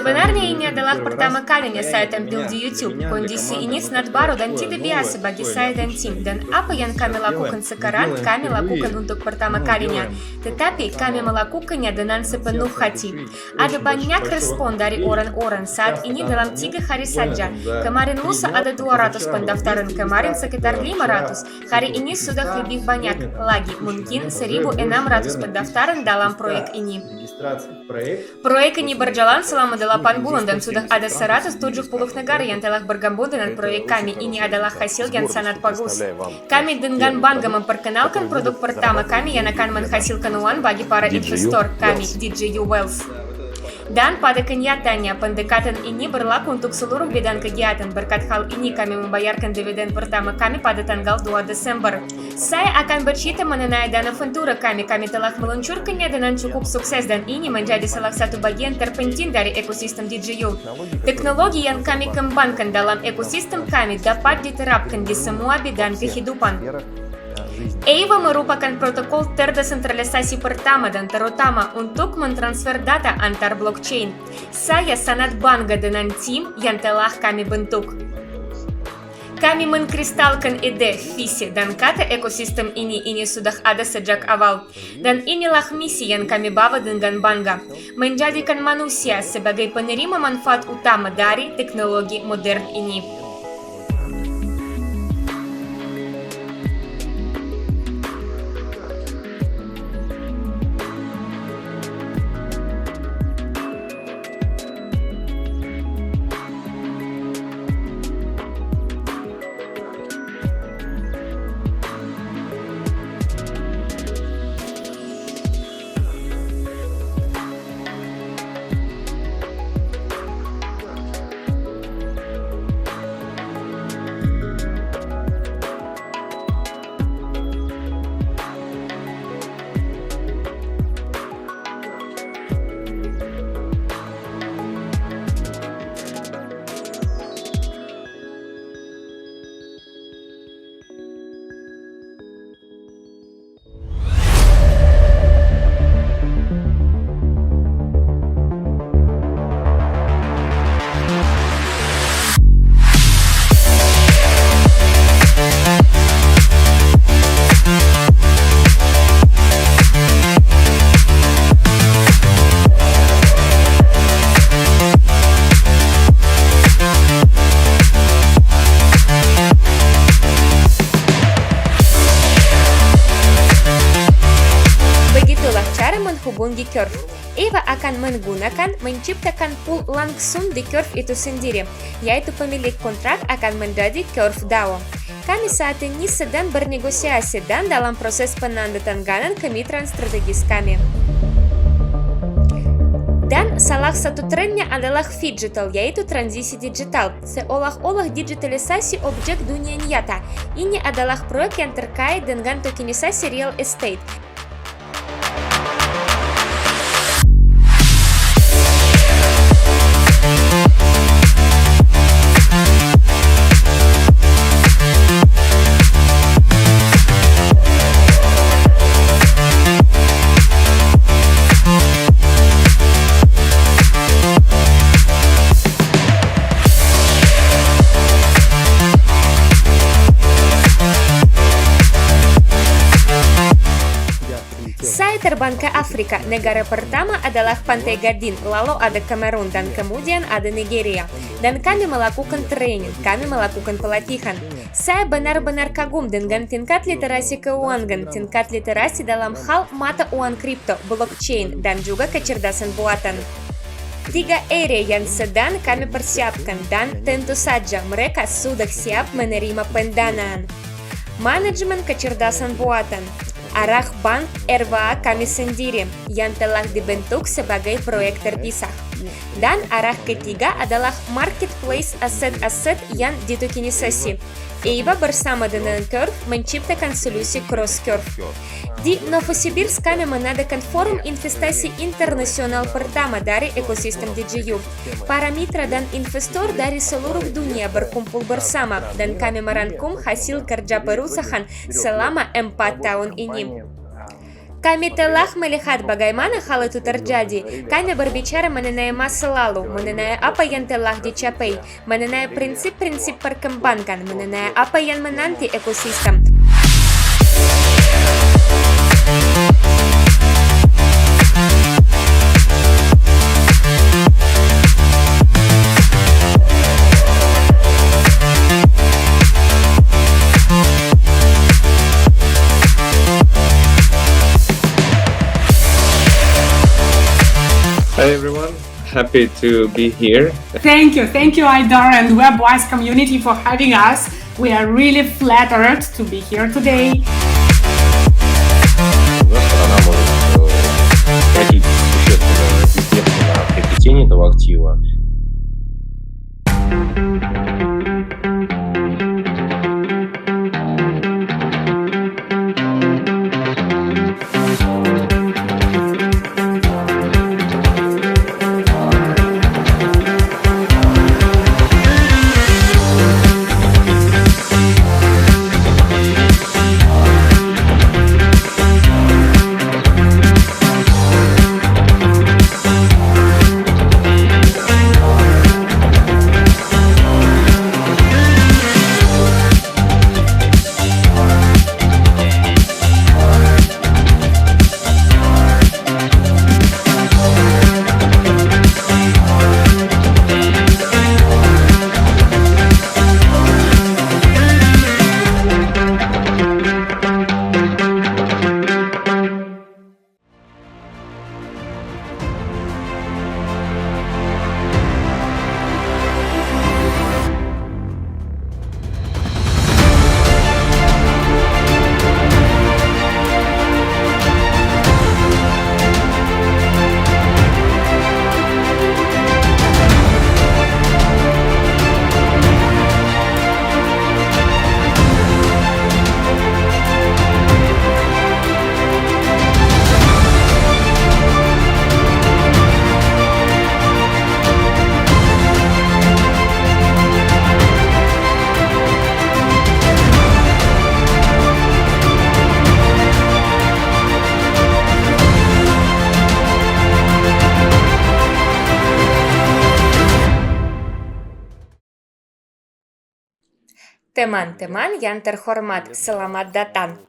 Sebenarnya ini adalah pertama kalinya saya tampil di YouTube. Kondisi ini sangat baru dan tidak biasa bagi saya dan tim. Dan apa yang kami lakukan sekarang, kami lakukan untuk pertama kalinya. Tetapi kami melakukannya dengan sepenuh hati. Ada banyak respon dari orang-orang saat ini dalam 3 hari saja. Kemarin lusa ada 200 pendaftaran, kemarin sekitar 500. Hari ini sudah lebih banyak lagi, mungkin 1.600 pendaftaran dalam proyek ini. Proyek ini berjalan selama 8 bulan dan sudah ada 170 negara yang telah bergabung dengan proyek kami. Ini adalah hasil yang sangat bagus. Kami dengan bangga memperkenalkan produk pertama kami yang akan menghasilkan uang bagi para investor kami, DJU Wealth. Dan pada kenyataannya, pendekatan ini berlaku untuk seluruh bidang kegiatan. Berkat hal ini, kami membayarkan dividen pertama kami pada tanggal 2 Desember. Saya akan bercerita mengenai dana ventura kami. Kami telah meluncurkannya dengan cukup sukses dan ini menjadi salah satu bagian terpenting dari ekosistem DJU. Teknologi yang kami kembangkan dalam ekosistem kami dapat diterapkan di semua bidang kehidupan. EIVA merupakan protokol terdesentralisasi pertama dan terutama untuk mentransfer data antar blockchain. Saya sangat bangga dengan tim yang telah kami bentuk. Kami mengkristalkan ide, visi, dan kata ekosistem ini sudah ada sejak awal. Dan inilah misi yang kami bawa dengan bangga, menjadikan manusia sebagai penerima manfaat utama dari teknologi modern ini. Menghubungi Curve. EIVA akan menciptakan pool langsung di Curve itu sendiri, yaitu pemilik kontrak akan menjadi Curve DAO. Kami saat ini sedang bernegosiasi dan dalam proses penandatanganan kemitraan strategis kami. Dan salah satu trennya adalah digital, yaitu transisi digital, seolah-olah digitalisasi objek dunia nyata. Ini adalah proyek yang terkait dengan tokenisasi real estate. Saya terbang ke Afrika. Negara pertama adalah Pantai Gading, lalu ada Kamerun, dan kemudian ada Nigeria. Dan kami melakukan training, kami melakukan pelatihan. Saya benar-benar kagum dengan tingkat literasi keuangan, tingkat literasi dalam hal mata uang kripto, blockchain, dan juga kecerdasan buatan. 3 area yang sedang kami persiapkan dan tentu saja mereka sudah siap menerima pendanaan. Manajemen kecerdasan buatan. Arah bank RWA kami sendiri yang telah dibentuk sebagai proyek terpisah. Dan arah ketiga adalah marketplace aset-aset yang ditokenisasi. EIVA bersama dengan Curve menciptakan solusi cross-curve. Di Novosibirsk kami mengadakan forum investasi internasional pertama dari ekosistem DJU. Para mitra dan investor dari seluruh dunia berkumpul bersama dan kami merangkum hasil kerja perusahaan selama 4 tahun ini. Kami telah melihat bagaimana hal itu terjadi. Kami berbicara mengenai masa lalu, mengenai apa yang telah dicapai, mengenai prinsip-prinsip perkembangan, mengenai apa yang menanti ekosistem. Hi everyone, happy to be here. Thank you, Aidar and WebWise community for having us. We are really flattered to be here today. Сторона может обратить существенное эффект на приобретение этого актива. Teman-teman yang terhormat, selamat datang.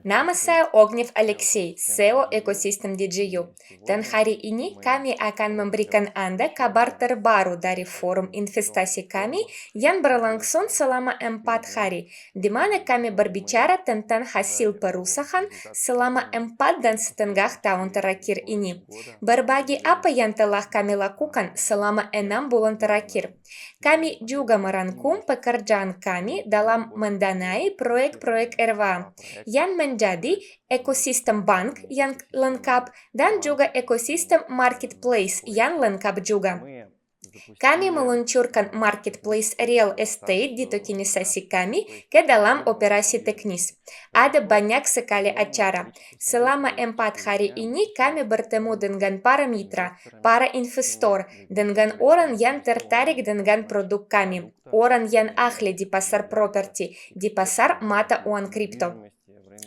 Nama saya Ognev Alexei, CEO Ekosistem DJU. Dan hari ini kami akan memberikan Anda kabar terbaru dari forum investasi kami yang berlangsung selama 4 hari, di mana kami berbicara tentang hasil perusahaan selama 4,5 tahun terakhir ini. Berbagi apa yang telah kami lakukan selama 6 bulan terakhir. Kami juga merangkum pekerjaan kami dalam mendanai proyek-proyek RWA yang menjadi ekosistem bank yang lengkap dan juga ekosistem marketplace yang lengkap juga. Kami meluncurkan marketplace real estate di tokenisasi kami ke dalam operasi teknis. Ada banyak sekali acara. Selama 4 hari ini kami bertemu dengan para mitra, para investor, dengan orang yang tertarik dengan produk kami, orang yang ahli di pasar properti, di pasar mata uang kripto.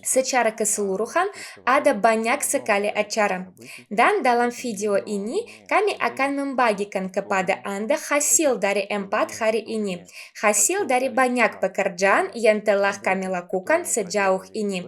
Secara keseluruhan, ada banyak sekali acara. Dan dalam video ini, kami akan membagikan kepada Anda hasil dari 4 hari ini. Hasil dari banyak pekerjaan yang telah kami lakukan sejauh ini.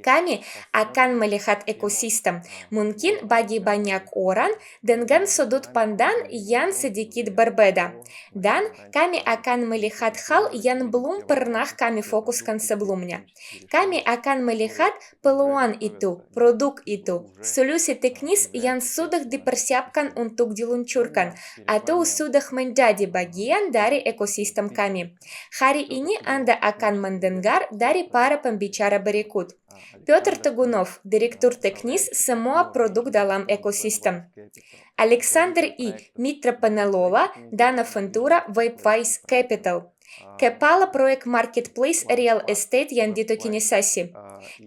Kami akan melihat ekosistem, mungkin bagi banyak orang dengan sudut pandang yang sedikit berbeda. Dan kami akan melihat hal yang belum pernah kami fokuskan sebelumnya. Kami akan melihat peluang itu, produk itu, solusi teknis yang sudah dipersiapkan untuk diluncurkan atau sudah menjadi bagian dari ekosistem kami. Hari ini Anda akan mendengar dari para pembicara berikut. Piotr Tagunov, Direktur Teknis semua produk dalam ekosistem. Alexander I, Mitra Pengelola, Dana Ventura, WebWise Capital. Kepala proyek marketplace real estate yang dito kinisasi.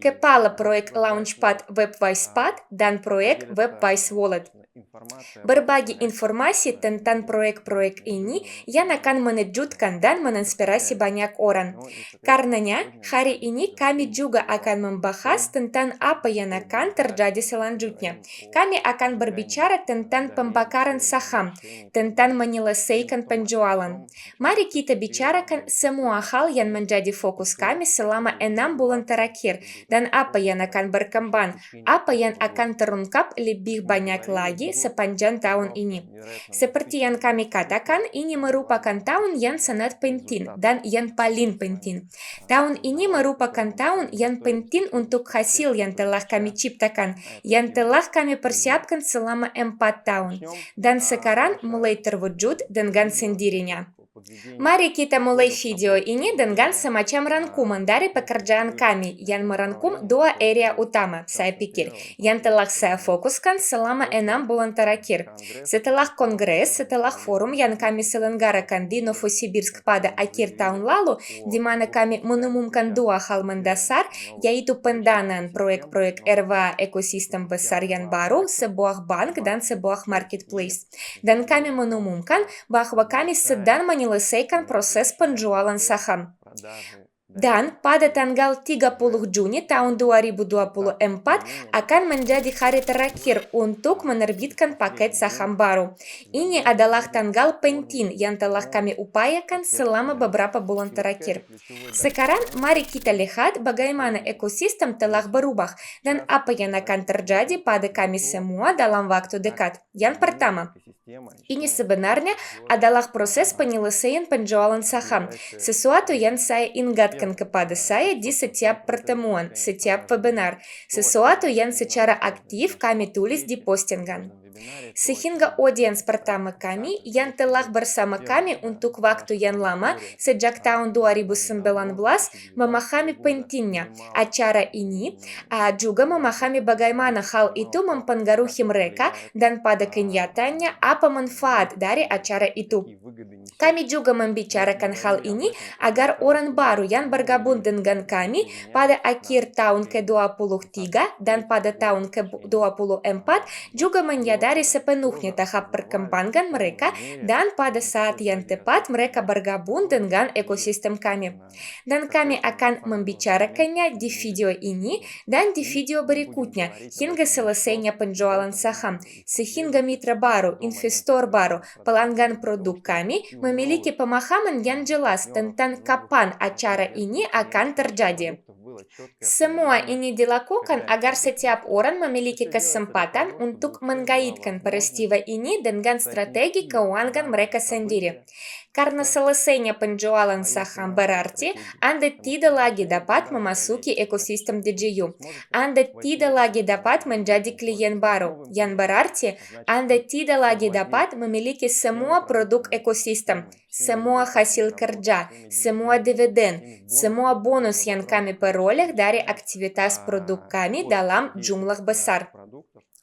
Kepala proyek Launchpad WebWise Pad dan proyek WebWise Wallet. Berbagi informasi tentang proyek-proyek ini yang akan mengejutkan dan menginspirasi banyak orang. Karenanya, hari ini kami juga akan membahas tentang apa yang akan terjadi selanjutnya. Kami akan berbicara tentang pembakaran saham, tentang menyelesaikan penjualan. Mari kita bicarakan semua hal yang menjadi fokus kami selama 6 bulan terakhir dan apa yang akan berkembang, apa yang akan terungkap lebih banyak lagi sepanjang tahun ini. Seperti yang kami katakan, ini merupakan tahun yang sangat penting dan yang paling penting. Tahun ini merupakan tahun yang penting untuk hasil yang telah kami ciptakan, yang telah kami persiapkan selama 4 tahun, dan sekarang mulai terwujud dengan sendirinya. Mari kita mulai video ini dengan semacam rangkuman dari pekerjaan kami yang merangkum 2 area utama, saya pikir, yang telah saya fokuskan selama 6 bulan terakhir. Setelah kongres, setelah forum yang kami selenggarakan di Novosibirsk pada akhir tahun lalu, di mana kami mengumumkan 2 hal mendasar, yaitu pendanaan proyek-proyek RWA ekosistem besar yang baru, sebuah bank dan sebuah marketplace. Dan kami mengumumkan bahwa kami sedang menyelesaikan proses penjualan saham. Dan pada tanggal 30 Juni tahun 2024 akan menjadi hari terakhir untuk menerbitkan paket saham baru. Ini adalah tanggal penting yang telah kami upayakan selama beberapa bulan terakhir. Sekarang mari kita lihat bagaimana ekosistem telah berubah dan apa yang akan terjadi pada kami semua dalam waktu dekat. Yang pertama, ini sebenarnya adalah proses penyelesaian penjualan saham, sesuatu yang saya ingatkan kepada saya di setiap pertemuan, setiap webinar, sesuatu yang secara aktif kami tulis di postingan. Sehingga audiens pertama kami yang telah bersama kami untuk waktu yang lama sejak tahun 2019 memahami pentingnya acara ini, juga memahami bagaimana hal itu mempengaruhi mereka dan pada kenyataannya apa manfaat dari acara itu. Kami juga membicarakan hal ini agar orang baru yang bergabung dengan kami pada akhir tahun ke-23 dan pada tahun ke-24 juga menyadari sepenuhnya tahap perkembangan mereka dan pada saat yang tepat mereka bergabung dengan ekosistem kami. Dan kami akan membicarakannya di video ini dan di video berikutnya hingga selesainya penjualan saham, sehingga mitra baru, investor baru, pelanggan produk kami memiliki pemahaman yang jelas tentang kapan acara ini akan terjadi. Semua ini dilakukan agar setiap orang memiliki kesempatan untuk mengaitkan peristiwa ini dengan strategi keuangan mereka sendiri. Karena selesainya penjualan saham berarti Anda tidak lagi dapat memasuki ekosistem DJU. Anda tidak lagi dapat menjadi klien baru, yang berarti Anda tidak lagi dapat memiliki semua produk ekosistem, semua hasil kerja, semua dividen, semua bonus yang kami peroleh dari aktivitas produk kami dalam jumlah besar.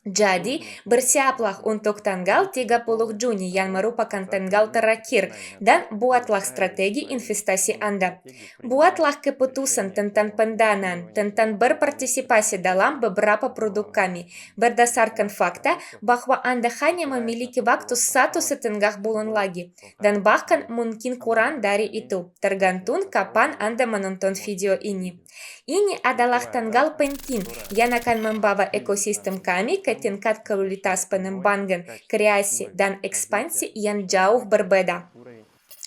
Jadi, bersiaplah untuk tanggal 30 Juni yang merupakan tanggal terakhir dan buatlah strategi investasi Anda. Buatlah keputusan tentang pendanaan, tentang berpartisipasi dalam beberapa produk kami, berdasarkan fakta bahwa Anda hanya memiliki waktu 1,5 bulan lagi, dan bahkan mungkin kurang dari itu, tergantung kapan Anda menonton video ini. Ini adalah tanggal penting yang akan membawa ekosistem kami ke tingkat kualitas pengembangan, kreasi, dan ekspansi yang jauh berbeda.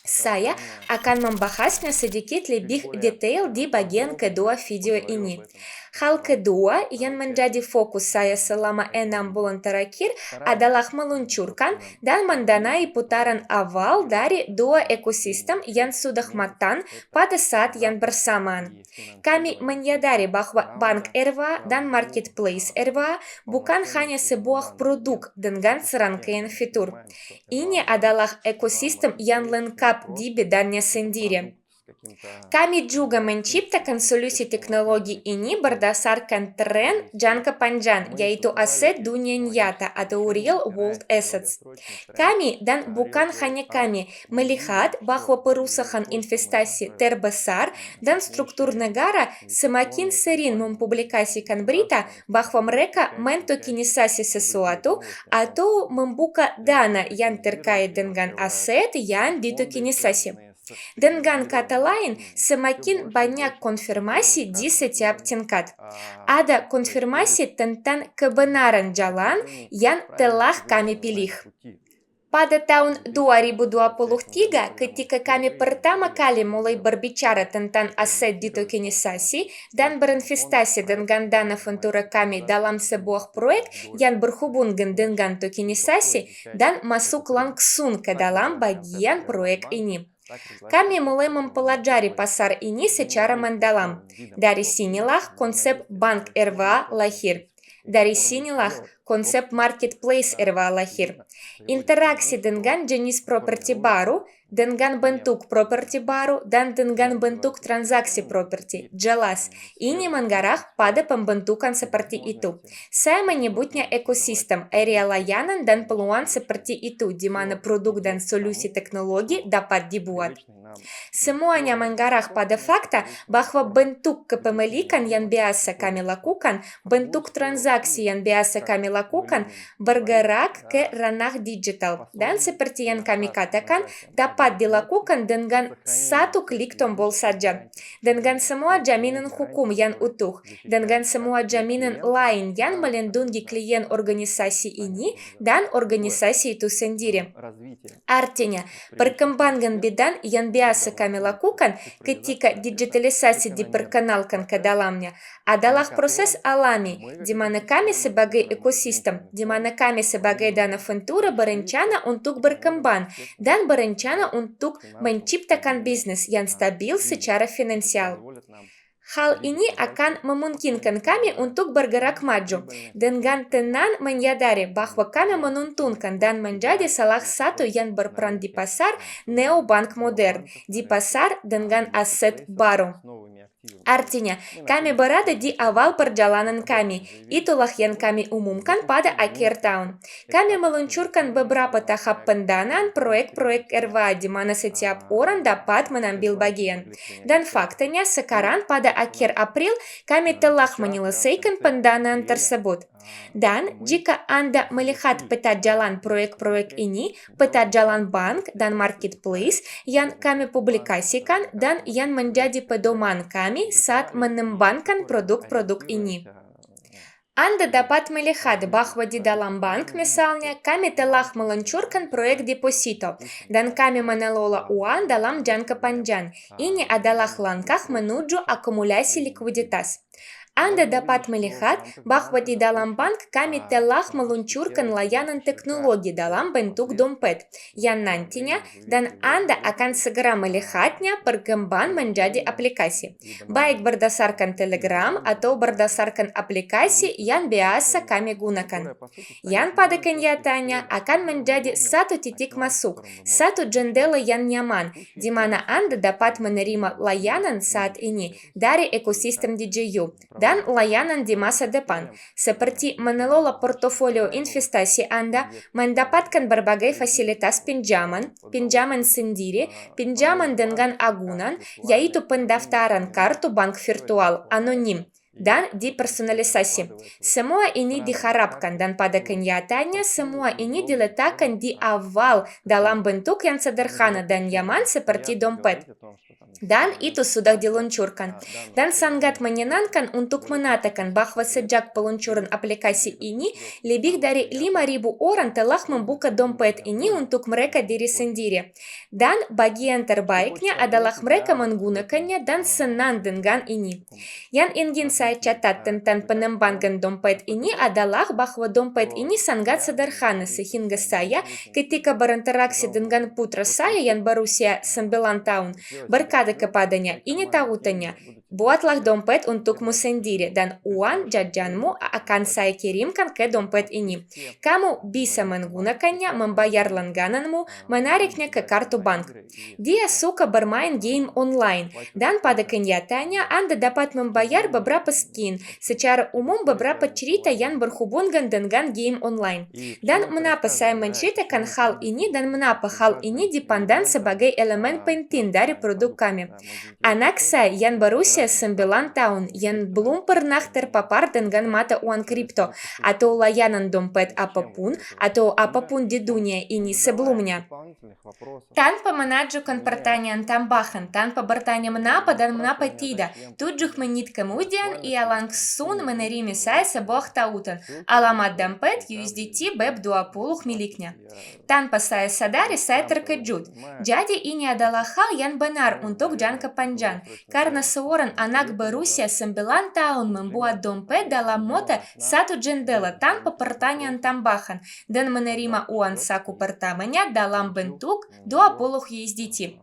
Saya akan membahasnya sedikit lebih detail di bagian kedua video ini. Hal kedua yang menjadi fokus saya selama 6 bulan terakhir adalah meluncurkan dan mendanai putaran awal dari 2 ekosistem yang sudah matang pada saat yang bersamaan. Kami menyadari bahwa bank RWA dan marketplace RWA bukan hanya sebuah produk dengan serangkaian fitur. Ini adalah ekosistem yang lengkap di bidangnya sendiri. Kami juga menciptakan solusi teknologi ini berdasarkan tren jangka panjang, yaitu aset dunia nyata atau real world assets. Kami, dan bukan hanya kami, melihat bahwa perusahaan investasi terbesar dan struktur negara semakin sering mempublikasikan berita bahwa mereka mentokenisasi sesuatu atau membuka dana yang terkait dengan aset yang ditokenisasi. Dengan kata lain, semakin banyak konfirmasi di setiap tingkat. Ada konfirmasi tentang kebenaran jalan yang telah kami pilih. Pada tahun 2023, ketika kami pertama kali mulai berbicara tentang aset ditokenisasi dan berinvestasi dengan dana ventura kami dalam sebuah proyek yang berhubungan dengan tokenisasi dan masuk langsung ke dalam bagian proyek ini. Kami mulai mempelajari pasar ini secara mendalam. Dari sinilah konsep bank RWA lahir. Dari sinilah konsep marketplace RWA lahir. Interaksi dengan jenis properti baru, dengan bentuk properti baru, dan dengan bentuk transaksi properti. Jelas, ini menggarap pada pembentukan seperti itu. Saya menyebutnya ekosistem, area layanan dan peluang seperti itu, di mana produk dan solusi teknologi dapat dibuat. Semuanya mengarah pada fakta bahwa bentuk kepemilikan yang biasa kami lakukan, bentuk transaksi yang biasa kami lakukan, bergerak ke ranah digital. Dan seperti yang kami katakan, dapat dilakukan dengan satu klik tombol saja. Dengan semua jaminan hukum yang utuh, dengan semua jaminan lain yang melindungi klien organisasi ini dan organisasi itu sendiri. Artinya, perkembangan bidang yang biasa kami lakukan ketika digitalisasi diperkenalkan ke dalamnya adalah proses alami, di mana kami sebagai ekosistem, di mana kami sebagai dana ventura berencana untuk berkembang dan berencana untuk menciptakan bisnis yang stabil secara finansial. Hal ini akan memungkinkan kami untuk bergerak maju dengan tenang menyadari bahwa kami menuntunkan dan menjadi salah satu yang berperan di pasar neobank modern, di pasar dengan aset baru. Artinya, kami berada di awal perjalanan kami. Itulah yang kami umumkan pada akhir tahun. Kami meluncurkan beberapa tahap pendanaan proyek-proyek RWA di mana setiap orang dapat mengambil bagian. Dan faktanya sekarang pada akhir April, kami telah menyelesaikan pendanaan tersebut. Dan jika Anda melihat peta jalan proyek-proyek ini, peta jalan bank dan marketplace yang kami publikasikan dan yang menjadi pedoman kami saat mengembangkan produk-produk ini. Anda dapat melihat bahwa di dalam bank misalnya kami telah meluncurkan proyek deposito dan kami mengelola uang dalam jangka panjang. Ini adalah langkah menuju akumulasi likuiditas. Anda dapat melihat bahwa di dalam bank kami telah meluncurkan layanan teknologi dalam bentuk dompet yang nantinya dan Anda akan segera melihatnya berkembang menjadi aplikasi, baik berdasarkan Telegram atau berdasarkan aplikasi yang biasa kami gunakan, yang pada kenyataannya akan menjadi satu titik masuk, satu jendela yang nyaman, di mana Anda dapat menerima layanan saat ini dari ekosistem DJU dan layanan di masa depan, seperti mengelola portofolio investasi Anda, mendapatkan berbagai fasilitas pinjaman, pinjaman sendiri, pinjaman dengan agunan, yaitu pendaftaran kartu bank virtual anonim, dan dipersonalisasi. Semua ini diharapkan dan pada kenyataannya semua ini diletakkan di awal dalam bentuk yang sederhana dan nyaman seperti dompet. Dan itu sudah diluncurkan. Dan sangat menyenangkan untuk mengatakan bahwa sejak peluncuran aplikasi ini, lebih dari 5.000 orang telah membuka dompet ini untuk mereka diri sendiri. Dan bagian terbaiknya adalah mereka menggunakannya dan senang dengan ini. Yang ingin saya catat tentang pengembangan dompet ini adalah bahwa dompet ini sangat sederhana sehingga saya ketika berinteraksi dengan putra saya yang berusia 9 tahun berkata ada kepadanya, ini tautannya. Buatlah dompet untukmu sendiri dan uang jajanmu akan saya kirimkan ke dompet ini. Kamu bisa menggunakannya membayar langgananmu, menariknya ke kartu bank. Dia suka bermain game online dan pada kenyataannya Anda dapat membayar beberapa skin. Secara umum beberapa cerita yang berhubungan dengan game online. Dan mengapa saya menceritakan hal ini dan mengapa hal ini dipandang sebagai elemen penting dari produk kami. Anak saya yang berusia 9 tahun yang belum pernah terpapar dengan mata uang kripto atau layanan dompet apapun atau apapun di dunia ini sebelumnya. Tanpa mengajukan pertanyaan tambahan, tanpa bertanya mengapa dan mengapa tidak, 7 menit kemudian ia langsung menerima saya sebuah tautan, alamat dompet USDT BEP20 miliknya. Tanpa saya sadari, saya terkejut. Jadi ini adalah hal yang benar untuk jangka panjang, karena seorang anak berusia 9 tahun membuat dompet dalam mode satu jendela tanpa pertanyaan tambahan dan menerima uang saku pertamanya dalam bentuk 20 USDT.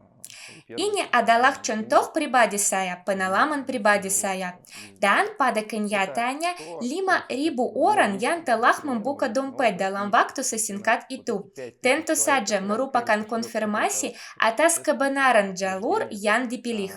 Ini adalah contoh pribadi saya, pengalaman pribadi saya. Dan pada kenyataannya, 5.000 orang yang telah membuka dompet dalam waktu sesingkat itu. Tentu saja merupakan konfirmasi atas kebenaran jalur yang dipilih.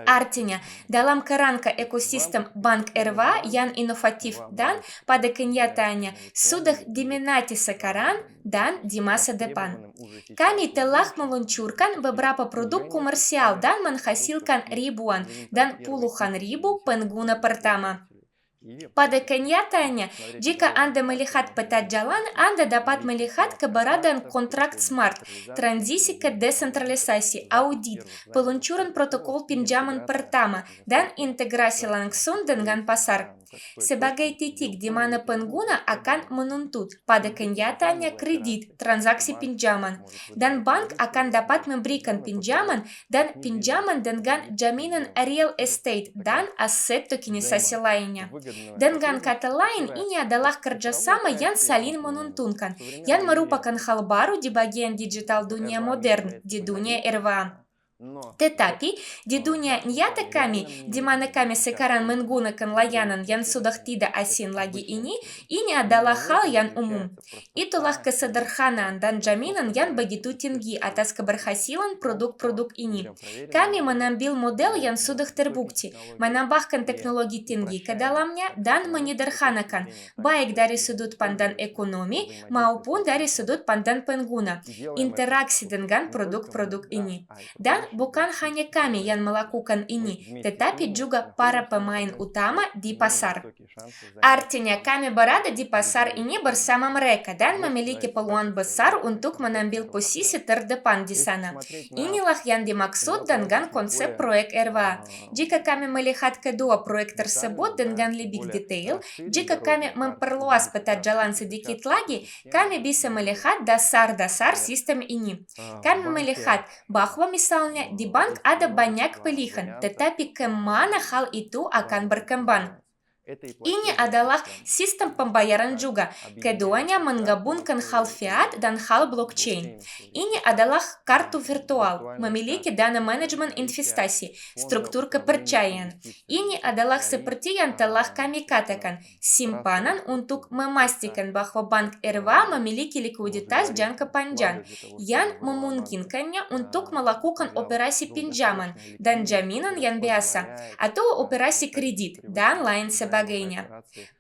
Artinya, dalam kerangka ekosistem Bank RWA yang inovatif dan pada kenyataannya sudah diminati sekarang dan di masa depan. Kami telah meluncurkan beberapa produk komersial dan menghasilkan ribuan dan puluhan ribu pengguna pertama. Pada kenyataannya, jika Anda melihat peta jalan, Anda dapat melihat keberadaan kontrak smart, transisi ke desentralisasi, audit, peluncuran protokol pinjaman pertama, dan integrasi langsung dengan pasar. Sebagai titik di mana pengguna akan menuntut pada kenyataannya kredit, transaksi pinjaman, dan bank akan dapat memberikan pinjaman dan pinjaman dengan jaminan real estate dan aset tokenisasi lainnya. Dengan kata lain, ini adalah kerjasama yang saling menguntungkan, yang merupakan hal baru di bagian digital dunia modern, di dunia RWA. Tetapi, di dunia nyata kami, di mana kami sekarang menggunakan layanan yang sudah tidak asing lagi ini adalah hal yang umum. Itulah kesederhanaan dan jaminan yang begitu tinggi atas keberhasilan produk-produk ini. Kami mengambil model yang sudah terbukti, menambahkan teknologi tinggi ke dalamnya, dan menyederhanakan, baik dari sudut pandang ekonomi maupun dari sudut pandang pengguna, interaksi dengan produk-produk ini. Dan bukan hanya kami yang melakukan ini, tetapi juga para pemain utama di pasar. Artinya kami berada di pasar ini bersama mereka dan memiliki peluang besar untuk mengambil posisi terdepan di sana. Inilah yang dimaksud dengan konsep proyek RWA. Jika kami melihat kedua proyek tersebut dengan lebih detail, jika kami memperluas peta jalan sedikit lagi, kami bisa melihat dasar-dasar sistem ini. Kami melihat bahwa misalnya di bank ada banyak pilihan, tetapi kemana hal itu akan berkembang. Ini adalah sistem pembayaran juga. Keduanya menggabungkan hal fiat dan hal blockchain. Ini adalah kartu virtual, memiliki dana manajemen investasi, struktur kepercayaan. Ini adalah seperti yang telah kami katakan, simpanan untuk memastikan bahwa Bank RWA memiliki likuiditas jangka panjang yang memungkinkannya untuk melakukan operasi pinjaman dan jaminan yang biasa, atau operasi kredit, dan lain sebagainya.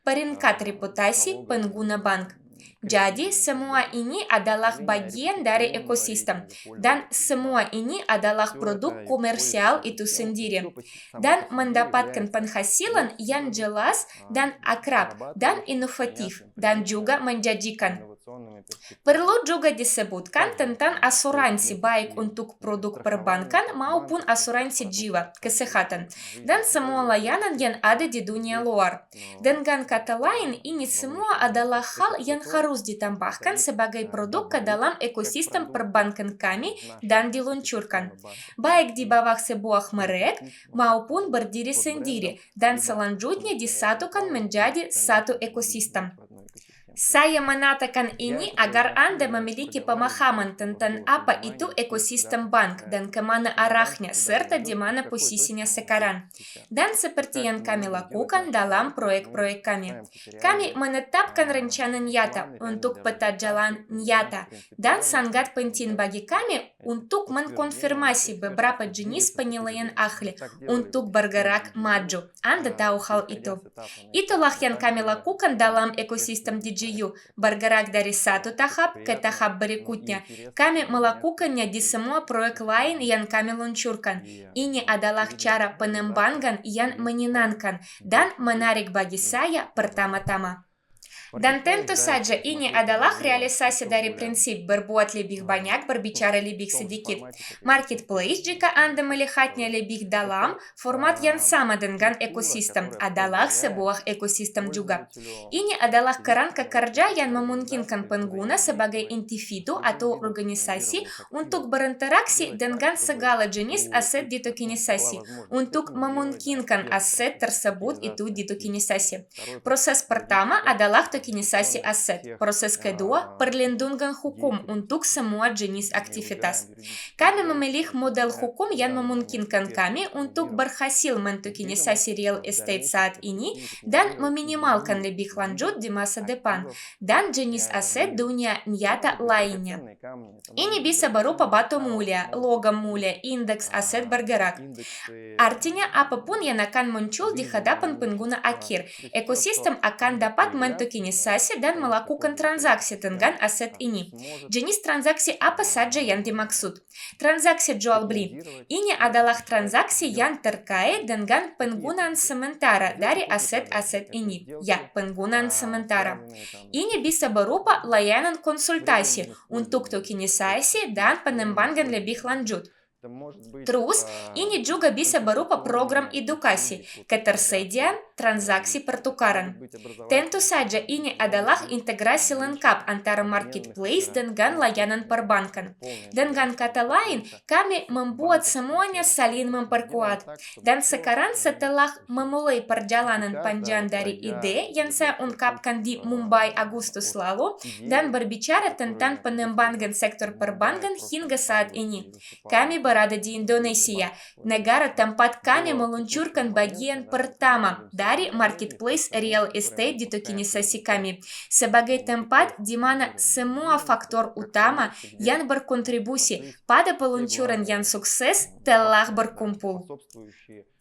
Peringkat reputasi pengguna bank. Jadi, semua ini adalah bagian dari ekosistem, dan semua ini adalah produk komersial itu sendiri, dan mendapatkan penghasilan yang jelas dan akrab dan inovatif, dan juga menjanjikan. Perlu juga disebutkan tentang asuransi baik untuk produk perbankan maupun asuransi jiwa, kesehatan, dan semua layanan yang ada di dunia luar. Dengan kata lain, ini semua adalah hal yang harus ditambahkan sebagai produk ke dalam ekosistem perbankan kami dan diluncurkan, baik di bawah sebuah merek maupun berdiri sendiri, dan selanjutnya disatukan menjadi satu ekosistem. Saya mengatakan ini agar Anda memiliki pemahaman tentang apa itu ekosistem bank dan kemana arahnya serta di mana posisinya sekarang. Dan seperti yang kami lakukan dalam proyek-proyek kami. Kami menetapkan rencana nyata untuk peta jalan nyata dan sangat penting bagi kami untuk mengkonfirmasi beberapa jenis penilaian ahli untuk bergerak maju. Anda tahu hal itu. Itulah yang kami lakukan dalam ekosistem DGU, bergerak dari satu tahap ke tahap berikutnya. Kami melakukannya di semua proyek lain yang kami luncurkan. Ini adalah cara pengembangan yang menyenangkan dan menarik bagi saya pertama-tama. Dan tentu saja ini adalah realisasi dari prinsip berbuat lebih banyak, berbicara lebih sedikit. Marketplace, jika Anda melihatnya lebih dalam, format yang sama dengan ekosistem adalah sebuah ekosistem juga. Ini adalah kerangka kerja yang memungkinkan pengguna sebagai individu atau organisasi untuk berinteraksi dengan segala jenis aset ditokenisasi, untuk memungkinkan aset tersebut itu ditokenisasi. Proses pertama adalah tokenisasi aset. Proses kedua, perlindungan hukum untuk semua jenis aktivitas. Kami memilih model hukum yang memungkinkan kami untuk berhasil mentokenisasi real estate saat ini dan meminimalkan lebih lanjut di masa depan, dan jenis aset dunia nyata lainnya. Ini bisa berupa batu mulia, logam mulia, indeks aset bergerak. Artinya, apapun yang akan muncul di hadapan pengguna akhir, ekosistem akan dapat mentokenisasi dan melakukan transaksi dengan aset ini. Jenis transaksi apa saja yang dimaksud? Transaksi jual beli. Ini adalah transaksi yang terkait dengan penggunaan sementara dari aset-aset ini. Ya, penggunaan sementara. Ini bisa berupa layanan konsultasi untuk tokenisasi dan pengembangan lebih lanjut. Terus, ini juga bisa berupa program edukasi, ketersediaan, transaksi pertukaran. Tentu saja ini adalah integrasi lengkap antara marketplace dengan layanan perbankan. Dengan kata lain, kami membuat semuanya saling memperkuat. Dan sekarang setelah memulai perjalanan panjang dari ide yang saya ungkapkan di Mumbai Agustus lalu, dan berbicara tentang pengembangan sektor perbankan hingga saat ini, kami berada di Indonesia, negara tempat kami meluncurkan bagian pertama dari marketplace real estate ditokenisasi kami, sebagai tempat di mana semua faktor utama yang berkontribusi pada peluncuran yang sukses telah berkumpul.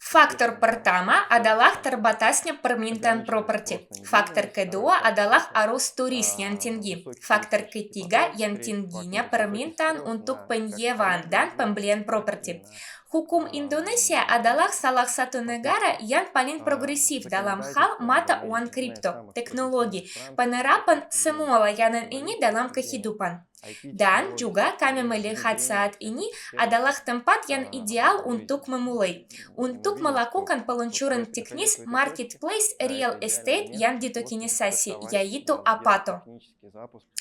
Faktor pertama adalah terbatasnya permintaan properti. Faktor kedua adalah arus turis yang tinggi. Faktor ketiga yang tingginya permintaan untuk penyewaan dan pembelian properti. Hukum Indonesia adalah salah satu negara yang paling progresif dalam hal mata uang kripto, teknologi, penerapan semua layanan ini dalam kehidupan. Dan juga kami melihat saat ini adalah tempat yang ideal untuk memulai, untuk melakukan peluncuran teknis marketplace real estate yang ditokenisasi, yaitu Apato.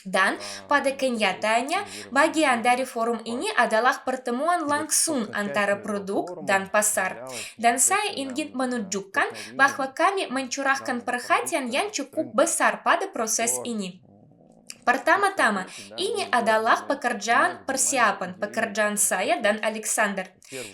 Dan pada kenyataannya, bagian dari forum ini adalah pertemuan langsung antara produk dan pasar. Dan saya ingin menunjukkan bahwa kami mencurahkan perhatian yang cukup besar pada proses ini. Pertama-tama, ini adalah pekerjaan saya dan Alexander.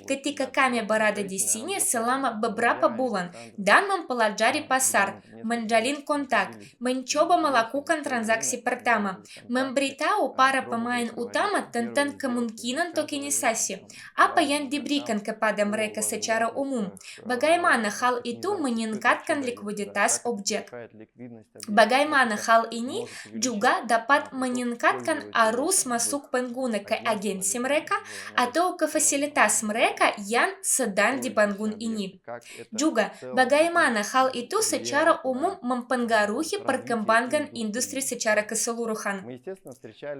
Ketika kami berada di sini selama beberapa bulan dan mempelajari pasar, menjalin kontak, mencoba melakukan transaksi pertama, memberitahu para pemain utama tentang kemungkinan tokenisasi, apa yang diberikan kepada mereka secara umum, bagaimana hal itu meningkatkan likuiditas objek, bagaimana hal ini juga dapat meningkatkan arus masuk pengguna ke agensi mereka atau ke fasilitas mereka yang sedang dibangun ini. Juga, bagaimana hal itu secara umum mempengaruhi perkembangan industri secara keseluruhan.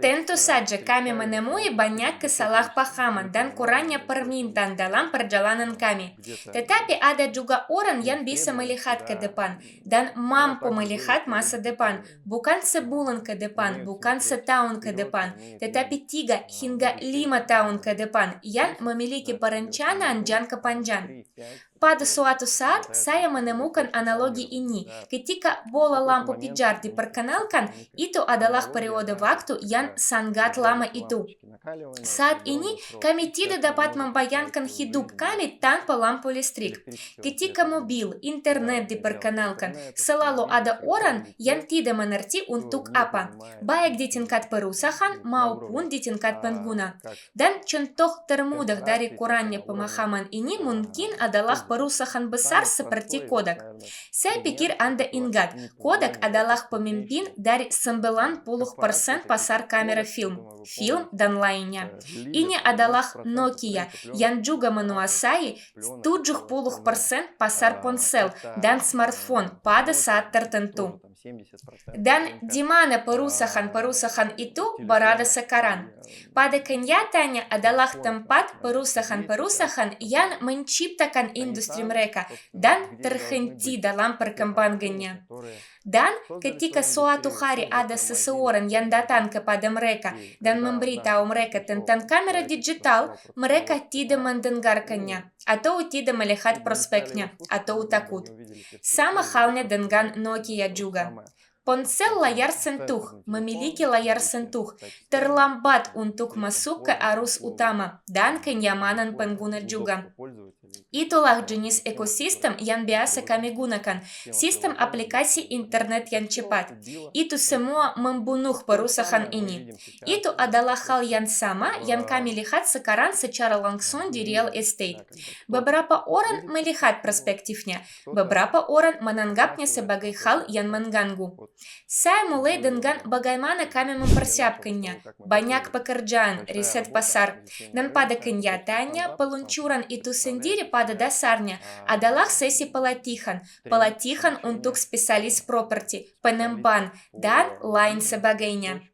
Tentu saja kami menemui banyak kesalahpahaman dan kurangnya permintaan dalam perjalanan kami. Tetapi ada juga orang yang bisa melihat ke depan dan mampu melihat masa depan, bukan sebulan ke depan, bukan setahun ke depan, tetapi 3 hingga 5 tahun ke depan yang memiliki perencanaan jangka panjang. Pada suatu saat, saya menemukan analogi ini. Ketika bola lampu pijar diperkenalkan, itu adalah periode waktu yang sangat lama itu. Saat ini, kami tidak dapat membayangkan hidup kami tanpa lampu listrik. Ketika mobil, internet diperkenalkan, selalu ada orang yang tidak mengerti untuk apa, baik di tingkat perusahaan maupun di tingkat pengguna. Dan contoh termudah dari kurangnya pemahaman ini mungkin adalah perusahaan besar seperti Kodak. Saya pikir Anda ingat, Kodak adalah pemimpin dari 90% pasar kamera film dan lainnya. Ini adalah Nokia yang juga menguasai 70% pasar ponsel dan smartphone pada saat tertentu. Dan di mana perusahaan-perusahaan itu berada sekarang? Pada kenyataannya adalah tempat perusahaan-perusahaan yang menciptakan industri mereka dan terhenti dalam perkembangannya. Dan ketika suatu hari ada seseorang yang datang kepada mereka dan memberitahu mereka tentang kamera digital, mereka tidak mendengarkannya, atau tidak melihat prospeknya, atau takut. Sama halnya dengan Nokia juga. Ponsel layar sentuh memiliki layar sentuh terlambat untuk masuk ke arus utama dan kenyamanan pengguna juga. Itulah jenis ekosistem yang biasa kami gunakan, sistem aplikasi internet yang cepat. Itu semua membunuh perusahaan ini. Itu adalah hal yang sama yang kami lihat sekarang secara langsung di real estate. Beberapa orang melihat perspektifnya, beberapa orang menanggapnya sebagai hal yang mengganggu. Saya mulai dengan bagaimana kami mempersiapkannya, banyak pekerjaan, riset pasar, dan pada kenyataannya peluncuran itu sendiri pada dasarnya adalah sesi pelatihan untuk spesialis properti, pengembang, dan lain sebagainya.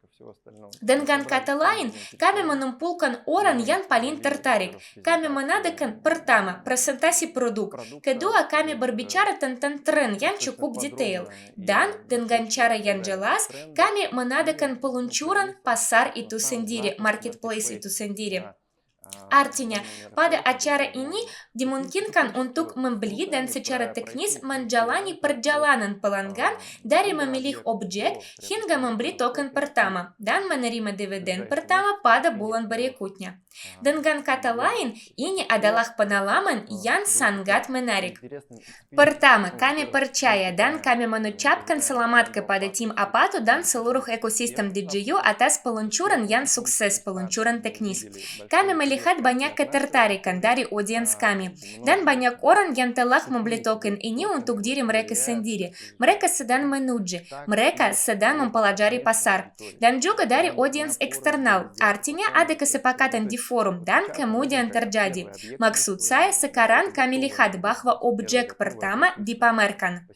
Dengan kata lain, kami mengumpulkan orang yang paling tertarik. Kami mengadakan pertama, presentasi produk. Kedua, kami berbicara tentang tren yang cukup detail. Dan dengan cara yang jelas, kami mengadakan peluncuran pasar itu sendiri, marketplace itu sendiri. Artinya, pada acara ini dimungkinkan untuk membeli dan secara teknis menjalani perjalanan pelanggan dari memilih objek hingga membeli token pertama dan menerima dividen pertama pada bulan berikutnya. Dengan kata lain, ini adalah pengalaman yang sangat menarik. Pertama, kami percaya dan kami mengucapkan selamat kepada tim Apato dan seluruh ekosistem DJU atas peluncuran yang sukses, peluncuran teknis. Kami melihat banyak ketertarikan dari audiens kami, dan banyak orang yang telah membeli token ini untuk diri mereka sendiri. Mereka sedang menuju, mereka sedang mempelajari pasar, dan juga dari audiens eksternal. Artinya ada kesepakatan di forum dan kemudian terjadi. Maksud saya sekarang kami lihat bahwa objek pertama dipamerkan.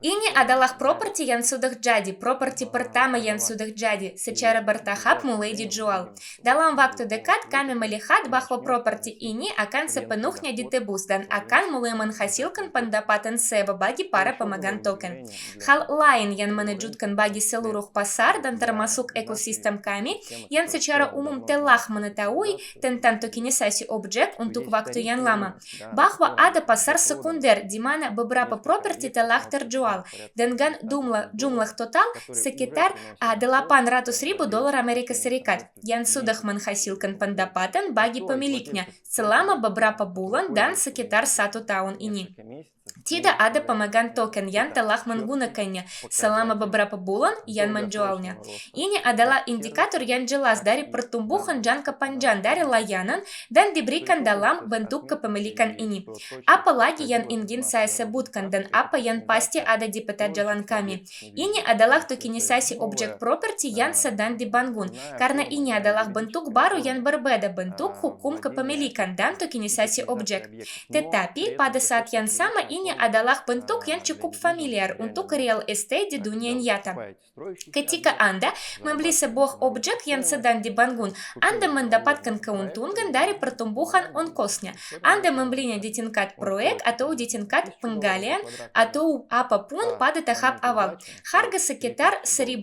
Ini adalah properti yang sudah jadi, properti pertama yang sudah jadi, secara bertahap mulai dijual. Dalam waktu dekat kami melihat bahwa properti ini akan sepenuhnya ditebus dan akan mulai menghasilkan pendapatan sewa bagi para pemegang token. Hal lain yang menakjubkan bagi seluruh pasar dan termasuk ekosistem kami yang secara umum telah mengetahui tentang tokenisasi objek untuk waktu yang lama, bahwa ada pasar sekunder di mana beberapa properti telah terjual dengan jumlah total sekitar $800.000 Amerika Serikat yang sudah menghasilkan pendapatan bagi pemiliknya selama beberapa bulan dan sekitar 1 tahun ini. Tidak ada pemegang token yang telah menggunakannya selama beberapa bulan yang menjualnya. Ini adalah indikator yang jelas dari pertumbuhan jangka panjang dari layanan dan diberikan dalam bentuk kepemilikan ini. Apalagi yang ingin saya sebutkan dan apa yang pasti ada di peta jalan kami. Ini adalah tokenisasi objek properti yang sedang dibangun, karena ini adalah bentuk baru yang berbeda, bentuk hukum kepemilikan dan tokenisasi objek. Tetapi pada saat yang sama ini ini adalah bentuk yang cukup familiar untuk real estate di dunia nyata. Ketika Anda membeli sebuah objek yang sedang dibangun, Anda mendapatkan keuntungan dari pertumbuhan ongkosnya. Anda membelinya di tingkat proyek atau di tingkat penggalian atau apapun pada tahap awal. Harga sekitar $1.000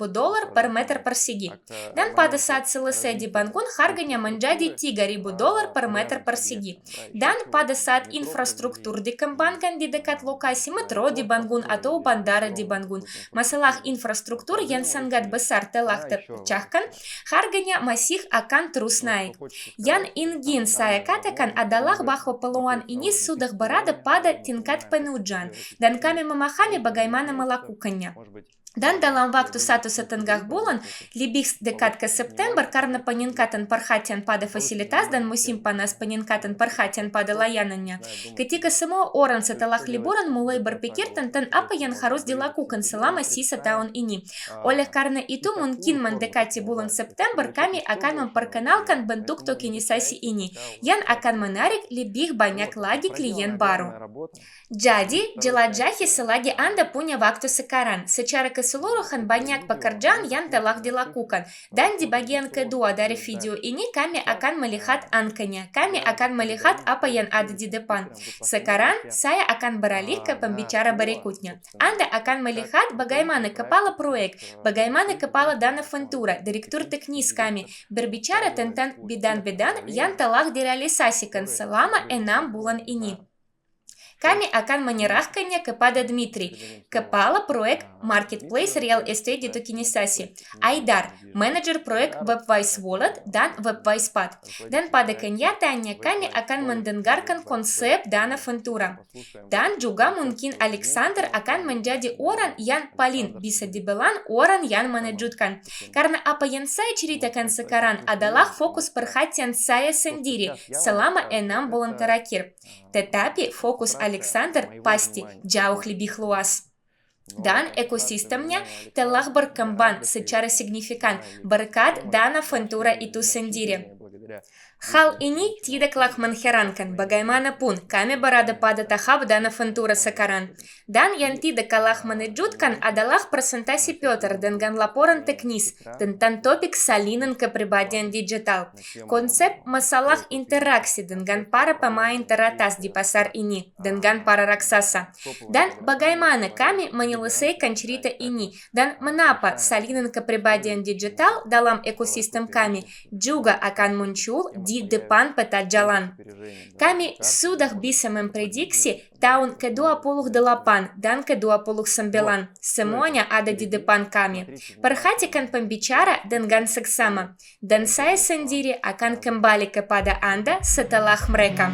per meter persegi. Dan pada saat selesai dibangun, harganya menjadi $3.000 per meter persegi. Dan pada saat infrastruktur dikembangkan di dekat lokasi metro dibangun atau bandara dibangun, masalah infrastruktur yang sangat besar telah terpecahkan, harganya masih akan terus naik. Yang ingin saya katakan adalah bahwa peluang ini sudah berada pada tingkat penujuan, dan kami memahami bagaimana melakukannya. Dan dalam waktu 1,5 bulan, lebih dekat ke September karena peningkatan perhatian pada fasilitas dan musim panas peningkatan perhatian pada layanannya. Ketika semua orang setelah liburan mulai berpikir tentang apa yang harus dilakukan selama sisa tahun ini. Oleh karena itu, mungkin mendekati bulan September kami akan memperkenalkan bentuk tokenisasi ini yang akan menarik lebih banyak lagi klien baru. Jadi, jelajahi selagi Anda punya waktu sekarang. Secara keseluruhan banyak pekerjaan yang telah dilakukan. Dan di bagian kedua dari video ini kami akan melihat angkanya. Kami akan melihat apa yang ada di depan. Sekarang, saya akan beralih ke pembicara berikutnya. Anda akan melihat bagaimana kepala proyek, bagaimana kepala dana ventura, direktur teknis kami, berbicara tentang bidang-bidang yang telah direalisasikan selama 6 bulan ini. Kami akan menyerahkannya kepada Dmitri, kepala proyek Marketplace Real Estate di tokenisasi, Aidar, manajer proyek Webwise Wallet dan Webwise Pad. Dan pada kenyataannya kami akan mendengarkan konsep dana ventura. Dan juga mungkin Alexander akan menjadi orang yang paling bisa dibilang orang yang menakjubkan. Karena apa yang saya ceritakan sekarang adalah fokus perhatian saya sendiri selama 6 bulan terakhir. Tetapi fokus Alexander pasti jauh lebih luas. Dan ekosistemnya telah berkembang secara signifikan berkat dana ventura itu sendiri. Hal ini tidaklah mengherankan, bagaimanapun kami berada pada tahap dana ventura sekarang. Dan yang tidak kalah menakjubkan adalah presentasi Piotr dengan laporan teknis tentang topik salinan kepribadian digital. Konsep masalah interaksi dengan para pemain teratas di pasar ini, dengan para raksasa. Dan bagaimana kami menyelesaikan cerita ini, dan mengapa salinan kepribadian digital dalam ekosistem kami juga akan muncul di depan peta jalan. Kami sudah bisa memprediksi tahun ke-28 dan ke-29. Semuanya ada di depan kami. Perhatikan pembicara dengan seksama. Dan saya sendiri akan kembali kepada Anda setelah mereka.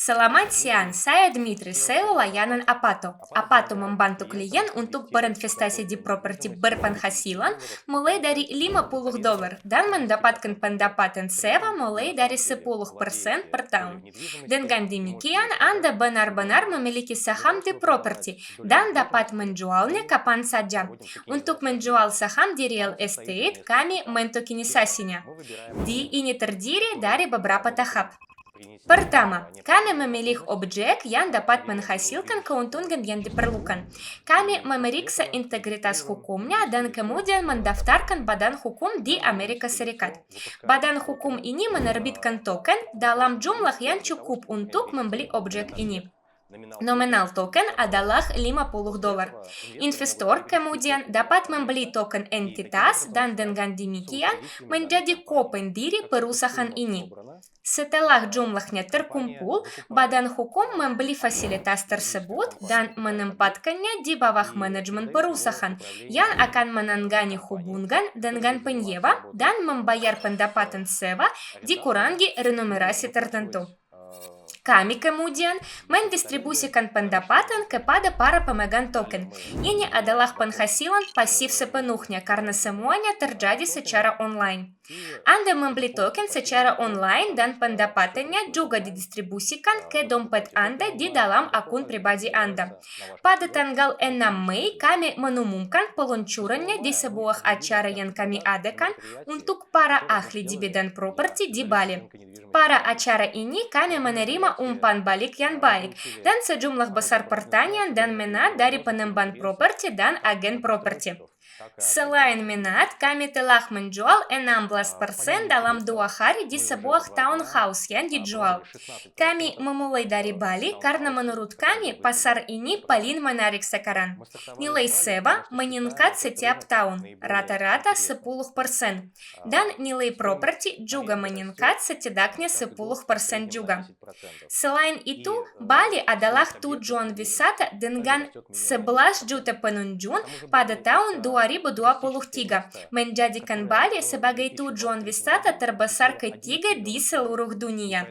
Selamat siang, saya Dmitri, CEO layanan Apato. Apato membantu klien untuk berinvestasi di properti berpenghasilan mulai dari $50 dan mendapatkan pendapatan sewa mulai dari 10% per tahun. Dengan demikian, Anda benar-benar memiliki saham di properti dan dapat menjualnya kapan saja. Untuk menjual saham di real estate, kami mentokenisasinya. Ini terdiri dari beberapa tahap. Pertama, kami memilih objek yang dapat menghasilkan keuntungan yang diperlukan. Kami memeriksa integritas hukumnya dan kemudian mendaftarkan badan hukum di Amerika Serikat. Badan hukum ini menerbitkan token dalam jumlah yang cukup untuk membeli objek ini. Nominal token adalah $50. Investor kemudian dapat membeli token entitas dan dengan demikian menjadi kopendiri perusahaan ini. Setelah jumlahnya terkumpul, badan hukum membeli fasilitas tersebut dan menempatkannya di bawah manajemen perusahaan yang akan menangani hubungan dengan penyewa dan membayar pendapatan sewa dikurangi remunerasi tertentu. Kami kemudian mendistribusikan pendapatan kepada para pemegang token. Ini adalah penghasilan pasif sepenuhnya karena semuanya terjadi secara online. Anda membeli token secara online dan pendapatannya juga didistribusikan ke dompet Anda di dalam akun pribadi Anda. Pada tanggal 6 Mei, kami mengumumkan peluncurannya di sebuah acara yang kami adakan untuk para ahli di bidang properti di Bali. Pada acara ini, kami menerima umpan balik yang baik dan sejumlah besar pertanyaan dan minat dari pengembang properti dan agen properti. Selain minat, kami telah menjual 16% dalam 2 hari di sebuah townhouse yang dijual. Kami memulai dari Bali karena menurut kami pasar ini paling menarik sekarang. Nilai sewa meningkat setiap tahun, rata-rata 10%. Dan nilai properti juga meningkat setidaknya 10% juga. Selain itu, Bali adalah tujuan wisata dengan 11 juta pengunjung pada tahun 2023, menjadikan Bali sebagai tujuan wisata terbesar ketiga di seluruh dunia.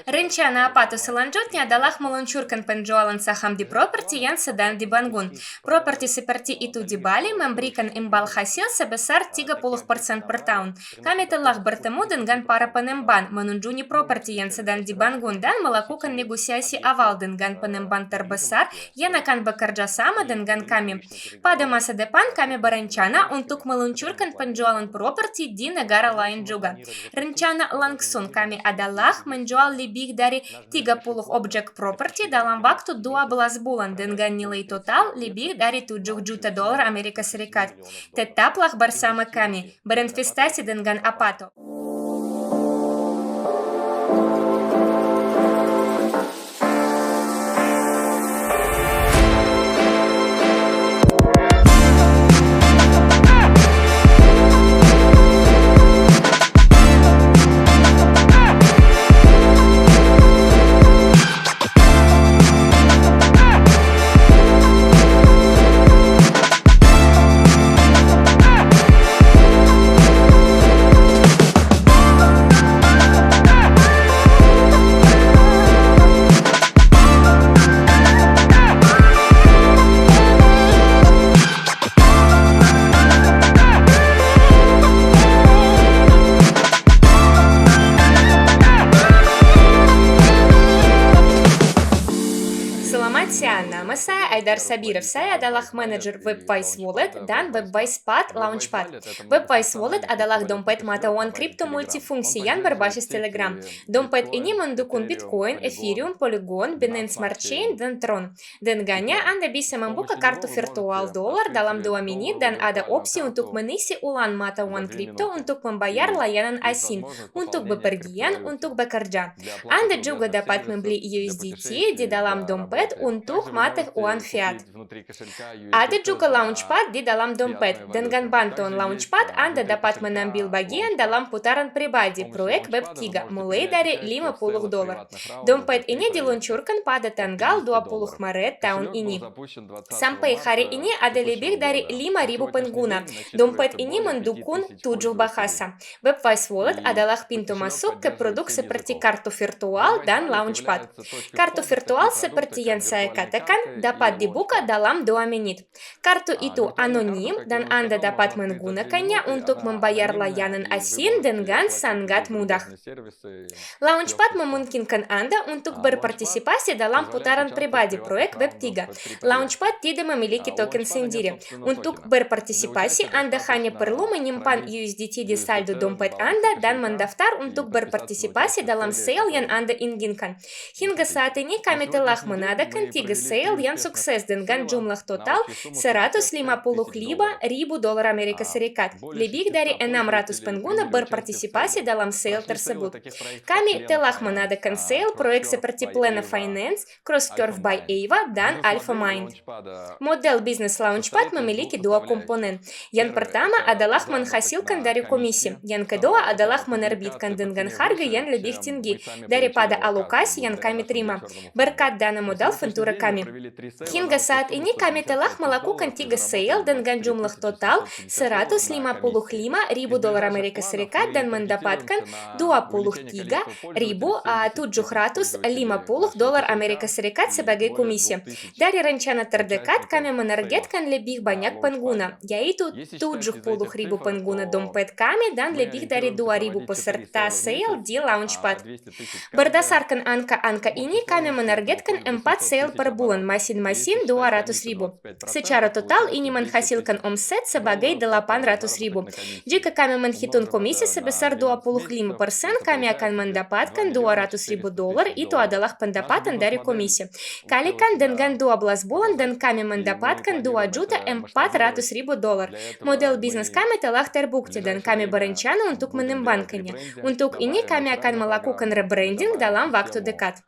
Rencana Apato selanjutnya adalah meluncurkan penjualan saham di properti yang sedang dibangun. Properti seperti itu di Bali memberikan imbal hasil sebesar 30% per tahun. Kami telah bertemu dengan para pengembang, mengunjungi properti yang sedang dibangun dan melakukan negosiasi awal dengan pengembang terbesar yang akan bekerja sama dengan kami. Pada masa depan, kami berencana untuk meluncurkan penjualan properti di negara lain juga. Rencana langsung kami adalah menjual lebih dari 30 objek properti dalam waktu 12 bulan dengan nilai total lebih dari 7 juta dolar Amerika Serikat. Tetaplah bersama kami, berinvestasi dengan Apato. Nama saya Aidar Sabirov. Saya adalah manajer WebWise Wallet dan WebWise Pad Launchpad. WebWise Wallet adalah dompet mata uang kripto multifungsi yang berbasis Telegram. Dompet ini mendukung Bitcoin, Ethereum, Polygon, Binance Smart Chain, dan Tron. Dengannya, Anda bisa membuka kartu virtual dolar dalam 2 menit dan ada opsi untuk mengisi ulang mata uang kripto untuk membayar layanan asing, untuk bepergian, untuk bekerja. Anda juga dapat membeli USDT di dalam dompet untuk mata uang fiat. Ada juga Launchpad di dalam dompet. Dengan bantuan Launchpad, Anda dapat mengambil bagian dalam putaran pribadi proyek Web3 mulai dari $50. Dompet ini diluncurkan pada tanggal 20 Maret tahun ini. Sampai hari ini ada lebih dari 5.000 pengguna. Dompet ini mendukung 7 bahasa. WebWise Wallet adalah pintu masuk ke produk seperti kartu virtual dan Launchpad. Kartu virtual seperti yang saya katakan dapat dibuka dalam 2 menit. Kartu itu anonim dan Anda dapat menggunakannya untuk membayar layanan asing dengan sangat mudah. Launchpad memungkinkan Anda untuk berpartisipasi dalam putaran pribadi proyek Web3. Launchpad tidak memiliki token sendiri. Untuk berpartisipasi, Anda hanya perlu menyimpan USDT di saldo dompet Anda dan mendaftar untuk berpartisipasi dalam sale yang Anda inginkan. Hingga saat ini kami telah mengadakan 3 sale yang sukses dengan jumlah total $155.000 Amerika Serikat. Lebih dari 600 pengguna berpartisipasi dalam sale tersebut. Kami telah mengadakan sale proyek seperti Plena Finance, CrossCurve by Ava, dan AlphaMind. Model bisnis Launchpad memiliki 2 komponen. Yang pertama adalah menghasilkan dari komisi. Yang kedua adalah menerbitkan dengan harga yang lebih tinggi daripada alokasi yang kami terima berkat dana modal ventura kami. Hingga saat ini kami telah melakukan 3 sale dengan jumlah total $155.000 Amerika Serikat dan mendapatkan $23.750 Amerika Serikat sebagai komisi. Dari rencana terdekat, kami menargetkan lebih banyak pengguna, yaitu 70.000 pengguna dompet kami dan lebih dari 2.000 peserta sale di Launchpad. Berdasarkan angka-angka ini, kami menargetkan 4 sale per bulan, masing-masing 200.000. Secara total, ini menghasilkan omset sebagai 800.000. Jika kami menghitung komisi sebesar 25%, kami akan mendapatkan $200.000, itu adalah pendapatan dari komisi. Kalikan dengan 12 bulan dan kami mendapatkan $2.400.000. Model bisnis kami telah terbukti dan kami berencana untuk mengembangkannya. Untuk ini kami akan melakukan rebranding dalam waktu dekat.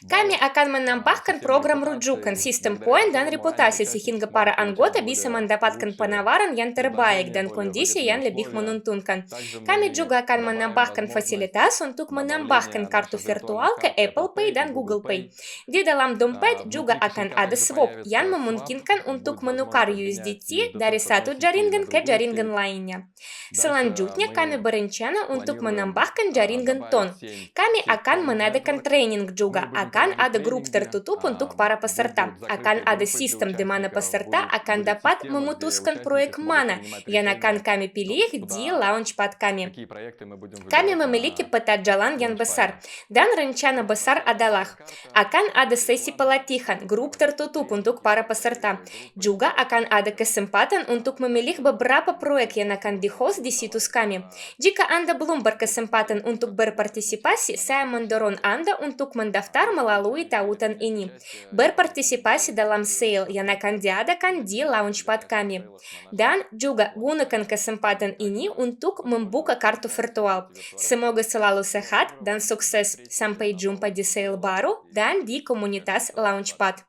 Kami akan menambahkan program rujukan, sistem poin dan reputasi sehingga para anggota bisa mendapatkan penawaran yang terbaik dan kondisi yang lebih menguntungkan. Kami juga akan menambahkan fasilitas untuk menambahkan kartu virtual ke Apple Pay dan Google Pay. Di dalam dompet juga akan ada swap yang memungkinkan untuk menukar USDT dari satu jaringan ke jaringan lainnya. Selanjutnya kami berencana untuk menambahkan jaringan TON. Kami akan mengadakan training juga. Akan ada grup tertutup untuk para peserta. Akan ada sistem di mana peserta akan dapat memutuskan proyek mana yang akan kami pilih di Launchpad kami. Kami memiliki peta jalan yang besar, dan rencana besar adalah akan ada sesi pelatihan grup tertutup untuk para peserta. Juga akan ada kesempatan untuk memilih beberapa proyek yang akan di-host di situs kami. Jika Anda belum berkesempatan untuk berpartisipasi, saya mendorong Anda untuk mendaftar melalui tautan ini. Berpartisipasi dalam sale yang akan diadakan di Launchpad kami. Dan juga gunakan kesempatan ini untuk membuka kartu virtual. Semoga selalu sehat dan sukses. Sampai jumpa di sale baru dan di komunitas Launchpad.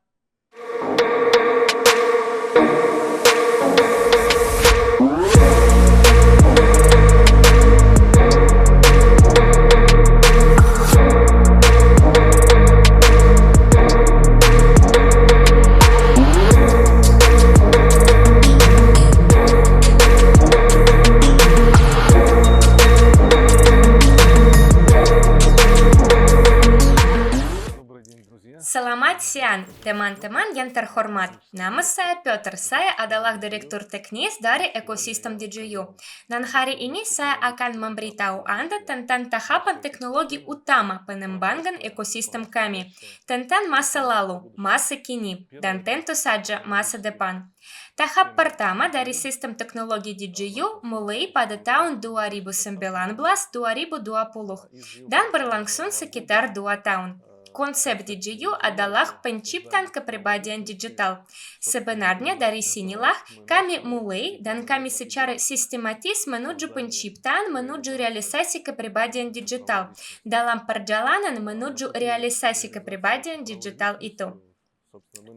Selamat siang, teman-teman yang terhormat. Nama saya Piotr, saya adalah direktur teknis dari ekosistem DJU. Dan hari ini saya akan memberitahu Anda tentang tahapan teknologi utama pengembangan ekosistem kami, tentang masa lalu, masa kini, dan tentu saja masa depan. Tahap pertama dari sistem teknologi DJU mulai pada tahun 2019-2020 dan berlangsung sekitar 2 tahun. Konsep DJU adalah penciptaan kepribadian digital. Sebenarnya dari sinilah kami mulai dan kami secara sistematis menuju penciptaan, menuju realisasi kepribadian digital dalam perjalanan menuju realisasi kepribadian digital itu.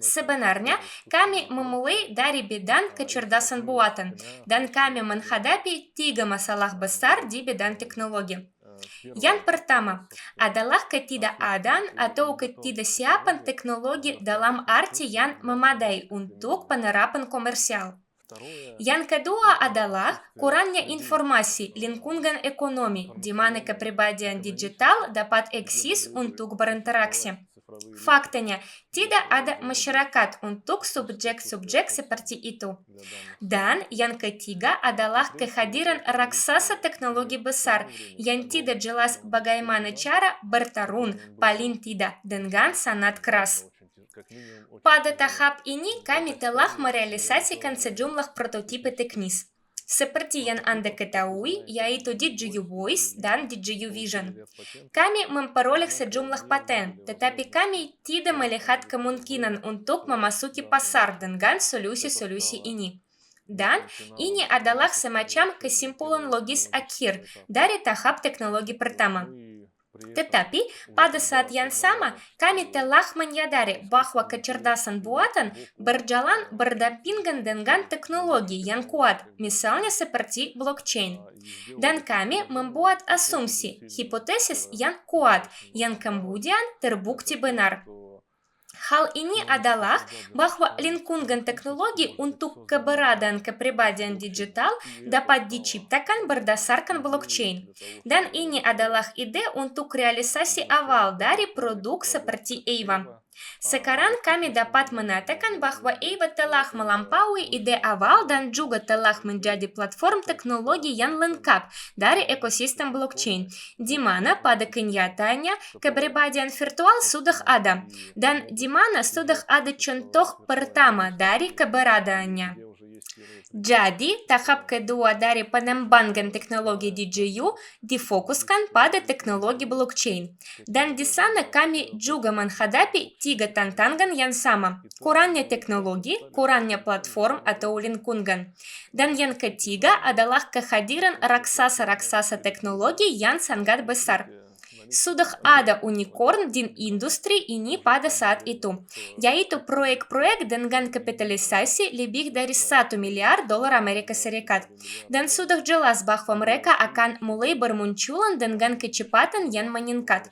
Sebenarnya, kami memulai dari bidang kecerdasan buatan dan kami menghadapi 3 masalah besar di bidang teknologi. Yang pertama adalah ketidakadaan atau ketidaksiapan teknologi dalam arti yang memadai untuk penerapan komersial. Yang kedua adalah kurangnya informasi lingkungan ekonomi di mana kepribadian digital dapat eksis untuk berinteraksi. Faktanya, tidak ada masyarakat untuk subjek-subjek seperti itu. Dan yang ketiga adalah kehadiran raksasa teknologi besar yang tidak jelas bagaimana cara bertarung, paling tidak dengan sangat keras. Pada tahap ini, kami telah merealisasikan sejumlah prototipe teknis. Seperti yang Anda ketahui, yaitu DJU Voice dan DJU Vision. Kami memperoleh sejumlah paten, tetapi kami tidak melihat kemungkinan untuk memasuki pasar dengan solusi-solusi ini. Dan ini adalah semacam kesimpulan logis akhir dari tahap teknologi pertama. Tetapi, pada saat yang sama, kami telah menyadari bahwa kecerdasan buatan berjalan berdampingan dengan teknologi yang kuat, misalnya seperti blockchain. Dan kami membuat asumsi, hipotesis yang kuat, yang kemudian terbukti benar. Hal ini adalah bahwa lingkungan teknologi untuk keberadaan kepribadian digital dapat diciptakan berdasarkan blockchain. Dan ini adalah ide untuk realisasi awal dari produk seperti EIVA. Sekarang kami dapat mengatakan bahwa EIVA telah melampaui ide awal dan juga telah menjadi platform teknologi yang lengkap dari ekosistem blockchain, di mana pada kenyataannya kepribadian virtual sudah ada, dan di mana sudah ada contoh pertama dari keberadaannya. Jadi, tahap kedua dari pengembangan teknologi DJU difokuskan pada teknologi blockchain. Dan di sana kami juga menghadapi 3 tantangan yang sama. Kurangnya teknologi, kurangnya platform atau lingkungan. Dan yang ketiga adalah kehadiran raksasa-raksasa teknologi yang sangat besar. Sudah ada unicorn di industri ini pada saat itu, yaitu proyek-proyek dengan kapitalisasi lebih dari $1 miliar Amerika Serikat. Dan sudah jelas bahwa mereka akan mulai bermunculan dengan kecepatan yang meningkat.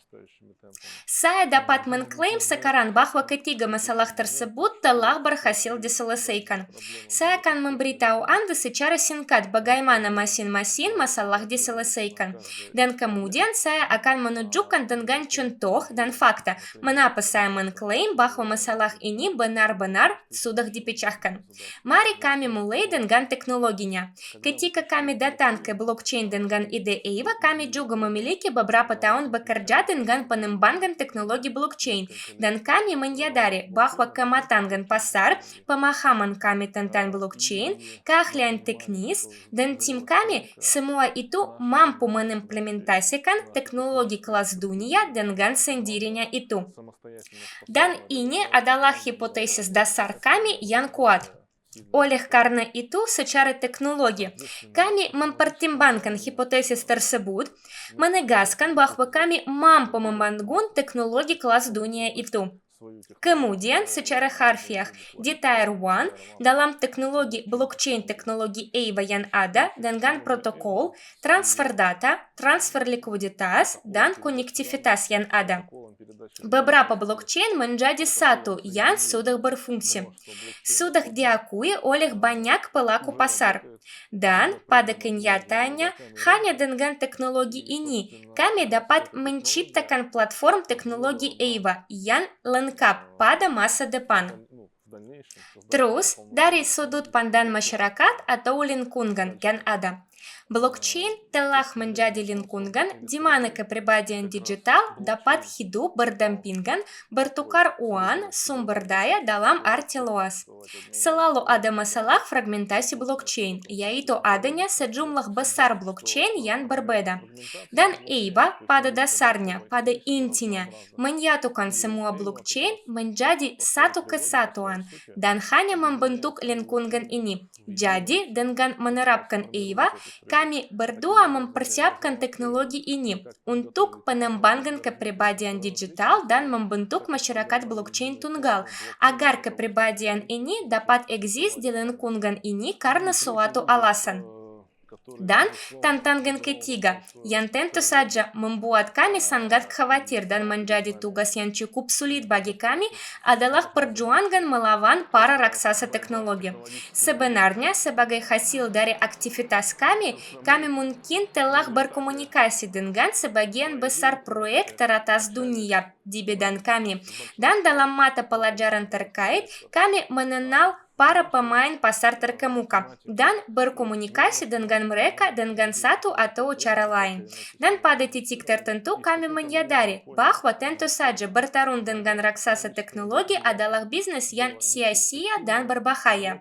Saya dapat mengklaim sekarang bahwa ketiga masalah tersebut telah berhasil diselesaikan. Saya akan memberitahu Anda secara singkat bagaimana masing-masing masalah diselesaikan. Dan kemudian saya akan menunjukkan dengan contoh dan fakta mengapa saya mengklaim bahwa masalah ini benar-benar sudah dipecahkan. Mari kami mulai dengan teknologinya. Ketika kami datang ke blockchain dengan ide EIVA, kami juga memiliki beberapa tahun bekerja dengan pengembangan teknologi blockchain, dan kami menyadari bahwa kematangan pasar, pemahaman kami tentang blockchain, keahlian teknis, dan tim kami, semua itu mampu mengimplementasikan teknologi kelas dunia dengan sendirinya itu. Dan ini adalah hipotesis dasar kami yang kuat. Oleh karena itu, secara teknologi, kami mempertimbangkan hipotesis tersebut, menegaskan bahwa kami mampu membangun teknologi kelas dunia itu. Kemudian, secara harfiah, di Tier 1, dalam teknologi blockchain teknologi EIVA yang ada dengan protokol, transfer data, transfer likuiditas, dan konektivitas yang ada. Beberapa blockchain menjadi satu yang sudah berfungsi, sudah diakui oleh banyak pelaku pasar. Dan pada kenyataannya, hanya dengan teknologi ini, kami dapat menciptakan platform teknologi EIVA yang lengkap pada masa depan. Terus, dari sudut pandang masyarakat atau lingkungan yang ada, blockchain telah menjadi lingkungan di mana kepribadian digital dapat hidup berdampingan, bertukar uang, sumber daya dalam arti luas. Selalu ada masalah fragmentasi blockchain, yaitu adanya sejumlah besar blockchain yang berbeda. Dan EIVA pada dasarnya, pada intinya, menyatukan semua blockchain menjadi satu kesatuan dan hanya membentuk lingkungan ini. Jadi, dengan menerapkan EIVA, kami berdua mempersiapkan teknologi ini untuk pengembangan kepribadian digital dan membentuk masyarakat blockchain tunggal, agar kepribadian ini dapat eksis di lingkungan ini karena suatu alasan. Dan tantangan ketiga, yang tentu saja membuat kami sangat khawatir dan menjadi tugas yang cukup sulit bagi kami, adalah perjuangan melawan para raksasa teknologi. Sebenarnya, sebagai hasil dari aktivitas kami mungkin telah berkomunikasi dengan sebagian besar proyek teratas dunia di bidang kami. Dan dalam mata pelajaran terkait, kami mengenal para pemain pasar terkemuka dan berkomunikasi dengan mereka dengan satu atau cara lain. Dan pada titik tertentu kami menyadari bahwa tentu saja bertarung dengan raksasa teknologi adalah bisnis yang sia-sia dan berbahaya.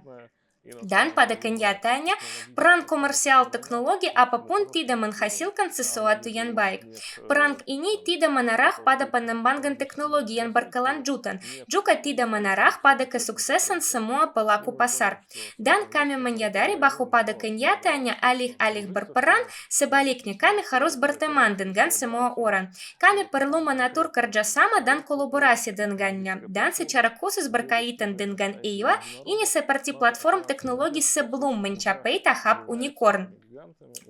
Dan pada kenyataannya, peran komersial teknologi apapun tidak menghasilkan sesuatu yang baik. Perang ini tidak menarah pada pengembangan teknologi yang berkelanjutan, juga tidak menarah pada kesuksesan semua pelaku pasar. Dan kami menyadari bahwa pada kenyataannya alih-alih berperang, sebaliknya kami harus berteman dengan semua orang. Kami perlu mengatur kerjasama dan kolaborasi dengannya. Dan secara khusus berkaitan dengan EIVA, ini seperti platform teknologi sebelum mencapai tahap unicorn.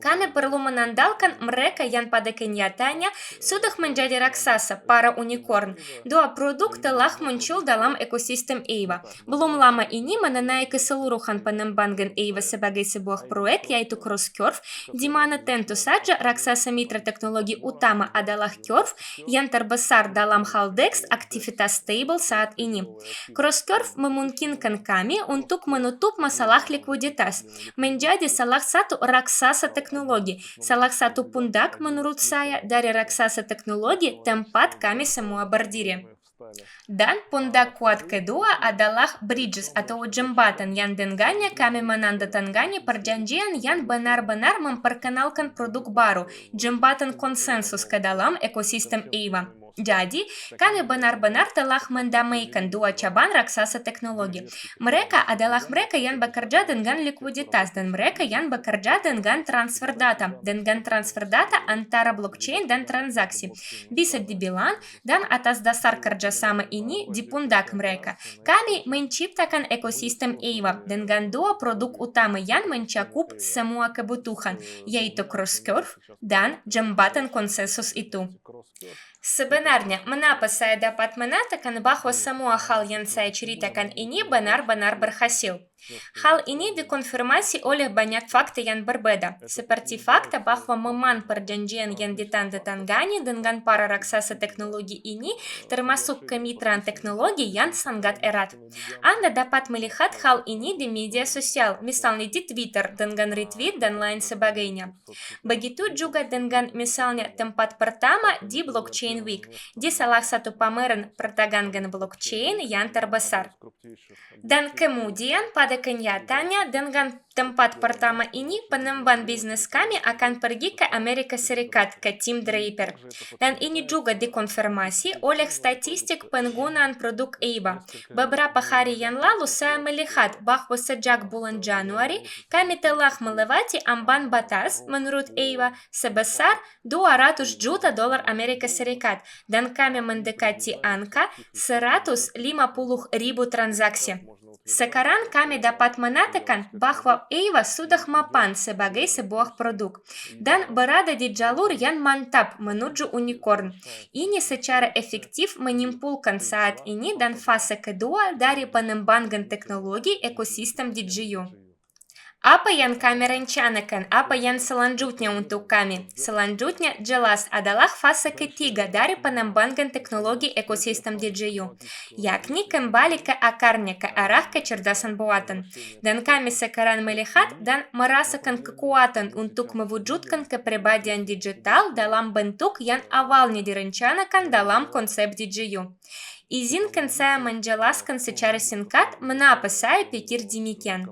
Kami perlu menandalkan mereka yang pada kenyataannya sudah menjadi raksasa, para unicorn. Dua produk telah muncul dalam ekosistem EIVA. Belum lama ini mengenai keseluruhan pengembangan EIVA sebagai sebuah proyek yaitu CrossCurve, di mana tentu saja raksasa mitra teknologi utama adalah Curve yang terbesar dalam hal DEX aktivitas stable saat ini. CrossCurve memungkinkan kami untuk menutup masalah likuiditas, menjadi salah satu raksasa teknologi, salah satu pundak menurut saya dari raksasa teknologi tempat kami semua berdiri. Dan pundak kuat kedua adalah bridges atau jembatan yang dengannya kami menandatangani perjanjian yang benar-benar memperkenalkan produk baru, jembatan konsensus ke dalam ekosistem EIVA. Jadi, kami benar-benar telah mendamaikan dua cabang raksasa teknologi. Mereka adalah mereka yang bekerja dengan likuiditas dan mereka yang bekerja dengan transfer data antara blockchain dan transaksi. Bisa dibilang, dan atas dasar kerjasama ini di pundak mereka, kami menciptakan ekosistem EIVA dengan dua produk utama yang mencakup semua kebutuhan, yaitu CrossCurve dan jembatan konsensus itu. Sebenarnya, mengapa saya dapat mengatakan bahwa semua hal yang saya ceritakan ini benar-benar berhasil? Hal ini dikonfirmasi oleh banyak fakta yang berbeda, seperti fakta bahwa memang perjanjian yang ditandatangani dengan para raksasa teknologi ini termasuk kemitraan teknologi yang sangat erat. Anda dapat melihat hal ini di media sosial, misalnya di Twitter dengan retweet dan lain sebagainya. Begitu juga dengan misalnya tempat pertama di Blockchain Week, di salah satu pameran perdagangan blockchain yang terbesar. Dan kemudian pada kenyataannya dengan tempat pertama ini pengembang bisnis kami akan pergi ke Amerika Serikat ke Tim Draper. Dan ini juga dikonfirmasi oleh statistik penggunaan produk EIVA. Beberapa hari yang lalu saya melihat bahwa sejak bulan Januari kami telah melewati ambang batas menurut EIVA sebesar $200 juta Amerika Serikat dan kami mendekati angka 150.000 transaksi. Sekarang kami dapat mengatakan bahwa EIVA sudah mapan sebagai sebuah produk dan berada di jalur yang mantap menuju unicorn. Ini secara efektif menyimpulkan saat ini dan fase kedua dari pengembangan teknologi ekosistem DGU. Apa yang kami rencanakan, apa yang selanjutnya untuk kami? Selanjutnya jelas adalah fase ketiga dari pengembangan teknologi ekosistem DGU, yakni kembali ke akarnya, ke arah kecerdasan buatan. Dan kami sekarang melihat dan merasakan kekuatan untuk mewujudkan kepribadian digital dalam bentuk yang awalnya direncanakan dalam konsep DGU. Izinkan saya menjelaskan secara singkat mengapa saya pikir demikian.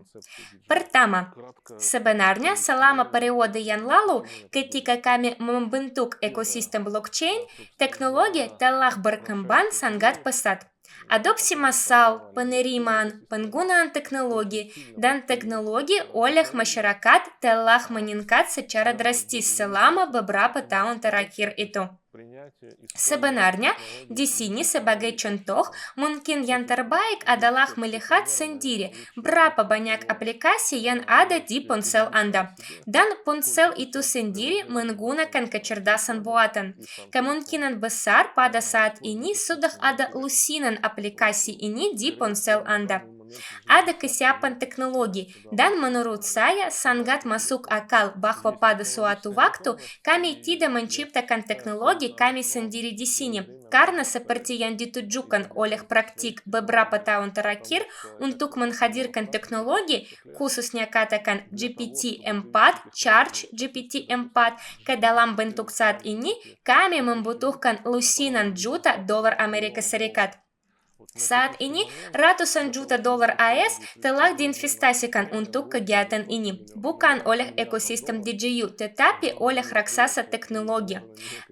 Pertama, sebenarnya selama periode yang lalu, ketika kami membentuk ekosistem blockchain, teknologi telah berkembang sangat pesat. Adopsi massal, penerimaan, penggunaan teknologi, dan teknologi oleh masyarakat telah meningkat secara drastis selama beberapa tahun terakhir itu. Sebenarnya, di sini sebagai contoh, mungkin yang terbaik adalah melihat sendiri berapa banyak aplikasi yang ada di ponsel Anda. Dan ponsel itu sendiri menggunakan kecerdasan buatan. Kemungkinan besar pada saat ini sudah ada lusinan aplikasi ini di ponsel Anda. Ada kesiapan teknologi dan menurut saya sangat masuk akal bahwa pada suatu waktu kami tidak menciptakan teknologi kami sendiri di sini karena seperti yang ditujukan oleh praktik beberapa tahun terakhir untuk menghadirkan teknologi khususnya katakan GPT-4, Charge GPT-4 ke dalam bentuk saat ini kami membutuhkan lusinan juta dolar Amerika Serikat. Saat ini, ratusan juta dolar AS telah diinvestasikan untuk kegiatan ini, bukan oleh ekosistem DGU, tetapi oleh raksasa teknologi.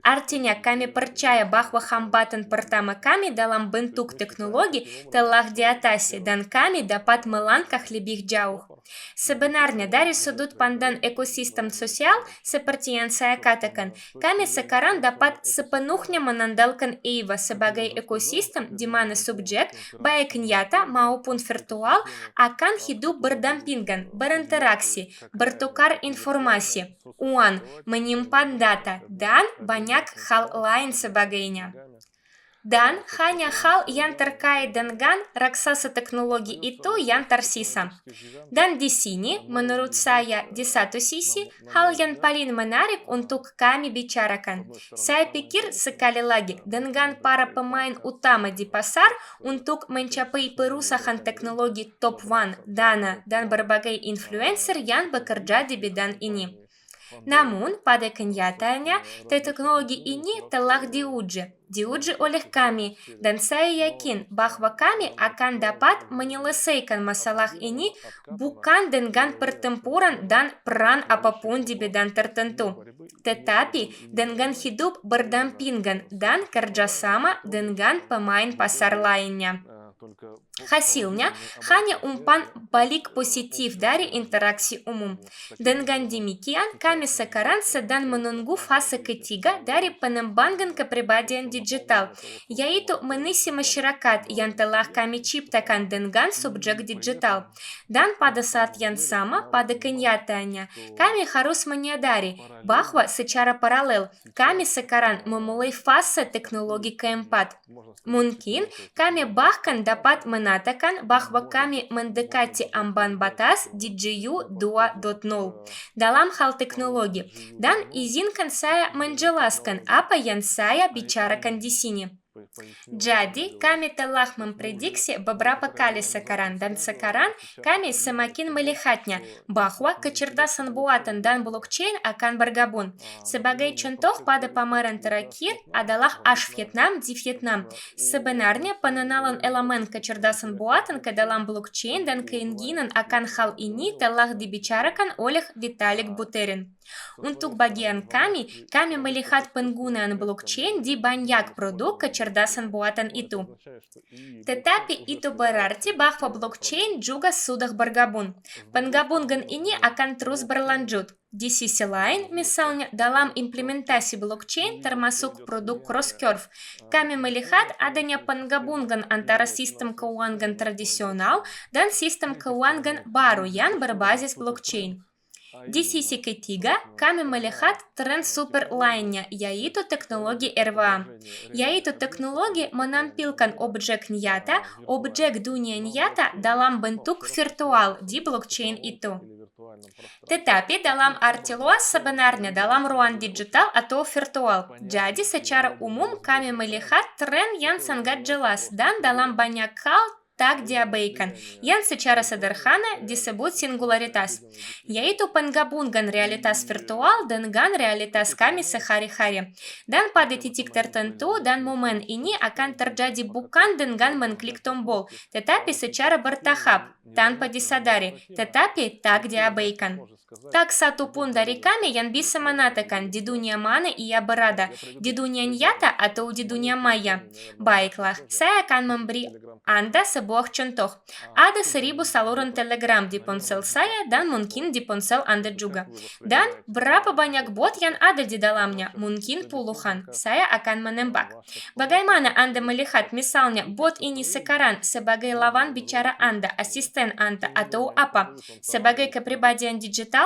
Artinya, kami percaya bahwa hambatan pertama kami dalam bentuk teknologi telah diatasi dan kami dapat melangkah lebih jauh. Sebenarnya dari sudut pandang ekosistem sosial seperti yang saya katakan, kami sekarang dapat sepenuhnya mengandalkan EIVA sebagai ekosistem di mana subjek, baik nyata maupun virtual, akan hidup berdampingan, berinteraksi, bertukar informasi, uang, menyimpan data, dan banyak hal lain sebagainya. Dan hanya hal yang terkait dengan raksasa teknologi itu yang tersisa. Dan di sini, menurut saya, di satu sisi, hal yang paling menarik untuk kami bicarakan. Saya pikir sekali lagi, dengan para pemain utama di pasar untuk mencapai perusahaan teknologi top 1, Dana, dan berbagai influencer yang bekerja di bidang ini. Namun, pada kenyataannya, teknologi ini telah diuji oleh kami, dan saya yakin bahwa kami akan dapat menyelesaikan masalah ini bukan dengan pertempuran dan perang apapun di bidang tertentu, tetapi dengan hidup berdampingan dan kerjasama dengan pemain pasar lainnya. Hasilnya hanya umpan balik positif dari interaksi umum. Dengan demikian, kami sekarang sedang menunggu fase ketiga dari pengembangan kepribadian digital, yaitu mengisi masyarakat yang telah kami ciptakan dengan subjek digital. Dan pada saat yang sama, pada kenyataannya, kami harus menyadari bahwa secara paralel, kami sekarang memulai fase teknologi keempat. Mungkin kami bahkan dapat mengatakan bahwa kami mendekati ambang batas DGU 2.0 dalam hal teknologi, dan izinkan saya menjelaskan apa yang saya bicarakan di sini. Jadi, kami telah memprediksi beberapa kali sekarang, dan sekarang kami semakin melihatnya bahwa kecerdasan buatan dan blockchain akan bergabung. Sebagai contoh pada pameran terakhir adalah Ash Vietnam di Vietnam. Sebenarnya pengenalan elemen kecerdasan buatan ke dalam blockchain dan keinginan akan hal ini telah dibicarakan oleh Vitalik Buterin. Untuk bagian kami melihat penggunaan blockchain di banyak produk kecerdasan buatan itu. Tetapi itu berarti bahwa blockchain juga sudah bergabung. Penggabungan ini akan terus berlanjut. Di sisi lain, misalnya dalam implementasi blockchain termasuk produk cross-curve, kami melihat adanya penggabungan antara sistem keuangan tradisional dan sistem keuangan baru yang berbasis blockchain. Di sisi ketiga, kami melihat tren super lainnya, yaitu teknologi RWA, yaitu teknologi menampilkan objek nyata, objek dunia nyata dalam bentuk virtual di blockchain itu. Tetapi dalam arti luas sebenarnya dalam ruang digital atau virtual. Jadi secara umum kami melihat tren yang sangat jelas dan dalam banyak hal tak diabaikan, yang secara sederhana disebut singularitas, yaitu penggabungan realitas virtual dengan realitas kami sehari-hari. Dan pada titik tertentu dan momen ini akan terjadi bukan dengan mengklik tombol, tetapi secara bertahap, tanpa disadari, tetapi tak diabaikan. Tak satu pun dari kami yang bisa mengatakan di dunia mana ia berada, di dunia nyata atau di dunia maya. Baiklah, saya akan memberi Anda sebuah contoh. Ada 1000 saluran Telegram di ponsel saya dan mungkin di ponsel Anda juga. Dan berapa banyak bot yang ada di dalamnya? Mungkin puluhan. Saya akan menembak. Bagaimana Anda melihat misalnya bot ini sekarang sebagai lawan bicara Anda, asisten Anda atau apa? Sebagai kepribadian digital?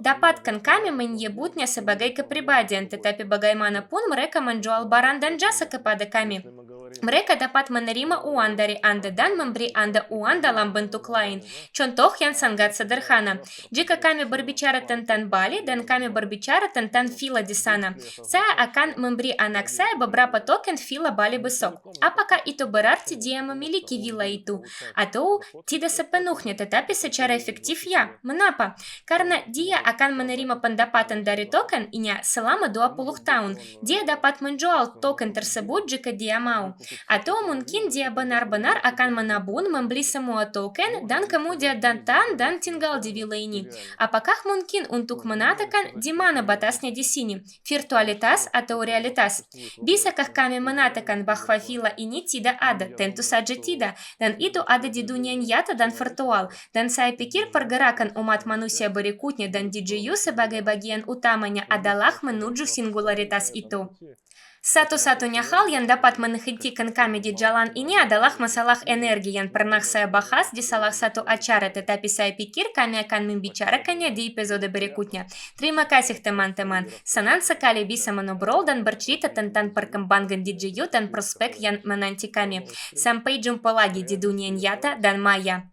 Dapatkan kami menyebutnya sebagai kepribadian, tetapi bagaimanapun mereka menjual barang dan jasa kepada kami. Mereka dapat menerima uang dari Anda dan memberi Anda uang dalam bentuk lain. Contoh yang sangat sederhana. Jika kami berbicara tentang Bali dan kami berbicara tentang villa di sana, saya akan memberi anak saya beberapa token villa Bali besok. Apakah itu berarti dia memiliki villa itu? Atau tidak sepenuhnya, tetapi secara efektif ya. Mengapa? Karena dia akan menerima pendapatan dari token ini selama 20 tahun. Dia dapat menjual token tersebut jika dia mau. Atau mungkin dia benar-benar akan nabun membeli semua token dan kemudian datang dan tinggal di villa ini. Apakah mungkin untuk mengatakan di mana batasnya di sini, virtualitas atau realitas? Bisakah kami mengatakan bahwa villa ini tidak ada? Tentu saja tidak, dan itu ada di dunia nyata dan virtual, dan saya pikir pergerakan umat manusia berikutnya dan DJU sebagai bagian utamanya adalah menuju singularitas itu. Satu-satunya hal yang dapat menghentikan kami di jalan ini adalah masalah energi yang pernah saya bahas di salah satu acara, tetapi saya pikir kami akan membicarakannya di episode berikutnya. Terima kasih teman-teman, senang sekali bisa mengobrol dan bercerita tentang perkembangan DJU dan prospek yang menanti kami. Sampai jumpa lagi di dunia nyata dan maya.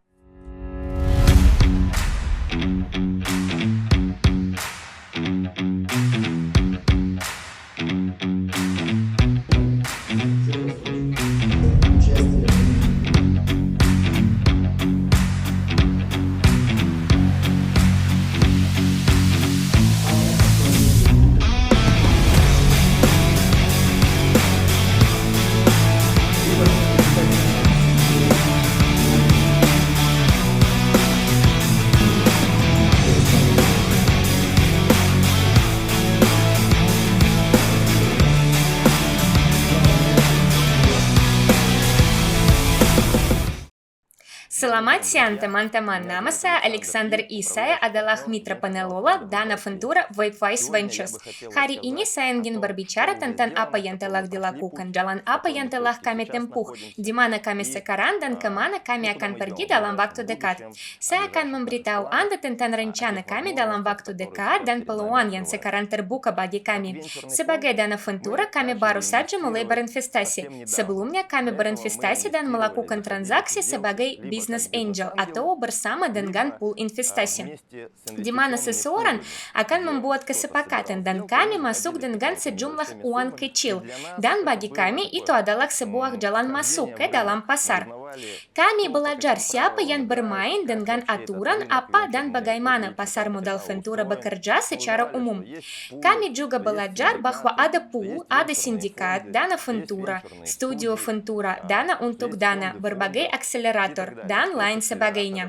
Selamat siang teman-teman, nama saya Alexander I. Saya adalah mitra pengelola Dana Ventura Webwise Ventures. Hari ini saya ingin berbicara tentang apa yang telah dilakukan, jalan apa yang telah kami tempuh, di mana kami sekarang dan kemana kami akan pergi dalam waktu dekat. Saya akan memberitahu Anda tentang rencana kami dalam waktu dekat dan peluang yang sekarang terbuka bagi kami. Sebagai Dana Ventura, kami baru saja mulai berinvestasi. Sebelumnya kami berinvestasi dan melakukan transaksi sebagai business angel atau bersama dengan pool investasi, di mana seseorang akan membuat kesepakatan dan kami masuk dengan sejumlah uang kecil, dan bagi kami itu adalah sebuah jalan masuk ke dalam pasar. Kami belajar siapa yang bermain dengan aturan apa dan bagaimana pasar modal Ventura bekerja secara umum. Kami juga belajar bahwa ada pool, ada sindikat, Dana Ventura, studio Ventura, dana untuk dana, berbagai akselerator, dan lain sebagainya.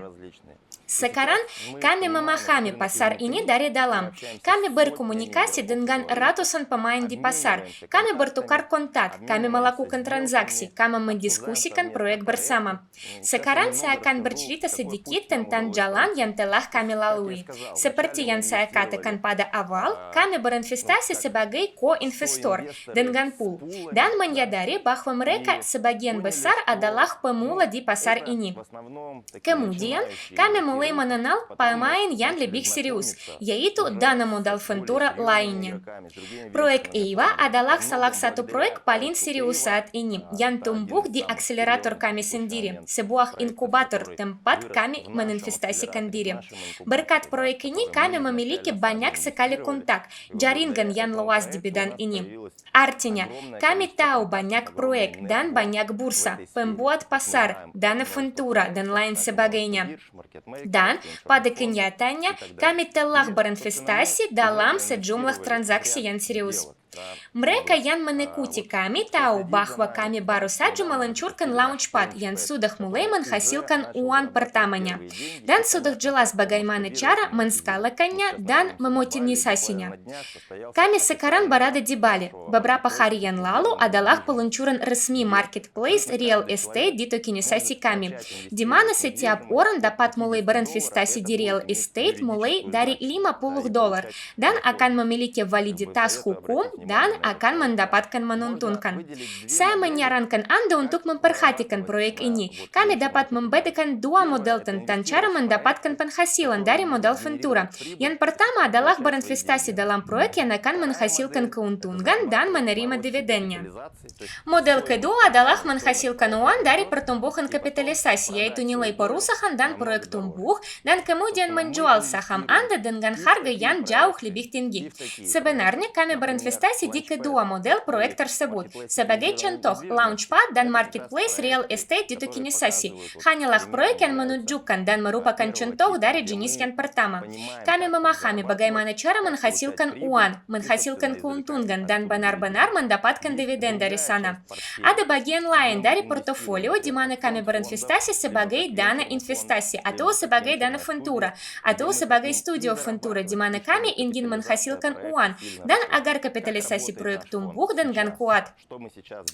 Sekarang kami memahami pasar ini dari dalam. Kami berkomunikasi dengan ratusan pemain di pasar. Kami bertukar kontak, kami melakukan transaksi, kami mendiskusikan proyek bersama. Sekarang saya akan bercerita sedikit tentang jalan yang telah kami lalui. Seperti yang saya katakan pada awal, kami berinvestasi sebagai co-investor dengan pool dan menyadari bahwa mereka sebagian besar adalah pemula di pasar ini. Kemudian, kami mulai mengenal pemain yang lebih serius, yaitu dana modal Ventura lainnya. Proyek EIVA adalah salah satu proyek paling serius saat ini, yang tumbuh di akselerator kami sendiri, sebuah inkubator tempat kami menginvestasikan diri. Berkat proyek ini, kami memiliki banyak sekali kontak, jaringan yang luas di bidang ini. Artinya, kami tahu banyak proyek dan banyak bursa, pembuat pasar, dana Ventura, dan lain sebagainya. Dan pada kenyataannya, kami telah berinvestasi dalam sejumlah transaksi yang serius. Mereka yang mengikuti kami tahu bahwa kami baru saja meluncurkan Launchpad yang sudah mulai menghasilkan uang pertamanya, dan sudah jelas bagaimana cara menskalakannya dan memodernisasinya. Kami sekarang berada di Bali. Beberapa hari yang lalu adalah peluncuran resmi marketplace real estate di tokenisasi kami, di mana setiap orang dapat mulai berinvestasi di real estate mulai dari $50 dan akan memiliki validitas hukum dan akan mendapatkan menguntungkan. Saya menyarankan Anda untuk memperhatikan proyek ini. Kami dapat membedakan dua model tentang cara mendapatkan penghasilan dari modal Ventura. Yang pertama adalah berinvestasi dalam proyek yang akan menghasilkan keuntungan dan menerima dividennya. Model kedua adalah menghasilkan uang dari pertumbuhan kapitalisasi, yaitu nilai perusahaan dan proyek tumbuh, dan kemudian menjual saham Anda dengan harga yang jauh lebih tinggi. Sebenarnya kami berinvestasi investasi di kedua model proyek tersebut, sebagai contoh Launchpad dan Marketplace Real Estate ditokenisasi, hanyalah proyek yang menunjukkan dan merupakan contoh dari jenis yang pertama. Kami memahami bagaimana cara menghasilkan uang, menghasilkan keuntungan, dan benar-benar mendapatkan dividen dari sana. Ada bagian lain dari portofolio di mana kami berinvestasi sebagai dana investasi atau sebagai dana ventura atau sebagai studio ventura di mana kami ingin menghasilkan uang dan agar kapitalisasi proyek tumbuh dengan kuat.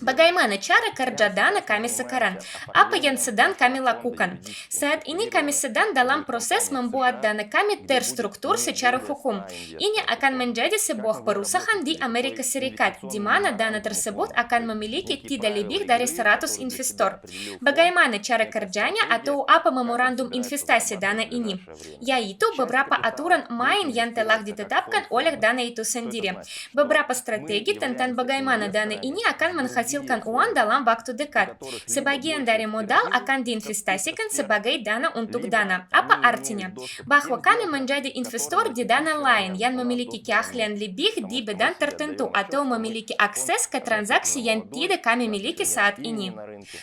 Bagaimana cara kerja dana kami sekarang? Apa yang sedang kami lakukan? Saat ini kami sedang dalam proses membuat dana kami terstruktur secara hukum. Ini akan menjadi sebuah perusahaan di Amerika Serikat, di mana dana tersebut akan memiliki tidak lebih dari 100 investor. Bagaimana cara kerjanya atau apa memorandum investasi dana ini? Yaitu beberapa aturan main yang telah ditetapkan oleh dana itu sendiri. Beberapa strategi tentang bagaimana dana ini akan menghasilkan uang dalam waktu dekat. Sebagian dari modal akan diinvestasikan sebagai dana untuk dana. Apa artinya? Bahwa kami menjadi investor di dana lain yang memiliki keahlian lebih di bidang tertentu atau memiliki akses ke transaksi yang tidak kami miliki saat ini.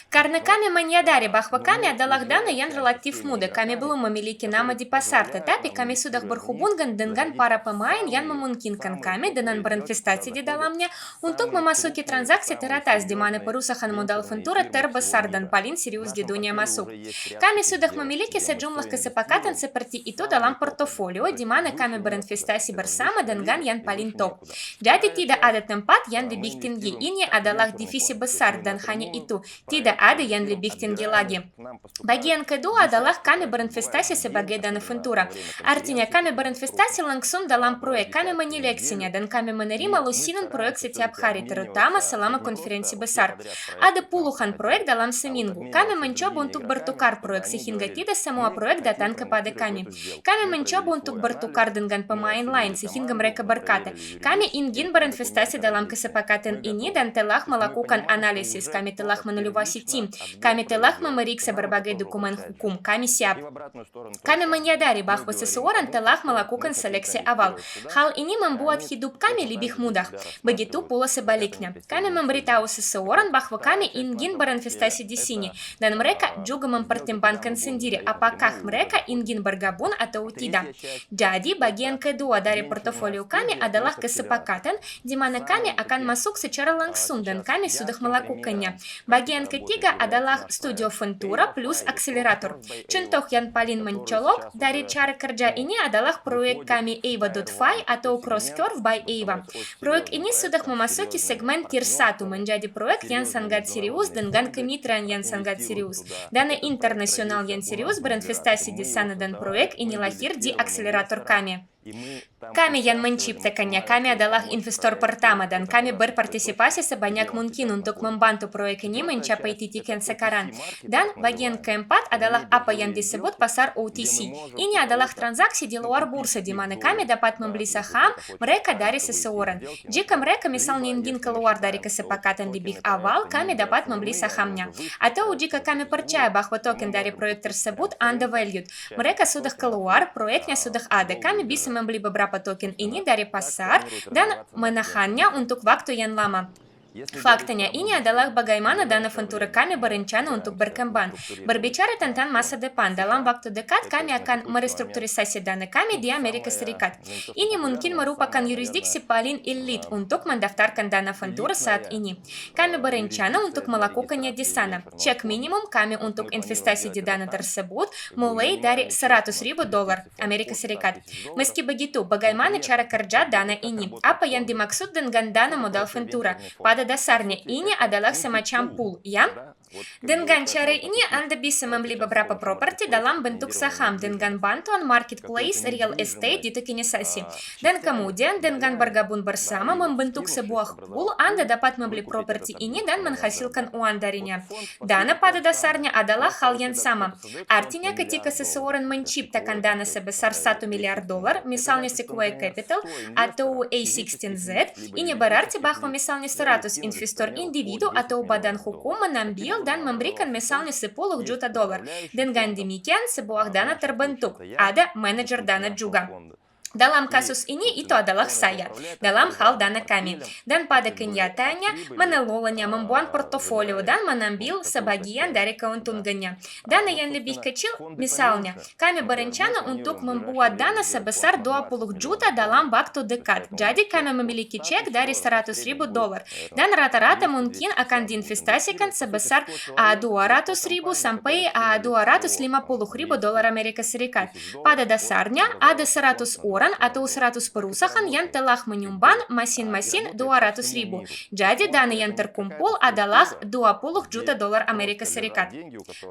Karena kami menyadari bahwa kami adalah dana yang relatif muda, kami belum memiliki nama di pasar, tetapi kami sudah berhubungan dengan para pemain yang memungkinkan kami dengan berinvestasi di dalamnya untuk memasuki transaksi teratas di mana perusahaan modal ventura terbesar dan paling serius di dunia masuk. Kami sudah memiliki sejumlah kesepakatan seperti itu dalam portofolio di mana kami berinvestasi bersama dengan yang paling top. Jadi tidak ada tempat yang lebih tinggi. Ini adalah divisi besar dan hanya itu. Tidak ada yang lebih tinggi lagi. Bagian kedua adalah kami berinvestasi sebagai dana ventura. Artinya kami berinvestasi langsung dalam proyek, kami menyeleksinya dan kami menerima lusinan proyek setiap hari, terutama selama konferensi besar. Ada puluhan proyek dalam seminggu. Kami mencoba untuk bertukar proyek sehingga tidak semua proyek datang kepada kami. Kami mencoba untuk bertukar dengan pemain lain sehingga mereka berkata, kami ingin berinvestasi dalam kesepakatan ini dan telah melakukan analisis. Kami telah menelusuri tim. Kami telah memeriksa berbagai dokumen hukum. Kami siap. Kami menyadari bahwa seseorang telah melakukan seleksi awal. Hal ini membuat hidup kami lebih mudah. Begitu pula sebaliknya. Kami memberitahu seseorang bahwa kami ingin berinvestasi di sini dan mereka juga mempertimbangkan sendiri apakah mereka ingin bergabung atau tidak. Jadi, bagian kedua dari portofolio kami adalah kesepakatan di mana kami akan masuk secara langsung dan kami sudah melakukannya. Bagian ketiga adalah studio ventura plus akselerator. Contoh yang paling mencolok dari cara kerja ini adalah proyek kami Eva.fi atau Cross Curve by Eva. Proyek ini sudah memasuki segmen tier 1 menjadi proyek yang sangat serius dengan kemitraan yang sangat serius. Dana internasional yang serius berinvestasi di sana dan proyek ini lahir di akselerator kami. Kami yang menciptakannya, kami adalah investor pertama dan kami berpartisipasi sebanyak mungkin untuk membantu proyek ini mencapai titik yang sekarang. Dan bagian keempat adalah apa yang disebut pasar OTC. Ini adalah transaksi di luar bursa di mana kami dapat membeli saham mereka dari seseorang. Jika mereka misalnya ingin keluar dari kesepakatan lebih awal, kami dapat membeli sahamnya. Atau jika kami percaya bahwa token dari proyek tersebut undervalued, mereka sudah keluar, proyeknya sudah ada, kami bisa membeli beberapa token ini dari pasar dan menahannya untuk waktu yang lama. Faktanya ini adalah bagaimana dana ventura kami berencana untuk berkembang. Berbicara tentang masa depan, dalam waktu dekat kami akan merestrukturisasi dana kami di Amerika Serikat. Ini mungkin merupakan yurisdiksi paling elit untuk mendaftarkan dana ventura saat ini. Kami berencana untuk melakukannya di sana. Cek minimum kami untuk investasi di dana tersebut mulai dari $100.000 Amerika Serikat. Meski begitu, bagaimana cara kerja dana ini? Apa yang dimaksud dengan dana modal ventura? Pada dasarnya ini adalah semacam pool, ya? Dengan cara ini Anda bisa membeli beberapa properti dalam bentuk saham dengan bantuan marketplace real estate ditokenisasi. Dan kemudian dengan bergabung bersama membentuk sebuah pool, Anda dapat membeli properti ini dan menghasilkan uang darinya. Dana pada dasarnya adalah hal yang sama. Artinya ketika seseorang menciptakan dana sebesar $1 miliar, misalnya Sequoia Capital atau A16Z, ini berarti bahwa misalnya 100 investor individu atau badan hukum menambil dan memberikan misalnya $10 juta. Dengan demikian, sebuah dana terbentuk. Ada manajer dana juga. Dalam kasus ini itu adalah saya, dalam hal dana kami. Dan pada kenyataannya, mengelolanya membuat portofolio dan mengambil sebagian dari keuntungannya. Dana yang lebih kecil, misalnya, kami berencana untuk membuat dana sebesar 20 juta dalam waktu dekat. Jadi kami memiliki cek dari $100.000 dan rata-rata mungkin akan diinvestasikan sebesar $200.000 sampai $250.000 Amerika Serikat. Pada dasarnya, ada 100 orang atau 100 perusahaan yang telah menyumbang masing-masing $200.000. Jadi dana yang terkumpul adalah $20 juta Amerika Serikat.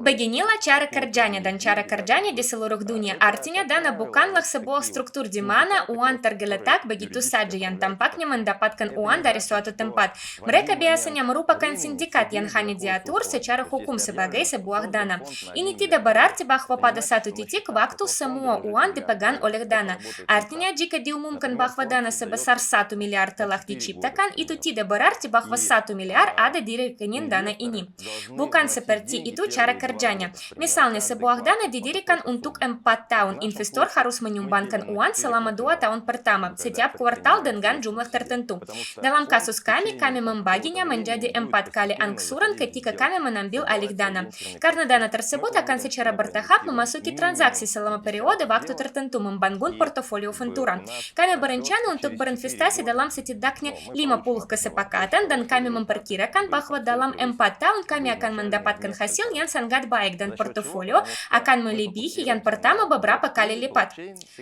Beginilah cara kerjanya dan cara kerjanya di seluruh dunia. Artinya dana bukanlah sebuah struktur di mana uang tergeletak begitu saja yang tampaknya mendapatkan uang dari suatu tempat. Mereka biasanya merupakan sindikat yang hanya diatur secara hukum sebagai sebuah dana. Ini tidak berarti bahwa pada satu titik waktu semua uang dipegang oleh dana. Artinya, jika diumumkan bahwa dana sebesar 1 miliar telah diciptakan, itu tidak berarti bahwa 1 miliar ada di rekening dana ini. Bukan seperti itu cara kerjanya. Misalnya, sebuah dana didirikan untuk 4 tahun. Investor harus menyumbangkan uang selama 2 tahun pertama, setiap kuartal dengan jumlah tertentu. Dalam kasus kami membaginya menjadi 4 kali angsuran ketika kami menambil alih dana. Karena dana tersebut akan secara bertahap memasuki transaksi selama periode waktu tertentu membangun portofolio Ventura. Kami berencana untuk berinvestasi dalam setidaknya 50 kesepakatan dan kami memperkirakan bahwa dalam 4 tahun kami akan mendapatkan hasil yang sangat baik dan portofolio akan melebihi yang pertama beberapa kali lipat.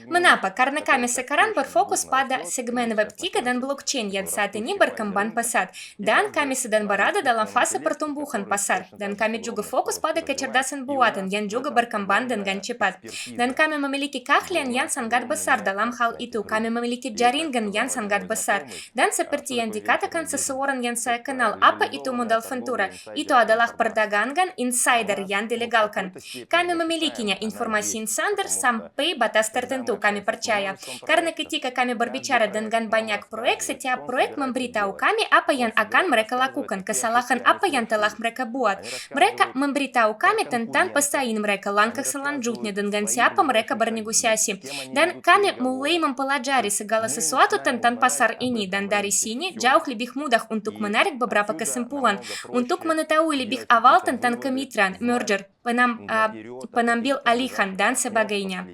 Mengapa? Karena kami sekarang berfokus pada segmen Web3 dan blockchain yang saat ini berkembang pesat dan kami sedang berada dalam fase pertumbuhan pasar dan kami juga fokus pada kecerdasan buatan yang juga berkembang dengan cepat dan kami memiliki keahlian yang sangat besar dalam hal itu. Kami memiliki jaringan yang sangat besar dan seperti yang dikatakan seseorang yang saya kenal, apa itu modal Ventura? Itu adalah perdagangan insider yang dilegalkan. Kami memilikinya informasi insider sampai batas tertentu, kami percaya. Karena ketika kami berbicara dengan banyak proyek, setiap proyek memberitahu kami apa yang akan mereka lakukan, kesalahan apa yang telah mereka buat. Mereka memberitahu kami tentang pesaing mereka, langkah selanjutnya dengan siapa mereka bernegosiasi. Dan kami mulai mempelajari segala sesuatu tentang pasar ini dan dari sini jauh lebih mudah untuk menarik beberapa kesimpulan, untuk mengetahui lebih awal tentang kemitraan, merger, penambil alihan, dan sebagainya.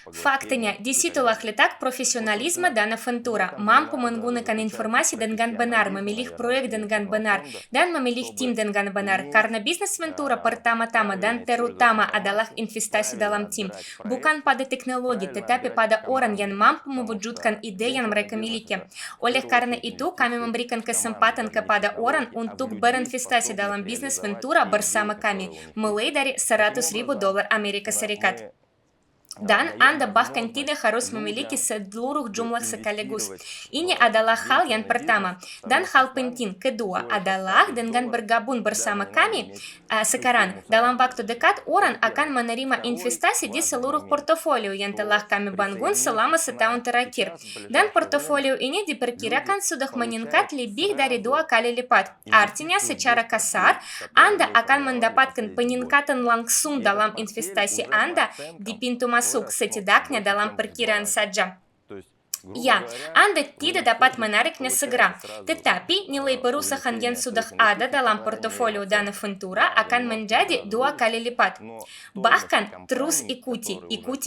Faktanya, disitulah letak profesionalisme dana Ventura, mampu menggunakan informasi dengan benar, memilih proyek dengan benar, dan memilih tim dengan benar, karena bisnis Ventura pertama-tama dan terutama adalah investasi dalam tim, bukan pada teknologi, tetapi pada orang yang mampu mewujudkan ide yang mereka miliki. Oleh karena itu, kami memberikan kesempatan kepada orang untuk berinvestasi dalam bisnis Ventura bersama kami, mulai dari $100.000 Amerika Serikat. Dan Anda bahkan tidak harus memiliki seluruh jumlah sekaligus. Ini adalah hal yang pertama. Dan hal penting kedua adalah dengan bergabung bersama kami sekarang, dalam waktu dekat orang akan menerima investasi di seluruh portofolio yang telah kami bangun selama setahun terakhir. Dan portofolio ini diperkirakan sudah meningkat lebih dari 2 kali lipat. Artinya secara kasar, Anda akan mendapatkan peningkatan langsung dalam investasi Anda di pintu masuk, setidaknya dalam perkiraan saja. Ya, Anda tidak dapat menariknya segera, tetapi nilai perusahaan yang sudah ada dalam portofolio dana Ventura akan menjadi 2 kali lipat. Bahkan, terus ikuti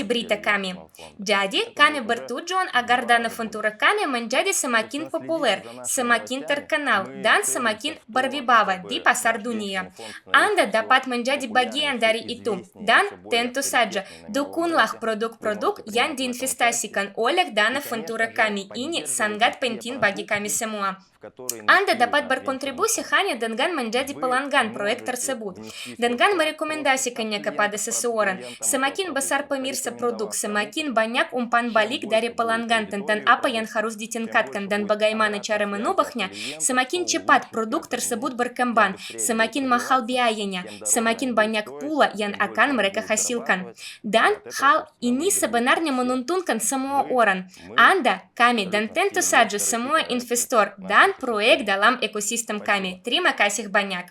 berita kami. Jadi, kami bertujuan agar dana Ventura kami menjadi semakin populer, semakin terkenal, dan semakin berwibawa di pasar dunia. Anda dapat menjadi bagian dari itu, dan tentu saja, dukunglah produk-produk yang diinvestasikan oleh dana Ventura kami. Ini sangat penting bagi kami semua. Anda dapat berkontribusi hanya dengan menjadi pelanggan proyek tersebut, dengan merekomendasikannya kepada seseorang. Semakin besar pemirsa produk, semakin banyak umpan balik dari pelanggan tentang apa yang harus ditingkatkan dan bagaimana cara mengubahnya, semakin cepat produk tersebut berkembang, semakin mahal biayanya, semakin banyak pula yang akan mereka hasilkan. Dan hal ini sebenarnya menguntungkan semua orang, Anda, kami, dan tentu saja semua investor dan proyek dalam ekosistem kami. Terima kasih banyak.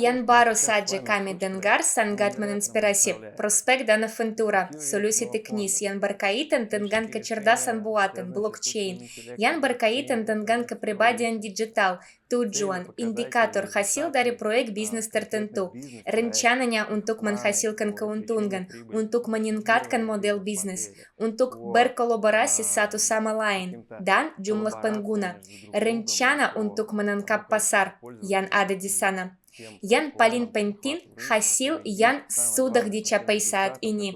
Yan baru saja kami dengar sangat menginspirasi prospek dana ventura, solusi teknis yang berkaitan dengan kecerdasan buatan, blockchain, yang berkaitan dengan kepribadian digital, tujuan, indikator hasil dari proyek bisnis tertentu, rencananya untuk menghasilkan keuntungan, untuk meningkatkan model bisnis, untuk berkolaborasi satu sama lain, dan jumlah pengguna, rencana untuk menangkap pasar yang ada di sana. Yang paling penting, hasil yang sudah dicapai saat ini.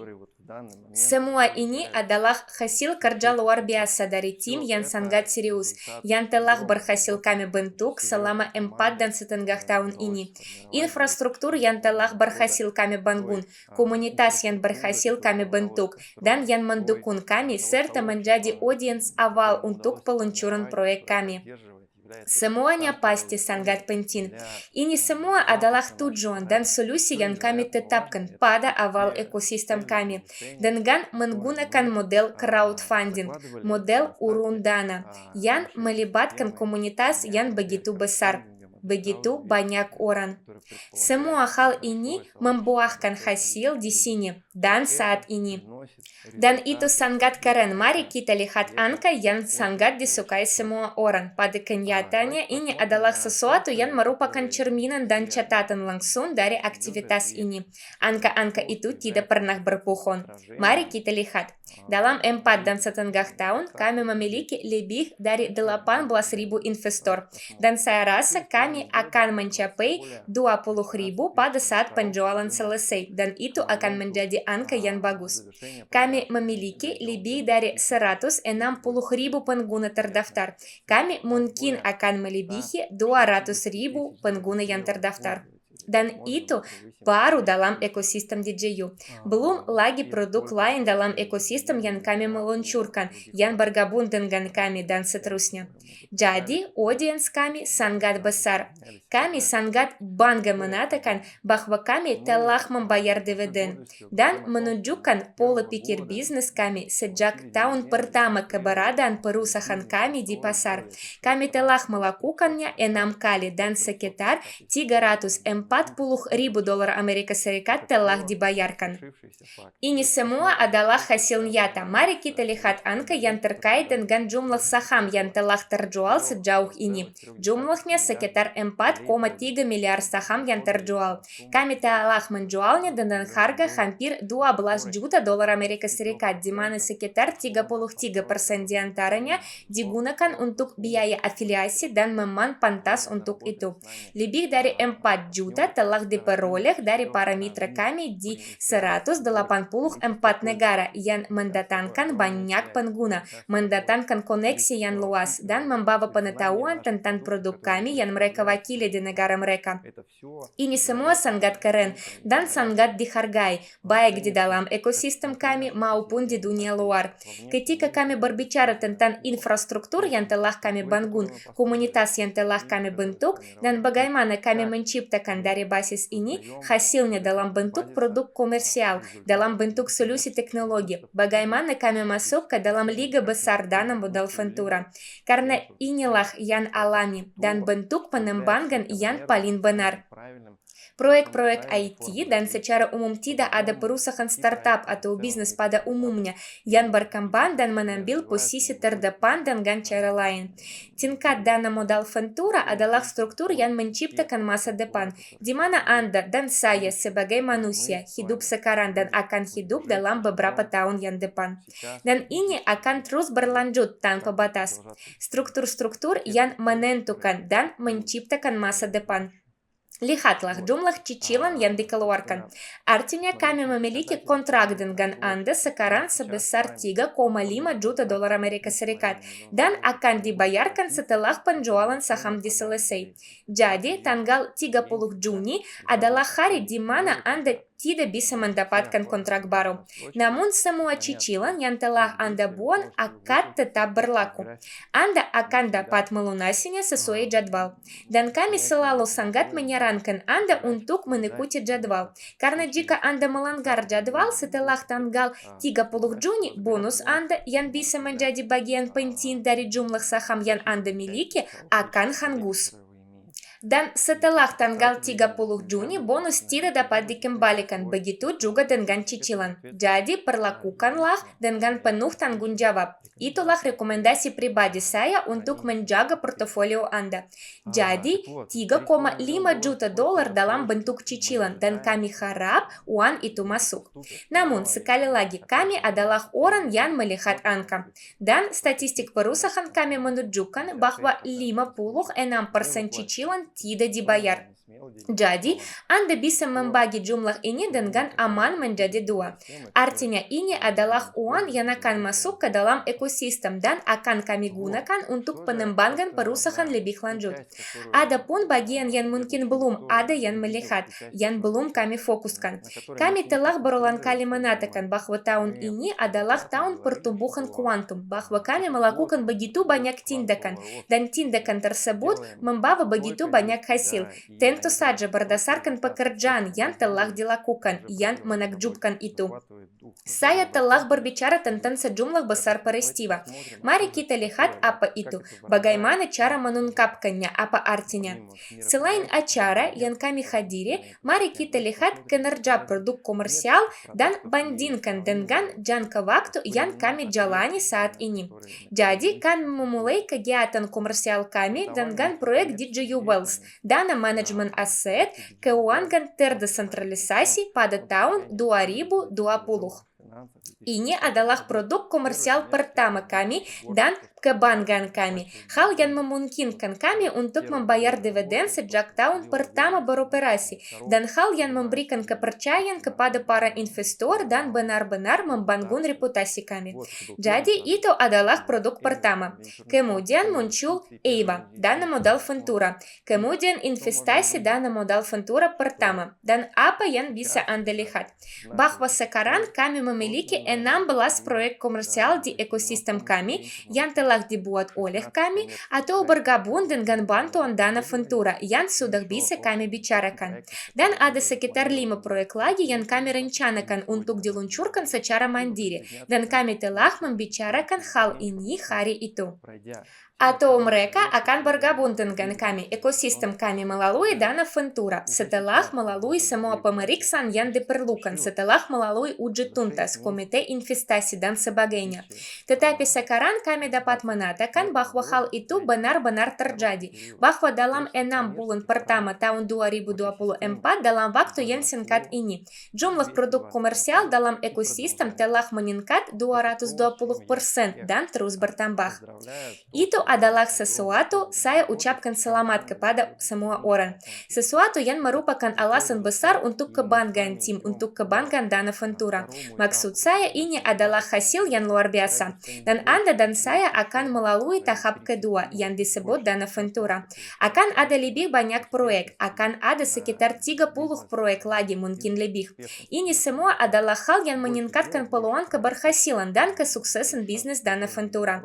Semua ini adalah hasil kerja luar biasa dari tim yang sangat serius, yang telah berhasil kami bentuk selama 4,5 tahun ini. Infrastruktur yang telah berhasil kami bangun, komunitas yang berhasil kami bentuk, dan yang mendukung kami serta menjadi audiens awal untuk peluncuran proyek kami. Semuanya pasti sangat penting. Ini semua adalah tujuan dan solusi yang kami tetapkan pada awal ekosistem kami dengan menggunakan model crowdfunding, model urun dana, yang melibatkan komunitas yang begitu besar. Begitu banyak orang. Semua hal ini membuahkan hasil di sini dan saat ini. Dan itu sangat keren. Mari kita lihat angka yang sangat disukai semua orang. Pada kenyataannya ini adalah sesuatu yang merupakan cerminan dan catatan langsung dari aktivitas ini. Angka-angka itu tidak pernah berbohong. Mari kita lihat. Dalam 4,5 tahun, kami memiliki lebih dari 18.000 investor. Dan saya rasa kami akan mencapai 20.000 pada saat penjualan selesai, dan itu akan menjadi angka yang bagus. Kami memiliki lebih dari 160.000 pengguna terdaftar. Kami mungkin akan melebihi 200.000 pengguna yang terdaftar. Dan itu baru dalam ekosistem DJU. Belum lagi produk lain dalam ekosistem yang kami meluncurkan, yang bergabung dengan kami, dan seterusnya. Jadi, audiens kami sangat besar. Kami sangat bangga mengatakan bahwa kami telah membayar dividen dan menunjukkan pola pikir bisnis kami sejak tahun pertama keberadaan perusahaan kami di pasar. Kami telah melakukannya 6 kali dan sekitar 340.000 dolar Amerika Serikat telah dibayarkan. Ini semua adalah hasil nyata. Mari kita lihat angka yang terkait dengan jumlah saham yang telah terjual sejauh ini. Jumlahnya sekitar 4,3 miliar saham yang terjual. Kami telah menjualnya dengan harga hampir 12 juta dolar Amerika Serikat, di mana sekitar 33% diantaranya digunakan untuk biaya afiliasi dan memang pantas untuk itu. Lebih dari 4 juta telah diperoleh dari para mitra kami di 184 negara yang mendatangkan banyak pengguna, mendatangkan koneksi yang luas, dan membawa pengetahuan tentang produk kami yang mereka wakili di negara mereka. Ini semua sangat keren dan sangat dihargai, baik di dalam ekosistem kami maupun di dunia luar. Ketika kami berbicara tentang infrastruktur yang telah kami bangun, komunitas yang telah kami bentuk, dan bagaimana kami menciptakan dari basis ini hasilnya dalam bentuk produk komersial, dalam bentuk solusi teknologi, bagaimana kami masuk ke dalam liga besar dana modal ventura. Karena inilah yang alami dan bentuk pengembangan yang paling benar. Proyek-proyek IT dan secara umum tidak ada perusahaan startup atau bisnis pada umumnya yang berkembang dan mengambil posisi terdepan dengan cara lain. Tingkat dana modal ventura adalah struktur yang menciptakan masa depan, di mana Anda dan saya sebagai manusia hidup sekarang dan akan hidup dalam beberapa tahun yang depan. Dan ini akan terus berlanjut tanpa batas. Struktur-struktur yang menentukan dan menciptakan masa depan. Lihatlah jumlah cicilan yang dikeluarkan. Artinya kami memiliki kontrak dengan Anda sekarang sebesar 3,5 juta dolar Amerika Serikat dan akan dibayarkan setelah penjualan saham diselesai. Jadi tanggal 30 Juni adalah hari di mana Anda tidak bisa mendapatkan kontrak baru. Namun semua cicilan yang telah Anda buat akan tetap berlaku. Anda akan dapat melunasinya sesuai jadwal. Dan kami selalu sangat menyarankan Anda untuk mengikuti jadwal. Karena jika Anda melanggar jadwal setelah tanggal 30 Juni, bonus Anda yang bisa menjadi bagian penting dari jumlah saham yang Anda miliki akan hangus. Dan setelah tanggal 30 Juni, bonus tidak dapat dikembalikan, begitu juga dengan cicilan. Jadi, perlakukanlah dengan penuh tanggung jawab. Itulah rekomendasi pribadi saya untuk menjaga portofolio Anda. Jadi, 3,5 juta dolar dalam bentuk cicilan, dan kami harap uang itu masuk. Namun, sekali lagi, kami adalah orang yang melihat angka. Dan statistik perusahaan kami menunjukkan bahwa 56% cicilan tidak dibayar. Jadi, Anda bisa membagi jumlah ini dengan aman menjadi 2. Artinya, ini adalah uang yang akan masuk ke dalam ekosistem dan akan kami gunakan untuk pengembangan perusahaan lebih lanjut. Adapun bagian yang mungkin belum ada yang melihat, yang belum kami fokuskan. Kami telah berulang kali mengatakan bahwa tahun ini adalah tahun pertumbuhan kuantum, bahwa kami melakukan begitu banyak tindakan, dan tindakan tersebut membawa begitu banyak hasil. Tentu saja berdasarkan pekerjaan yang telah dilakukan, yang menakjubkan itu. Saya telah berbicara tentang sejumlah besar peristiwa. Mari kita lihat apa itu, bagaimana cara mengungkapkannya, apa artinya. Selain acara yang kami hadiri, mari kita lihat kinerja produk komersial dan bandingkan dengan jangka waktu yang kami jalani saat ini. Jadi, kami memulai kegiatan komersial kami dengan proyek DJU Wells, dana manajemen aset, keuangan terdesentralisasi pada tahun 2020. Ini adalah produk komersial pertama kami dan kebanggaan kami. Hal yang memungkinkan kami untuk membayar dividen sejak tahun pertama beroperasi, dan hal yang memberikan kepercayaan kepada para investor dan benar-benar membangun reputasi kami. Jadi itu adalah produk pertama. Kemudian muncul EIVA, dana modal Ventura. Kemudian investasi dana modal Ventura pertama. Dan apa yang bisa Anda lihat? Bahwa sekarang kami memiliki 16 proyek komersial di ekosistem kami yang telah dibuat oleh kami atau bergabung dengan bantuan dana Ventura yang sudah bisa kami bicarakan. Dan ada sekitar 5 proyek lagi yang kami rencanakan untuk diluncurkan secara mandiri, dan kami telah membicarakan hal ini hari itu. Atau mereka akan bergabung dengan kami, ekosistem kami melalui dana Ventura, setelah melalui semua pemeriksaan yang diperlukan, setelah melalui uji tuntas, komite investasi, dan sebagainya. Tetapi sekarang kami dapat mengatakan bahwa hal itu benar-benar terjadi, bahwa dalam 6 bulan pertama tahun 2024, dalam waktu yang singkat ini, jumlah produk komersial dalam ekosistem telah meningkat 220% dan terus bertambah. Itu adalah sesuatu, saya ucapkan selamat kepada semua orang. Sesuatu yang merupakan alasan besar untuk kebanggaan tim, untuk kebanggaan dana Ventura. Maksud saya ini adalah hasil yang luar biasa. Dan Anda dan saya akan melalui tahap kedua yang disebut dana Ventura. Akan ada lebih banyak proyek, akan ada sekitar 30 proyek lagi, mungkin lebih. Ini semua adalah hal yang meningkatkan peluang keberhasilan dan kesuksesan bisnis dana Ventura.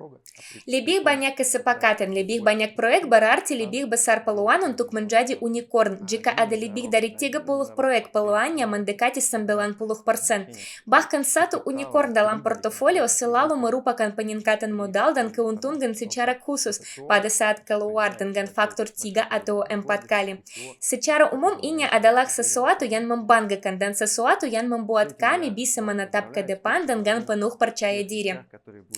Lebih banyak kesepakatan, lebih banyak proyek berarti lebih besar peluang untuk menjadi unicorn. Jika ada lebih dari 30 proyek, peluangnya mendekati 90%. Bahkan satu unicorn dalam portofolio selalu merupakan peningkatan modal dan keuntungan secara khusus pada saat keluar dengan faktor 3 atau 4 kali. Secara umum ini adalah sesuatu yang membanggakan dan sesuatu yang membuat kami bisa menatap ke depan dengan penuh percaya diri.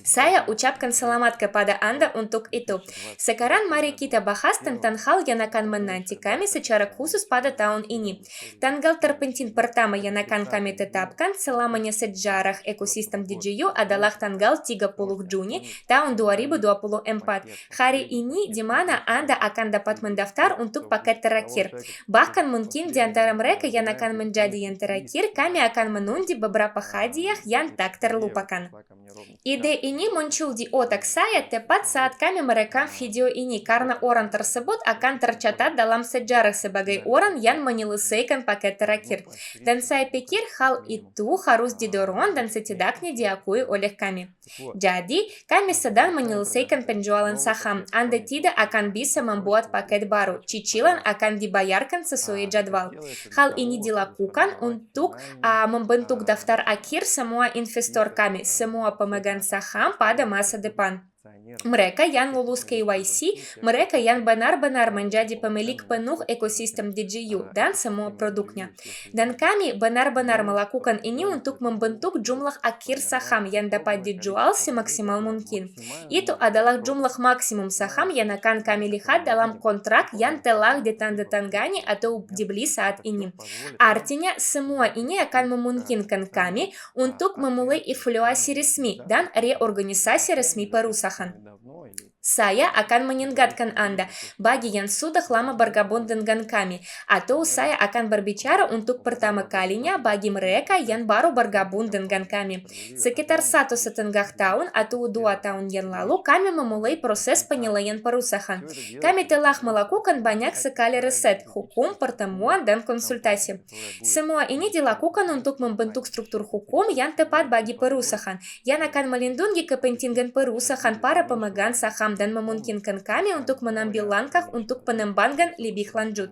Saya ucapkan selamat kepada Anda untuk itu. Sekarang mari kita bahas tentang hal yang akan menanti kami secara khusus pada tahun ini. Tanggal terpenting pertama yang akan kami tetapkan selamanya sejarah ekosistem DJU adalah tanggal 30 Juni tahun 2024. Hari ini di mana Anda akan dapat mendaftar untuk paket terakhir. Bahkan mungkin di antara mereka yang akan menjadi yang terakhir, kami akan mengundi beberapa hadiah yang tak terlupakan. Ide ini muncul di otak saya tepat saat kami merekam video ini karena orang tersebut akan tercatat dalam sejarah sebagai orang yang menyelesaikan paket terakhir. Dan saya pikir hal itu harus didorong dan setidaknya diakui oleh kami. Jadi, kami sedang menyelesaikan penjualan saham. Anda tidak akan bisa membuat paket baru. Cicilan akan dibayarkan sesuai jadwal. Hal ini dilakukan untuk membentuk daftar akhir semua investor kami, semua pemegang saham pada masa depan. Mereka yang lulus KYC, mereka yang benar-benar menjadi pemilik penuh ekosistem DJU dan semua produknya. Dan kami benar-benar melakukan ini untuk membentuk jumlah akhir saham yang dapat dijual semaksimal mungkin. Itu adalah jumlah maksimum saham yang akan kami lihat dalam kontrak yang telah ditandatangani atau dibeli saat ini. Artinya, semua ini akan memungkinkan kami untuk memulai evaluasi resmi dan reorganisasi resmi perusahaan. Saya akan mengingatkan Anda bagi yang sudah lama bergabung dengan kami, atau saya akan berbicara untuk pertama kalinya bagi mereka yang baru bergabung dengan kami. Sekitar 1,5 tahun atau 2 tahun yang lalu, kami memulai proses penilaian perusahaan. Kami telah melakukan banyak sekali riset, hukum, pertemuan, dan konsultasi. Semua ini dilakukan untuk membentuk struktur hukum yang tepat bagi perusahaan, yang akan melindungi kepentingan perusahaan para pemegang saham dan memungkinkan kami untuk mengambil langkah untuk pengembangan lebih lanjut.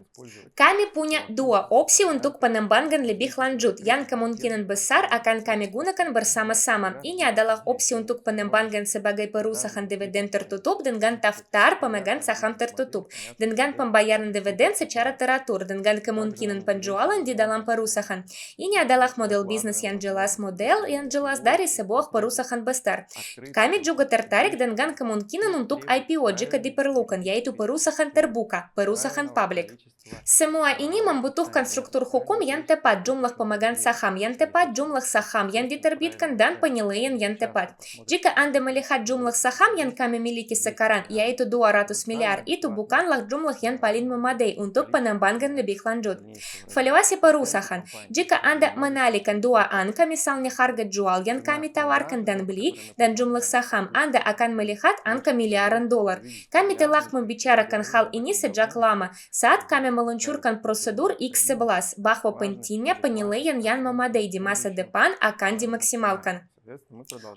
Kami punya 2 opsi untuk pengembangan lebih lanjut yang kemungkinan besar akan kami gunakan bersama-sama. Ini adalah opsi untuk pengembangan sebagai perusahaan dividen tertutup dengan daftar pemegang saham tertutup, dengan pembayaran dividen secara teratur, dengan kemungkinan penjualan di dalam perusahaan. Ini adalah model bisnis yang jelas, model yang jelas dari sebuah perusahaan besar. Kami juga tertarik dengan kemungkinan untuk IPO jika diperlukan, yaitu perusahaan terbuka, perusahaan publik. Semua ini membutuhkan struktur hukum yang tepat, jumlah pemegang saham yang tepat, jumlah saham yang diterbitkan, dan penilaian yang tepat. Jika Anda melihat jumlah saham yang kami miliki sekarang, yaitu 200 miliar, itu bukanlah jumlah yang paling memadai untuk pengembangan lebih lanjut. Valuasi perusahaan. Jika Anda menalikan 2 angka, misalnya harga jual yang kami tawarkan dan beli, dan jumlah saham, Anda akan melihat angka miliaran dolar. Kami telah membicarakan hal ini sejak lama, saat kami meluncurkan prosedur X11, bahwa pentingnya penilaian yang memadai di masa depan akan dimaksimalkan.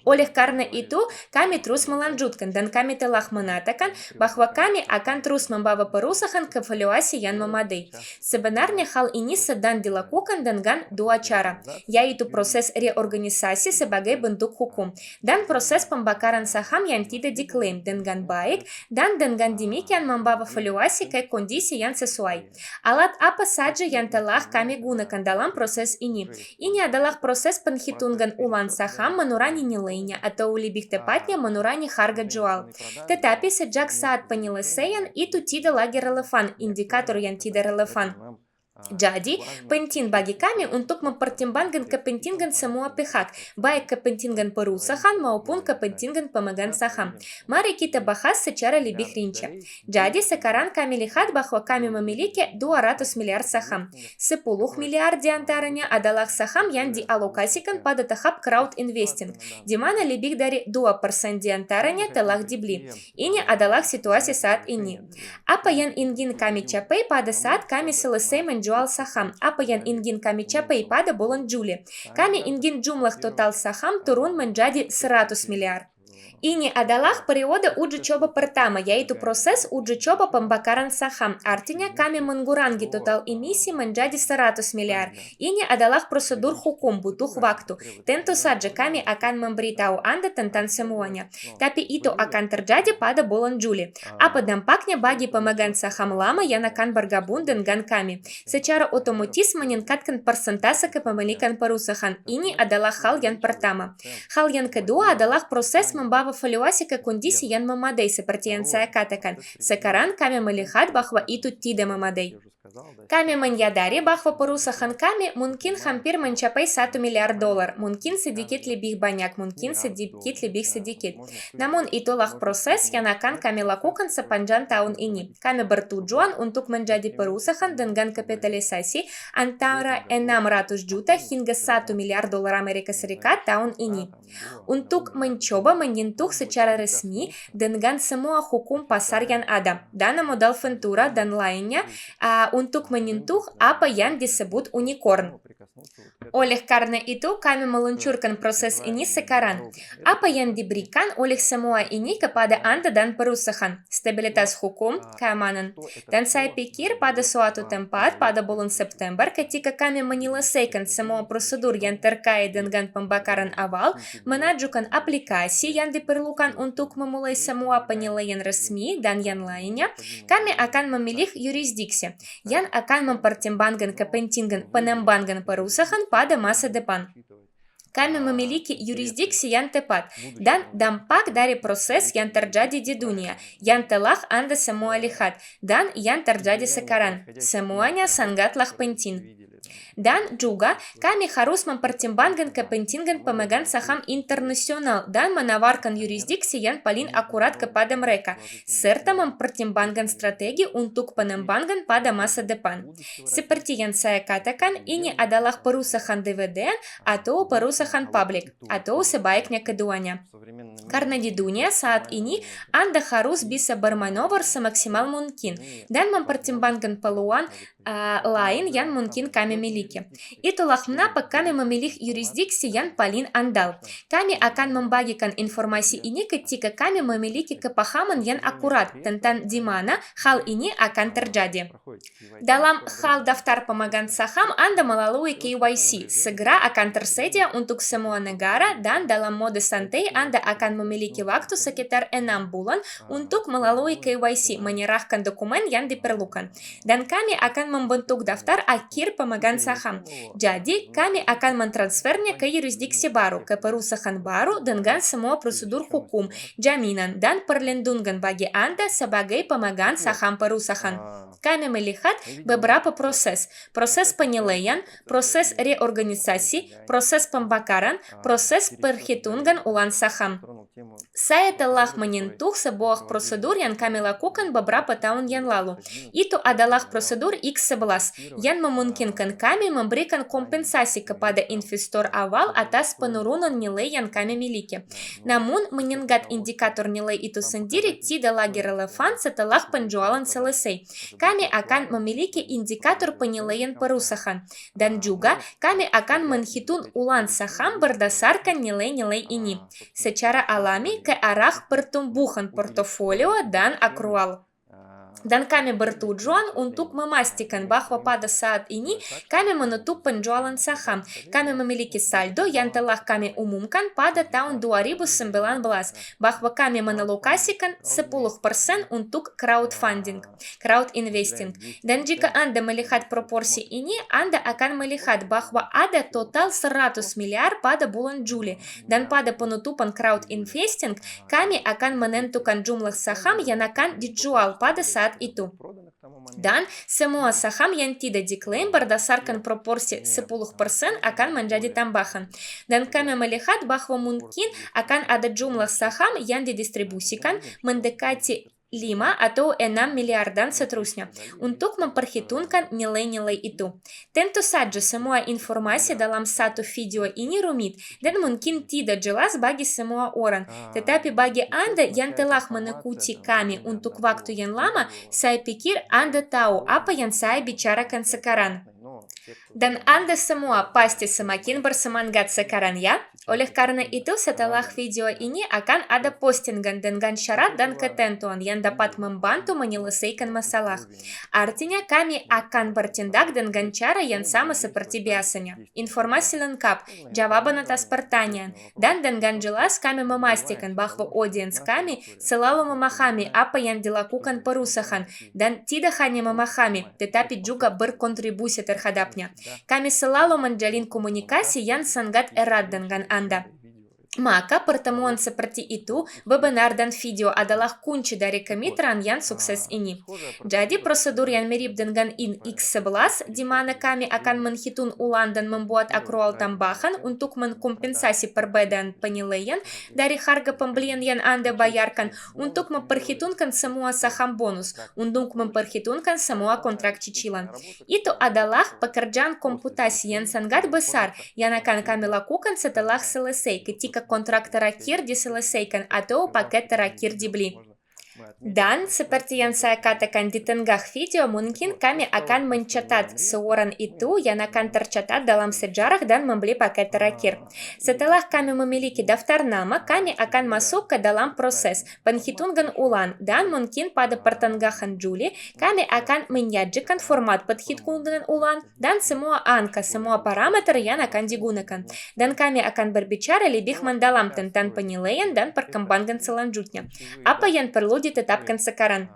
Oleh karena itu, kami terus melanjutkan dan kami telah mengatakan bahwa kami akan terus membawa perusahaan ke valuasi yang memadai. Sebenarnya hal ini sedang dilakukan dengan 2 cara, yaitu proses reorganisasi sebagai bentuk hukum dan proses pembakaran saham yang tidak diklaim dengan baik, dan dengan demikian membawa valuasi ke kondisi yang sesuai. Alat apa saja yang telah kami gunakan dalam proses ini? Ini adalah proses penghitungan ulang saham mengurangi nilainya, atau lebih tepatnya mengurangi harga jual. Tetapi sejak saat penyelesaian itu tidak lagi relevan, indikator yang tidak relevan. Jadi, penting bagi kami untuk mempertimbangkan kepentingan semua pihak, baik kepentingan perusahaan maupun kepentingan pemegang saham. Mari kita bahas secara lebih rinci. Jadi, sekarang kami lihat bahwa kami memiliki 200 miliar saham. 10 miliar diantaranya adalah saham yang dialokasikan pada tahap crowd investing, di mana lebih dari 2% diantaranya telah dibeli. Ini adalah situasi saat ini. Apa yang ingin kami capai pada saat kami selesai menjual saham? Apa yang ingin kami capai pada bulan Juli? Kami ingin jumlah total saham turun menjadi 100 miliar. Ini adalah periode uji coba pertama, yaitu proses uji coba pembakaran saham. Artinya kami mengurangi total emisi menjadi 100 miliar. Ini adalah prosedur hukum, butuh waktu. Tentu saja kami akan memberitahu Anda tentang semuanya. Tapi itu akan terjadi pada bulan Juli. Apa dampaknya bagi pemegang saham lama yang akan bergabung dengan kami? Secara otomatis meningkatkan persentase kepemilikan perusahaan. Ini adalah hal yang pertama. Hal yang kedua adalah proses membawa valuasi ke kondisi yang memadai seperti yang saya katakan. Sekarang kami melihat bahwa itu tidak memadai. Kami menyadari bahwa perusahaan kami mungkin hampir mencapai 1 miliar dolar, mungkin sedikit lebih banyak, mungkin sedikit lebih sedikit. Namun itulah proses yang akan kami lakukan sepanjang tahun ini. Kami bertujuan untuk menjadi perusahaan dengan kapitalisasi antara 600 juta hingga 1 miliar dolar Amerika Serikat tahun ini. Untuk mencoba menyentuh secara resmi dengan semua hukum pasar yang ada, dana modal ventura dan lainnya, untuk menyentuh apa yang disebut unicorn. Oleh karena itu, kami meluncurkan proses ini sekarang. Apa yang diberikan oleh semua ini kepada Anda dan perusahaan? Stabilitas hukum, keamanan. Dan saya pikir pada suatu tempat pada bulan September ketika kami menyelesaikan semua prosedur yang terkait dengan pembakaran awal, mengajukan aplikasi yang diperlukan untuk memulai semua penilaian resmi dan yang lainnya, kami akan memilih yurisdiksi yang akan mempertimbangkan kepentingan pengembangan perusahaan pada masa depan. Kami memiliki yurisdiksi yang tepat dan dampak dari proses yang terjadi di dunia, yang telah Anda semua lihat, dan yang terjadi sekarang. Semuanya sangatlah penting. Dan juga, kami harus mempertimbangkan kepentingan pemegang saham internasional dan menawarkan yurisdiksi yang paling akurat kepada mereka, serta mempertimbangkan strategi untuk pengembangan pada masa depan. Seperti yang saya katakan, ini adalah perusahaan DVD atau perusahaan publik, atau sebaiknya keduanya. Karena di dunia saat ini, Anda harus bisa bermanuver semaksimal mungkin dan mempertimbangkan peluang lain yang mungkin kami miliki. Itulah mengapa kami memilih yurisdiksi yang paling andal. Kami akan membagikan informasi ini ketika kami memiliki kepahaman yang akurat tentang di mana hal ini akan terjadi. Dalam hal daftar pemegang saham, Anda melalui KYC segera akan tersedia untuk semua negara dan dalam mode santai Anda akan memiliki waktu sekitar 6 bulan untuk melalui KYC menyerahkan dokumen yang diperlukan. Dan kami akan membentuk daftar akhir pemegang saham. Jadi, kami akan mentransfernya ke yurisdiksi baru, ke perusahaan baru dengan semua prosedur hukum, jaminan, dan perlindungan bagi Anda sebagai pemegang saham perusahaan. Kami melihat beberapa proses penilaian, proses reorganisasi, proses pembakaran, proses perhitungan ulang saham. Saya telah menyentuh sebuah prosedur yang kami lakukan beberapa tahun yang lalu. Itu adalah prosedur X11 yang memungkinkan kami memberikan kompensasi kepada investor awal atas penurunan nilai yang kami miliki. Namun, mengingat indikator nilai itu sendiri tidak lagi relevan setelah penjualan selesai. Kami akan memiliki indikator penilaian perusahaan. Dan juga, kami akan menghitung ulang saham berdasarkan nilai-nilai ini, secara alami ke arah pertumbuhan portofolio dan akrual. Dan kami bertujuan untuk memastikan bahwa pada saat ini kami menutup penjualan saham. Kami memiliki saldo yang telah kami umumkan pada tahun 2019 bahwa kami menalokasikan 10% untuk crowdfunding, crowd investing. Dan jika Anda melihat proporsi ini, Anda akan melihat bahwa ada total 100 miliar pada bulan Juli. Dan pada penutupan crowd investing, kami akan menentukan jumlah saham yang akan dijual pada saat itu. Dan semua saham yang tidak diklaim berdasarkan proporsi 10% akan menjadi tambahan. Dan kami melihat bahwa mungkin akan ada jumlah saham yang didistribusikan mendekati 5 atau 6 miliar dan seterusnya untuk memperhitungkan nilai-nilai itu. Tentu saja semua informasi dalam satu video ini rumit dan mungkin tidak jelas bagi semua orang. Tetapi bagi Anda yang telah mengikuti kami untuk waktu yang lama, saya pikir Anda tahu apa yang saya bicarakan sekarang. Dan Anda semua pasti semakin bersemangat sekarang ya? Oleh karena itu, setelah video ini akan ada postingan dengan syarat dan ketentuan yang dapat membantu menyelesaikan masalah. Artinya kami akan bertindak dengan cara yang sama seperti biasanya. Informasi lengkap, jawaban atas pertanyaan, dan dengan jelas kami memastikan bahwa audiens kami selalu memahami apa yang dilakukan perusahaan dan tidak hanya memahami, tetapi juga berkontribusi terhadapnya. Kami selalu menjalin komunikasi yang sangat erat dengan Anda. Maka pertemuan seperti itu, webinar dan video adalah kunci dari kemitraan yang sukses ini. Jadi prosedur yang mirip dengan X11, di mana kami akan menghitung ulang dan membuat akrual tambahan untuk mengkompensasi perbedaan penilaian dari harga pembelian yang Anda bayarkan untuk memperhitungkan semua saham bonus, untuk memperhitungkan semua kontrak cicilan. Itu adalah pekerjaan komputasi yang sangat besar yang akan kami lakukan setelah selesai ketika kontrak terakhir diselesaikan atau paket terakhir dibeli. Dan seperti yang saya katakan di tengah video, mungkin kami akan mencatat seorang itu yang akan tercatat dalam sejarah dan membeli paket terakhir. Setelah kami memiliki daftar nama, kami akan masuk ke dalam proses penghitungan ulang dan mungkin pada pertengahan Juli kami akan menyajikan format penghitungan ulang dan semua angka, semua parameter yang akan digunakan. Dan kami akan berbicara lebih mendalam tentang penilaian dan perkembangan selanjutnya. Apa yang perlu ditetapkan sekarang?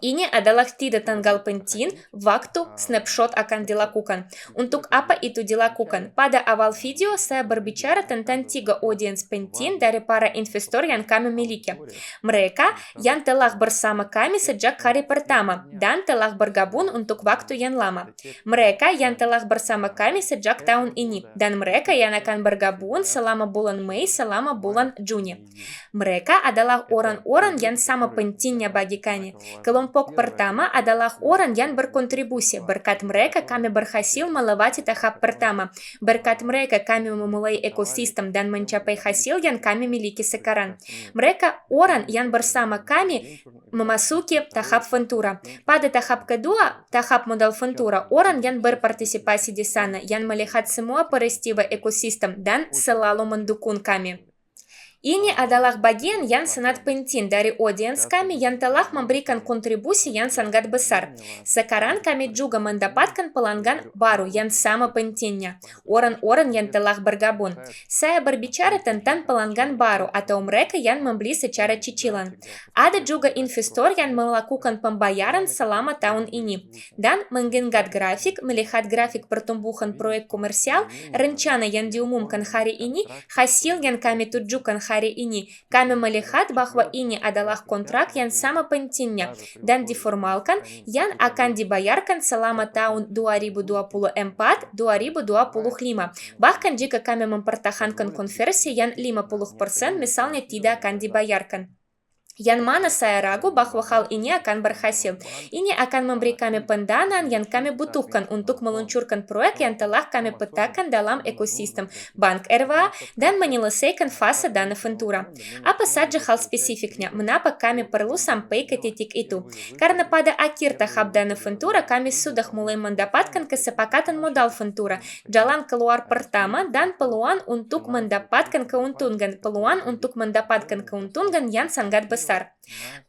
Ini adalah tidak tanggal penting, waktu snapshot akan dilakukan. Untuk apa itu dilakukan? Pada awal video, saya berbicara tentang 3 audiens penting dari para investor yang kami miliki. Mereka yang telah bersama kami sejak hari pertama dan telah bergabung untuk waktu yang lama. Mereka yang telah bersama kami sejak tahun ini dan mereka yang akan bergabung selama bulan Mei, selama bulan Juni. Mereka adalah orang-orang yang sama pentingnya bagi kami. Kelompok pertama adalah orang yang berkontribusi. Berkat mereka kami berhasil melewati tahap pertama. Berkat mereka kami memulai ekosistem dan mencapai hasil yang kami miliki sekarang. Mereka orang yang bersama kami memasuki tahap Ventura. Pada tahap kedua, tahap modal Ventura, orang yang berpartisipasi di sana, yang melihat semua peristiwa ekosistem dan selalu mendukung kami. Ini adalah bagian yang sangat penting dari audiens kami yang telah memberikan kontribusi yang sangat besar. Sekarang kami juga mendapatkan pelanggan baru yang sama pentingnya, orang-orang yang telah bergabung. Saya berbicara tentang pelanggan baru atau mereka yang membeli secara cicilan. Ada juga investor yang melakukan pembayaran selama tahun ini. Dan mengingat grafik, melihat grafik pertumbuhan proyek komersial, rencana yang diumumkan hari ini, hasil yang kami tujukan hari ini, kami melihat bahwa ini adalah kontrak yang sama pentingnya dan diformalkan yang akan dibayarkan selama tahun 2024-2025. Bahkan jika kami mempertahankan konversi yang 50% misalnya tidak akan dibayarkan. Yang mana saya ragu bahwa hal ini akan berhasil. Ini akan memberi kami pendanaan yang kami butuhkan untuk meluncurkan proyek yang telah kami petakan dalam ekosistem Bank RWA dan menyelesaikan fase dana Ventura. Apa saja hal spesifiknya? Mengapa kami perlu sampai ke titik itu? Karena pada akhir tahap dana Ventura kami sudah mulai mendapatkan kesepakatan modal Ventura, jalan keluar pertama dan peluang untuk mendapatkan keuntungan yang sangat besar.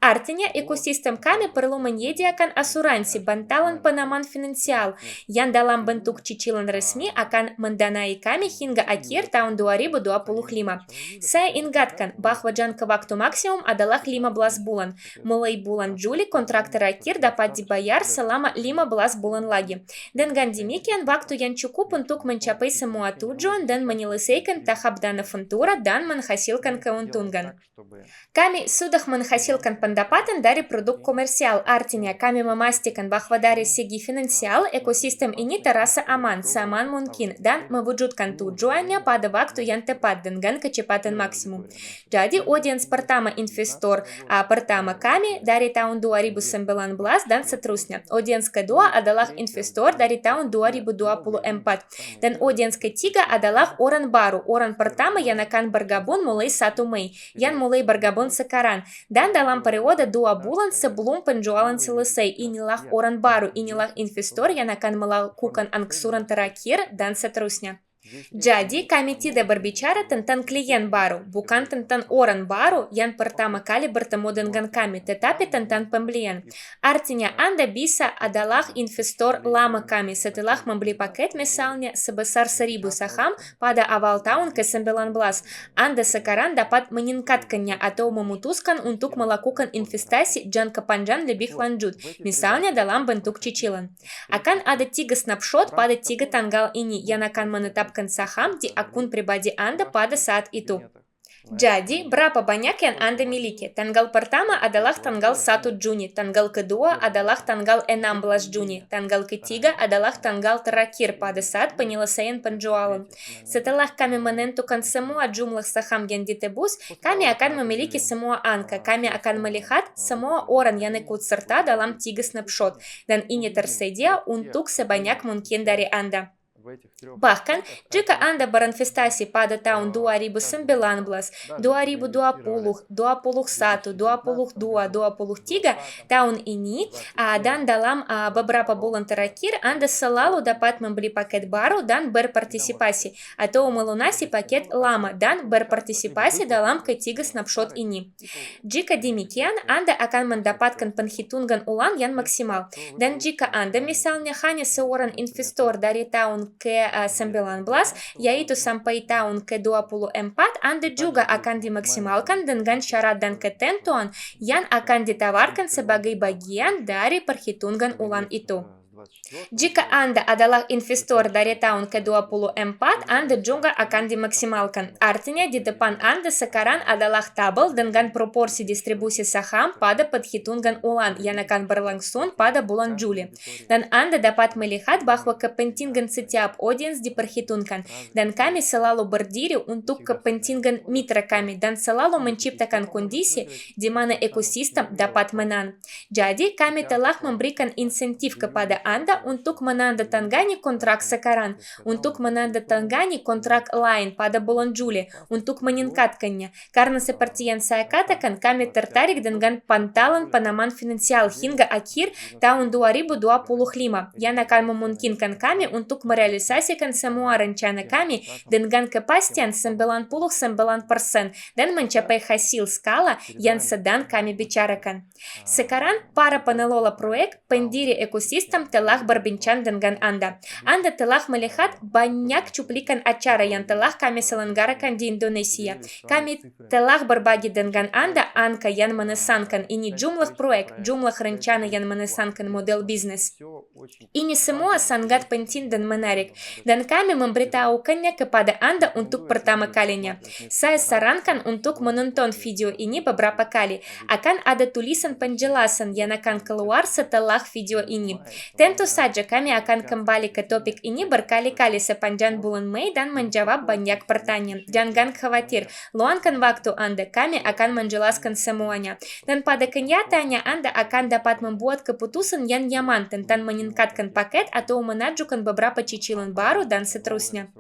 Artinya, ekosistem kami perlu menyediakan asuransi bantalan pengaman finansial yang dalam bentuk cicilan resmi akan mendanai kami hingga akhir tahun 2025. Saya ingatkan bahwa jangka waktu maksimum adalah 15 bulan. Mulai bulan Juli, kontrak terakhir dapat dibayar selama 15 bulan lagi. Dengan demikian, waktu yang cukup untuk mencapai semua tujuan dan menyelesaikan tahap dana Ventura dan menghasilkan keuntungan. Kami sudah menghasilkan pendapatan dari produk komersial, artinya kami memastikan bahwa dari segi finansial, ekosistem ini terasa aman, seaman mungkin, dan mewujudkan tujuannya pada waktu yang tepat dengan kecepatan maksimum. Jadi, audiens pertama investor pertama kami dari tahun 2019 dan seterusnya. Audiens kedua adalah investor dari tahun 2024. Dan audiens ketiga adalah orang baru, orang pertama yang akan bergabung mulai 1 Mei, yang mulai bergabung sekarang. Dan dalam periode 2 bulan sebelum penjualan selesai, inilah orang baru, inilah investor yang akan melakukan angsuran terakhir, dan seterusnya. Jadi, kami tidak berbicara tentang klien baru, bukan tentang orang baru yang pertama kali bertemu dengan kami, tetapi tentang pembelian. Artinya, Anda bisa adalah investor lama kami setelah membeli paket misalnya sebesar 1.000 saham pada awal tahun ke-19. Anda sekarang dapat meningkatkannya atau memutuskan untuk melakukan investasi jangka panjang lebih lanjut, misalnya dalam bentuk cicilan. Akan ada 3 snapshot pada 3 tanggal ini yang akan menetapkan saham di akun pribadi Anda pada saat itu. Jadi, berapa banyak yang Anda miliki? Tanggal pertama adalah tanggal 1 Juni, tanggal kedua adalah tanggal 16 Juni, tanggal ketiga adalah tanggal terakhir pada saat penyelesaian penjualan. Setelah kami menentukan semua jumlah saham yang ditebus, kami akan memiliki semua angka. Kami akan melihat semua orang yang ikut serta dalam 3 snapshot, dan ini tersedia untuk sebanyak mungkin dari Anda. Bahkan, jika Anda berinvestasi pada tahun 2019, 2020, 21, 22, 23 tahun ini, dan dalam beberapa bulan terakhir, Anda selalu dapat membeli paket baru dan berpartisipasi, atau melunasi paket lama dan berpartisipasi dalam ketiga snapshot ini. Jika demikian, Anda akan mendapatkan penghitungan ulang yang maksimal. Dan jika Anda misalnya hanya seorang investor dari tahun ke-19, yaitu sampai tahun ke-24, Anda juga akan dimaksimalkan dengan syarat dan ketentuan yang akan ditawarkan sebagai bagian dari perhitungan ulang itu. Jika Anda adalah investor dari tahun ke-24, Anda juga akan dimaksimalkan. Artinya di depan Anda sekarang adalah tabel dengan proporsi distribusi saham pada perhitungan ulang yang akan berlangsung pada bulan Juli. Dan Anda dapat melihat bahwa kepentingan setiap audiens diperhitungkan. Dan kami selalu berdiri untuk kepentingan mitra kami dan selalu menciptakan kondisi di mana ekosistem dapat menang. Jadi kami telah memberikan insentif kepada Anda untuk menandatangani kontrak sekarang, untuk menandatangani kontrak lain pada bulan Juli, untuk meningkatkannya. Karena seperti yang saya katakan, kami tertarik dengan pantauan pengaman finansial hingga akhir tahun 2025 yang akan memungkinkan kami untuk merealisasikan semua rencana kami dengan kepastian 99% dan mencapai hasil skala yang sedang kami bicarakan. Sekarang, para pengelola proyek, pendiri ekosistem telah berbincang dengan Anda. Anda telah melihat banyak cuplikan acara yang telah kami selenggarakan di Indonesia. Kami telah berbagi dengan Anda angka yang mengesankan, ini jumlah proyek, jumlah rencana yang mengesankan model bisnis. Ini semua sangat penting dan menarik, dan kami memberitahukannya kepada Anda untuk pertama kalinya. Saya sarankan untuk menonton video ini beberapa kali. Akan ada tulisan penjelasan yang akan keluar setelah video ini. Tentu saja kami akan kembali ke topik ini berkali-kali sepanjang bulan Mei dan menjawab banyak pertanyaan. Jangan khawatir, luangkan waktu Anda, kami akan menjelaskan semuanya. Dan pada kenyataannya Anda akan dapat membuat keputusan yang nyaman tentang meningkatkan paket atau mengajukan beberapa cicilan baru dan seterusnya.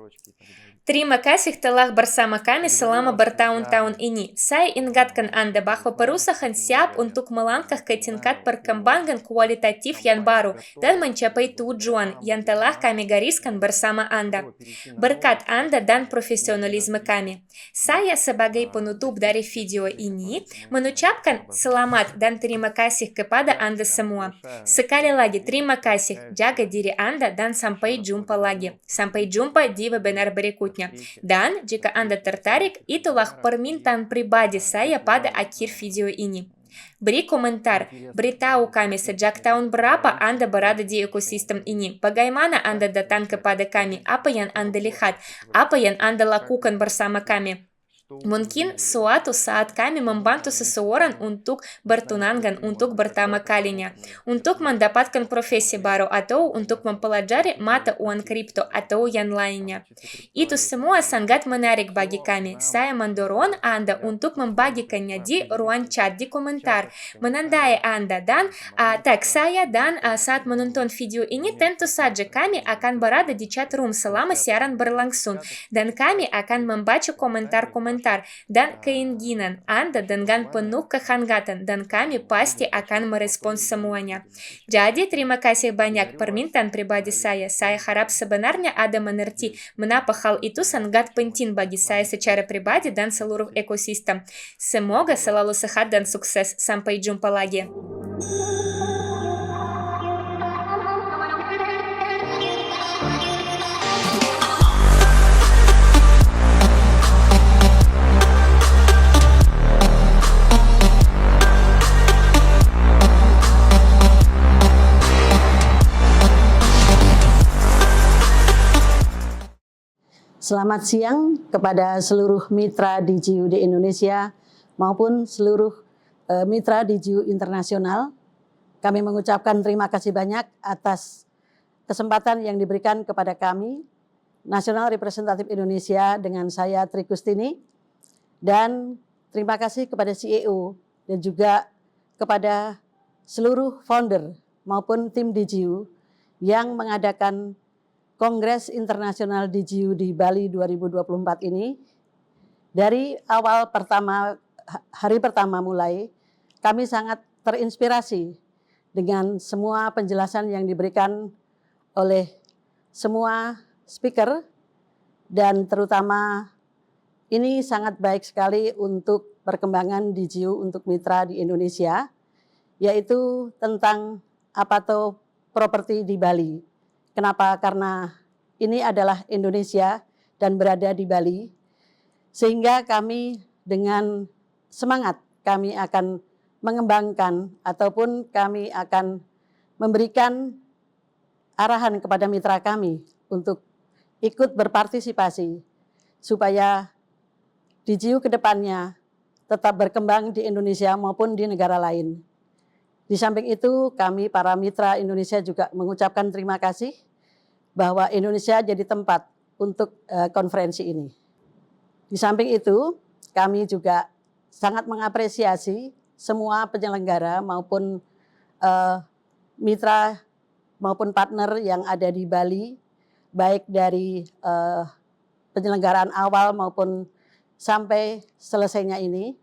Terima kasih telah bersama kami selama bertahun-tahun ini. Saya ingatkan Anda bahwa perusahaan siap untuk melangkah ke tingkat perkembangan kualitatif yang baru dan mencapai tujuan yang telah kami gariskan bersama Anda. Berkat Anda dan profesionalisme kami. Saya sebagai penutup dari video ini mengucapkan selamat dan terima kasih kepada Anda semua. Sekali lagi terima kasih, jaga diri Anda dan sampai jumpa lagi. Sampai jumpa di webinar berikutnya. Dan jika Anda tertarik, itulah permintaan pribadi saya pada akhir video ini. Beri komentar, beritahu kami sejak tahun berapa Anda berada di ekosistem ini, bagaimana Anda datang kepada kami, apa yang Anda lihat, apa yang Anda lakukan bersama kami. Mungkin suatu saat kami membantu seseorang untuk bertunangan untuk pertama kalinya, untuk mendapatkan profesi baru atau untuk mempelajari mata uang kripto atau yang lainnya. Itu semua sangat menarik bagi kami. Saya mendorong Anda untuk membagikannya di ruang chat di komentar, menandai Anda dan tag saya dan saat menonton video ini tentu saja kami akan berada di chat room selama siaran berlangsung dan kami akan membaca komentar-komentar dan keinginan Anda dengan penuh kehangatan dan kami pasti akan merespons semuanya. Jadi terima kasih banyak permintaan pribadi saya. Saya harap sebenarnya Anda mengerti mengapa hal itu sangat penting bagi saya secara pribadi dan seluruh ekosistem. Semoga selalu sehat dan sukses. Sampai jumpa lagi. Selamat siang kepada seluruh mitra DGU di Indonesia maupun seluruh mitra DGU internasional. Kami mengucapkan terima kasih banyak atas kesempatan yang diberikan kepada kami, National Representative Indonesia dengan saya Tri Kustini, dan terima kasih kepada CEO dan juga kepada seluruh founder maupun tim DGU yang mengadakan Kongres Internasional DGU di Bali 2024 ini, dari hari pertama mulai, kami sangat terinspirasi dengan semua penjelasan yang diberikan oleh semua speaker, dan terutama ini sangat baik sekali untuk perkembangan DGU untuk mitra di Indonesia, yaitu tentang Apato Property di Bali. Kenapa? Karena ini adalah Indonesia dan berada di Bali, sehingga kami dengan semangat kami akan mengembangkan ataupun kami akan memberikan arahan kepada mitra kami untuk ikut berpartisipasi supaya DGU ke depannya tetap berkembang di Indonesia maupun di negara lain. Di samping itu, kami para mitra Indonesia juga mengucapkan terima kasih bahwa Indonesia jadi tempat untuk konferensi ini. Di samping itu, kami juga sangat mengapresiasi semua penyelenggara maupun mitra maupun partner yang ada di Bali, baik dari penyelenggaraan awal maupun sampai selesainya ini.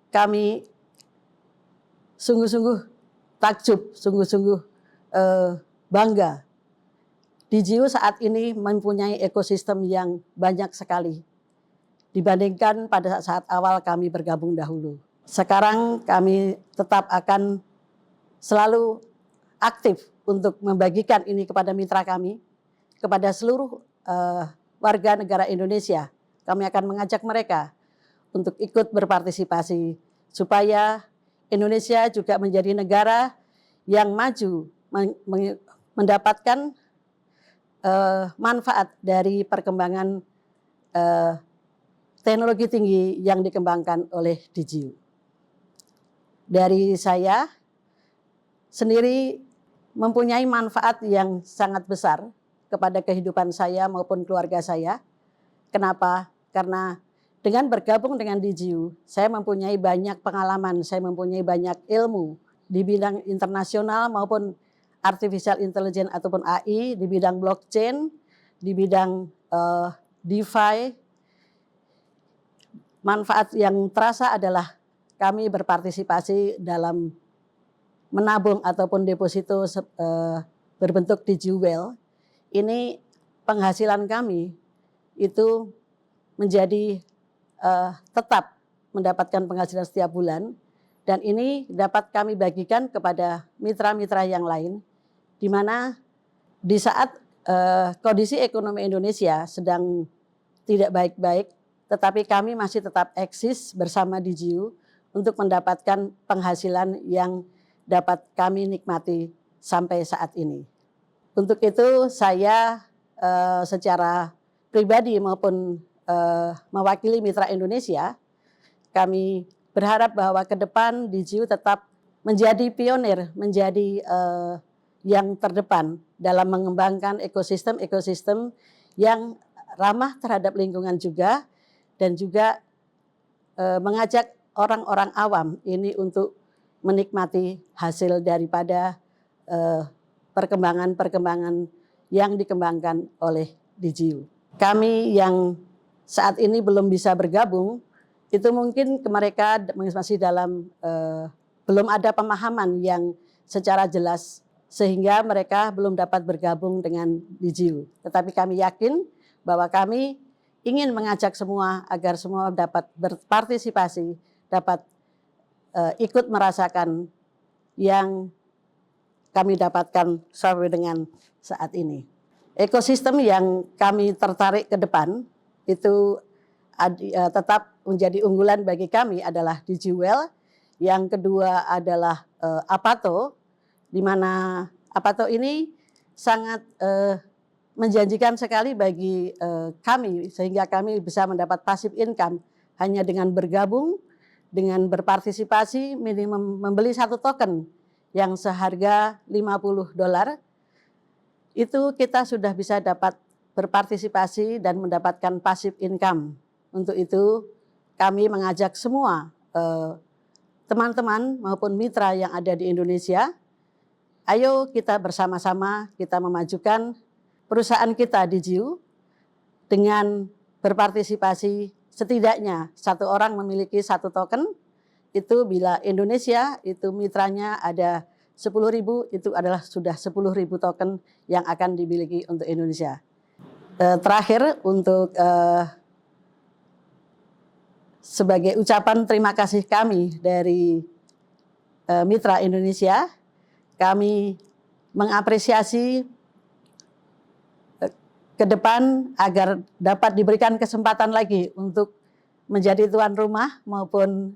Kami sungguh-sungguh takjub, sungguh-sungguh bangga. DGU saat ini mempunyai ekosistem yang banyak sekali dibandingkan pada saat awal kami bergabung dahulu. Sekarang kami tetap akan selalu aktif untuk membagikan ini kepada mitra kami, kepada seluruh warga negara Indonesia. Kami akan mengajak mereka untuk ikut berpartisipasi supaya Indonesia juga menjadi negara yang maju, mendapatkan manfaat dari perkembangan teknologi tinggi yang dikembangkan oleh DGU. Dari saya sendiri mempunyai manfaat yang sangat besar kepada kehidupan saya maupun keluarga saya. Kenapa? Karena dengan bergabung dengan DGU, saya mempunyai banyak pengalaman, saya mempunyai banyak ilmu di bidang internasional maupun artificial intelligence ataupun AI, di bidang blockchain, di bidang DeFi. Manfaat yang terasa adalah kami berpartisipasi dalam menabung ataupun deposito berbentuk DGU Well. Ini penghasilan kami itu menjadi tetap mendapatkan penghasilan setiap bulan, dan ini dapat kami bagikan kepada mitra-mitra yang lain, di mana di saat kondisi ekonomi Indonesia sedang tidak baik-baik, tetapi kami masih tetap eksis bersama DGU untuk mendapatkan penghasilan yang dapat kami nikmati sampai saat ini. Untuk itu saya secara pribadi maupun mewakili mitra Indonesia, kami berharap bahwa ke depan DGU tetap menjadi pionir, menjadi yang terdepan dalam mengembangkan ekosistem yang ramah terhadap lingkungan juga, dan juga mengajak orang-orang awam ini untuk menikmati hasil daripada perkembangan-perkembangan yang dikembangkan oleh DGU. Kami yang saat ini belum bisa bergabung, itu mungkin mereka masih dalam belum ada pemahaman yang secara jelas, sehingga mereka belum dapat bergabung dengan DGU. Tetapi kami yakin bahwa kami ingin mengajak semua agar semua dapat berpartisipasi, dapat ikut merasakan yang kami dapatkan sampai dengan saat ini. Ekosistem yang kami tertarik ke depan itu tetap menjadi unggulan bagi kami adalah DGU Well. Yang kedua adalah Apato, di mana Apato ini sangat menjanjikan sekali bagi kami, sehingga kami bisa mendapat passive income hanya dengan bergabung, dengan berpartisipasi, minimum membeli 1 token yang seharga $50. Itu kita sudah bisa dapat berpartisipasi dan mendapatkan passive income. Untuk itu kami mengajak semua teman-teman maupun mitra yang ada di Indonesia, ayo kita bersama-sama kita memajukan perusahaan kita di JIU dengan berpartisipasi setidaknya satu orang memiliki satu token, itu bila Indonesia itu mitranya ada 10.000, itu adalah sudah 10.000 token yang akan dimiliki untuk Indonesia. Terakhir untuk sebagai ucapan terima kasih kami dari Mitra Indonesia, kami mengapresiasi ke depan agar dapat diberikan kesempatan lagi untuk menjadi tuan rumah maupun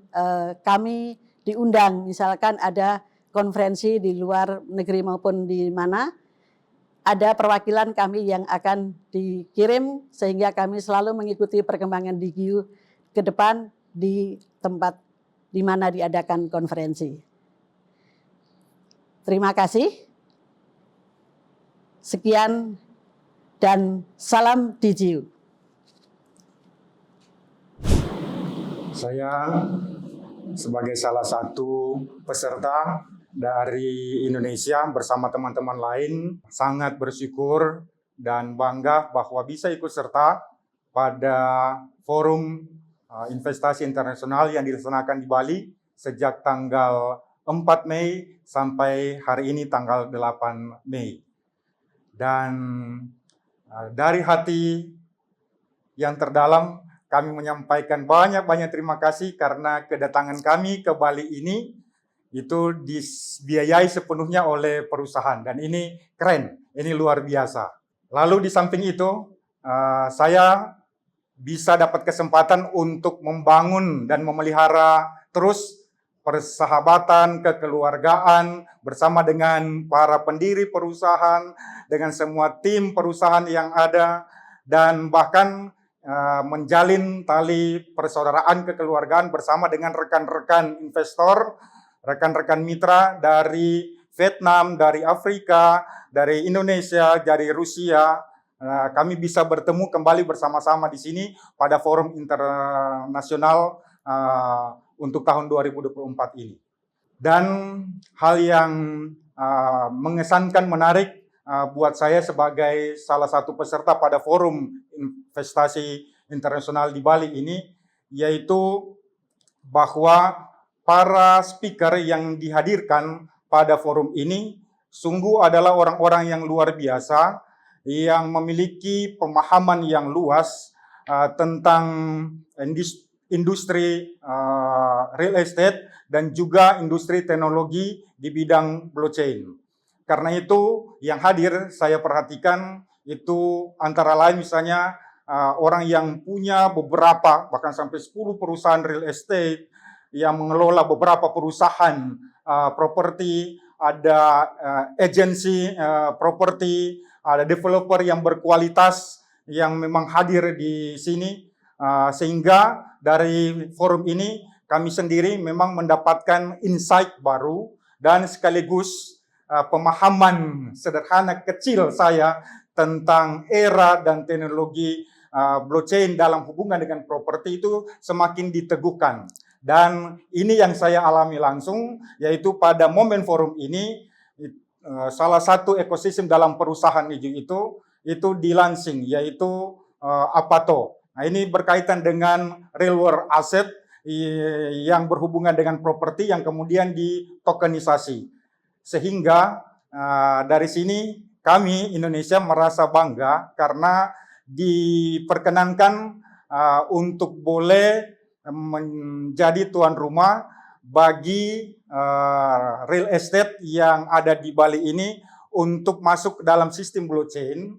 kami diundang, misalkan ada konferensi di luar negeri maupun di mana, ada perwakilan kami yang akan dikirim sehingga kami selalu mengikuti perkembangan di JIU ke depan di tempat di mana diadakan konferensi. Terima kasih. Sekian dan salam di JIU. Saya sebagai salah satu peserta dari Indonesia bersama teman-teman lain sangat bersyukur dan bangga bahwa bisa ikut serta pada forum investasi internasional yang dilaksanakan di Bali sejak tanggal 4 Mei sampai hari ini tanggal 8 Mei. Dan dari hati yang terdalam kami menyampaikan banyak-banyak terima kasih karena kedatangan kami ke Bali ini itu dibiayai sepenuhnya oleh perusahaan dan ini keren, ini luar biasa. Lalu di samping itu saya bisa dapat kesempatan untuk membangun dan memelihara terus persahabatan, kekeluargaan bersama dengan para pendiri perusahaan, dengan semua tim perusahaan yang ada, dan bahkan menjalin tali persaudaraan kekeluargaan bersama dengan rekan-rekan investor, rekan-rekan mitra dari Vietnam, dari Afrika, dari Indonesia, dari Rusia. Kami bisa bertemu kembali bersama-sama di sini pada forum internasional untuk tahun 2024 ini. Dan hal yang mengesankan, menarik buat saya sebagai salah satu peserta pada forum investasi internasional di Bali ini, yaitu bahwa para speaker yang dihadirkan pada forum ini sungguh adalah orang-orang yang luar biasa, yang memiliki pemahaman yang luas tentang industri real estate dan juga industri teknologi di bidang blockchain. Karena itu yang hadir saya perhatikan itu antara lain misalnya orang yang punya beberapa bahkan sampai 10 perusahaan real estate, yang mengelola beberapa perusahaan properti, ada agensi properti, ada developer yang berkualitas yang memang hadir di sini, sehingga dari forum ini kami sendiri memang mendapatkan insight baru dan sekaligus pemahaman sederhana kecil saya tentang era dan teknologi blockchain dalam hubungan dengan properti itu semakin diteguhkan. Dan ini yang saya alami langsung, yaitu pada momen forum ini salah satu ekosistem dalam perusahaan itu di-launching, yaitu Apato. Nah, ini berkaitan dengan real world asset yang berhubungan dengan properti yang kemudian ditokenisasi. Sehingga dari sini kami Indonesia merasa bangga karena diperkenankan untuk boleh menjadi tuan rumah bagi real estate yang ada di Bali ini untuk masuk dalam sistem blockchain,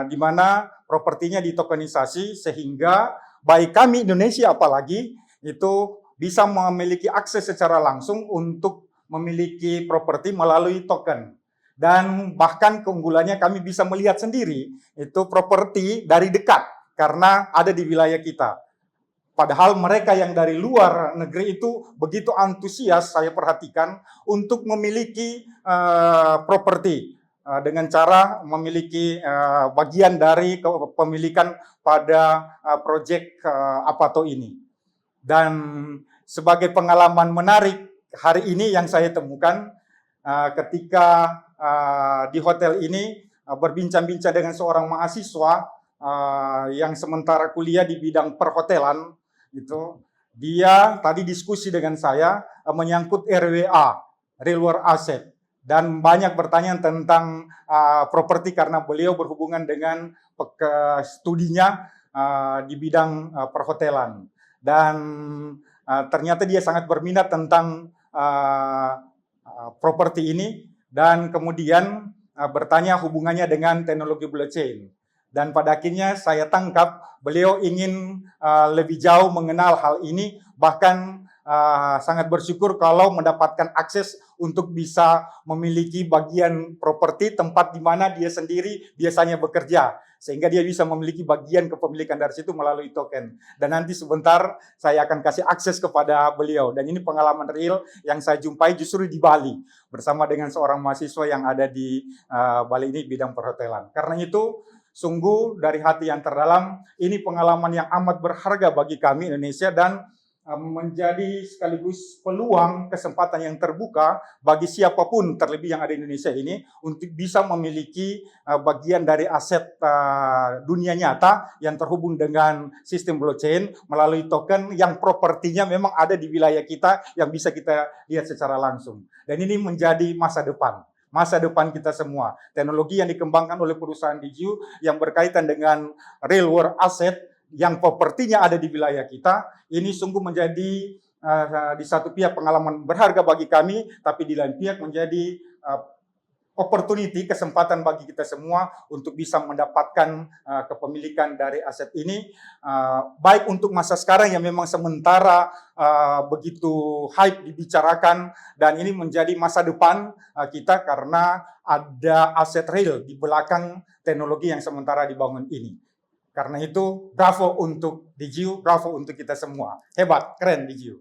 di mana propertinya ditokenisasi sehingga baik kami Indonesia apalagi itu bisa memiliki akses secara langsung untuk memiliki properti melalui token. Dan bahkan keunggulannya kami bisa melihat sendiri itu properti dari dekat karena ada di wilayah kita. Padahal mereka yang dari luar negeri itu begitu antusias saya perhatikan untuk memiliki properti dengan cara memiliki bagian dari kepemilikan pada proyek Apato ini. Dan sebagai pengalaman menarik hari ini yang saya temukan ketika di hotel ini berbincang-bincang dengan seorang mahasiswa yang sementara kuliah di bidang perhotelan. Dia tadi diskusi dengan saya menyangkut RWA, Real World Asset, dan banyak bertanya tentang properti karena beliau berhubungan dengan studinya di bidang perhotelan. Dan ternyata dia sangat berminat tentang properti ini, dan kemudian bertanya hubungannya dengan teknologi blockchain. Dan pada akhirnya saya tangkap beliau ingin lebih jauh mengenal hal ini, bahkan sangat bersyukur kalau mendapatkan akses untuk bisa memiliki bagian properti tempat di mana dia sendiri biasanya bekerja, sehingga dia bisa memiliki bagian kepemilikan dari situ melalui token. Dan nanti sebentar saya akan kasih akses kepada beliau. Dan ini pengalaman real yang saya jumpai justru di Bali bersama dengan seorang mahasiswa yang ada di Bali ini bidang perhotelan. Karena itu sungguh dari hati yang terdalam, ini pengalaman yang amat berharga bagi kami Indonesia, dan menjadi sekaligus peluang kesempatan yang terbuka bagi siapapun terlebih yang ada di Indonesia ini untuk bisa memiliki bagian dari aset dunia nyata yang terhubung dengan sistem blockchain melalui token yang propertinya memang ada di wilayah kita yang bisa kita lihat secara langsung. Dan ini menjadi masa depan kita semua. Teknologi yang dikembangkan oleh perusahaan DigiU yang berkaitan dengan real world asset yang propertinya ada di wilayah kita, ini sungguh menjadi di satu pihak pengalaman berharga bagi kami, tapi di lain pihak menjadi opportunity, kesempatan bagi kita semua untuk bisa mendapatkan kepemilikan dari aset ini, baik untuk masa sekarang yang memang sementara begitu hype dibicarakan, dan ini menjadi masa depan kita karena ada aset real di belakang teknologi yang sementara dibangun ini. Karena itu, bravo untuk DigiU, bravo untuk kita semua. Hebat, keren DigiU.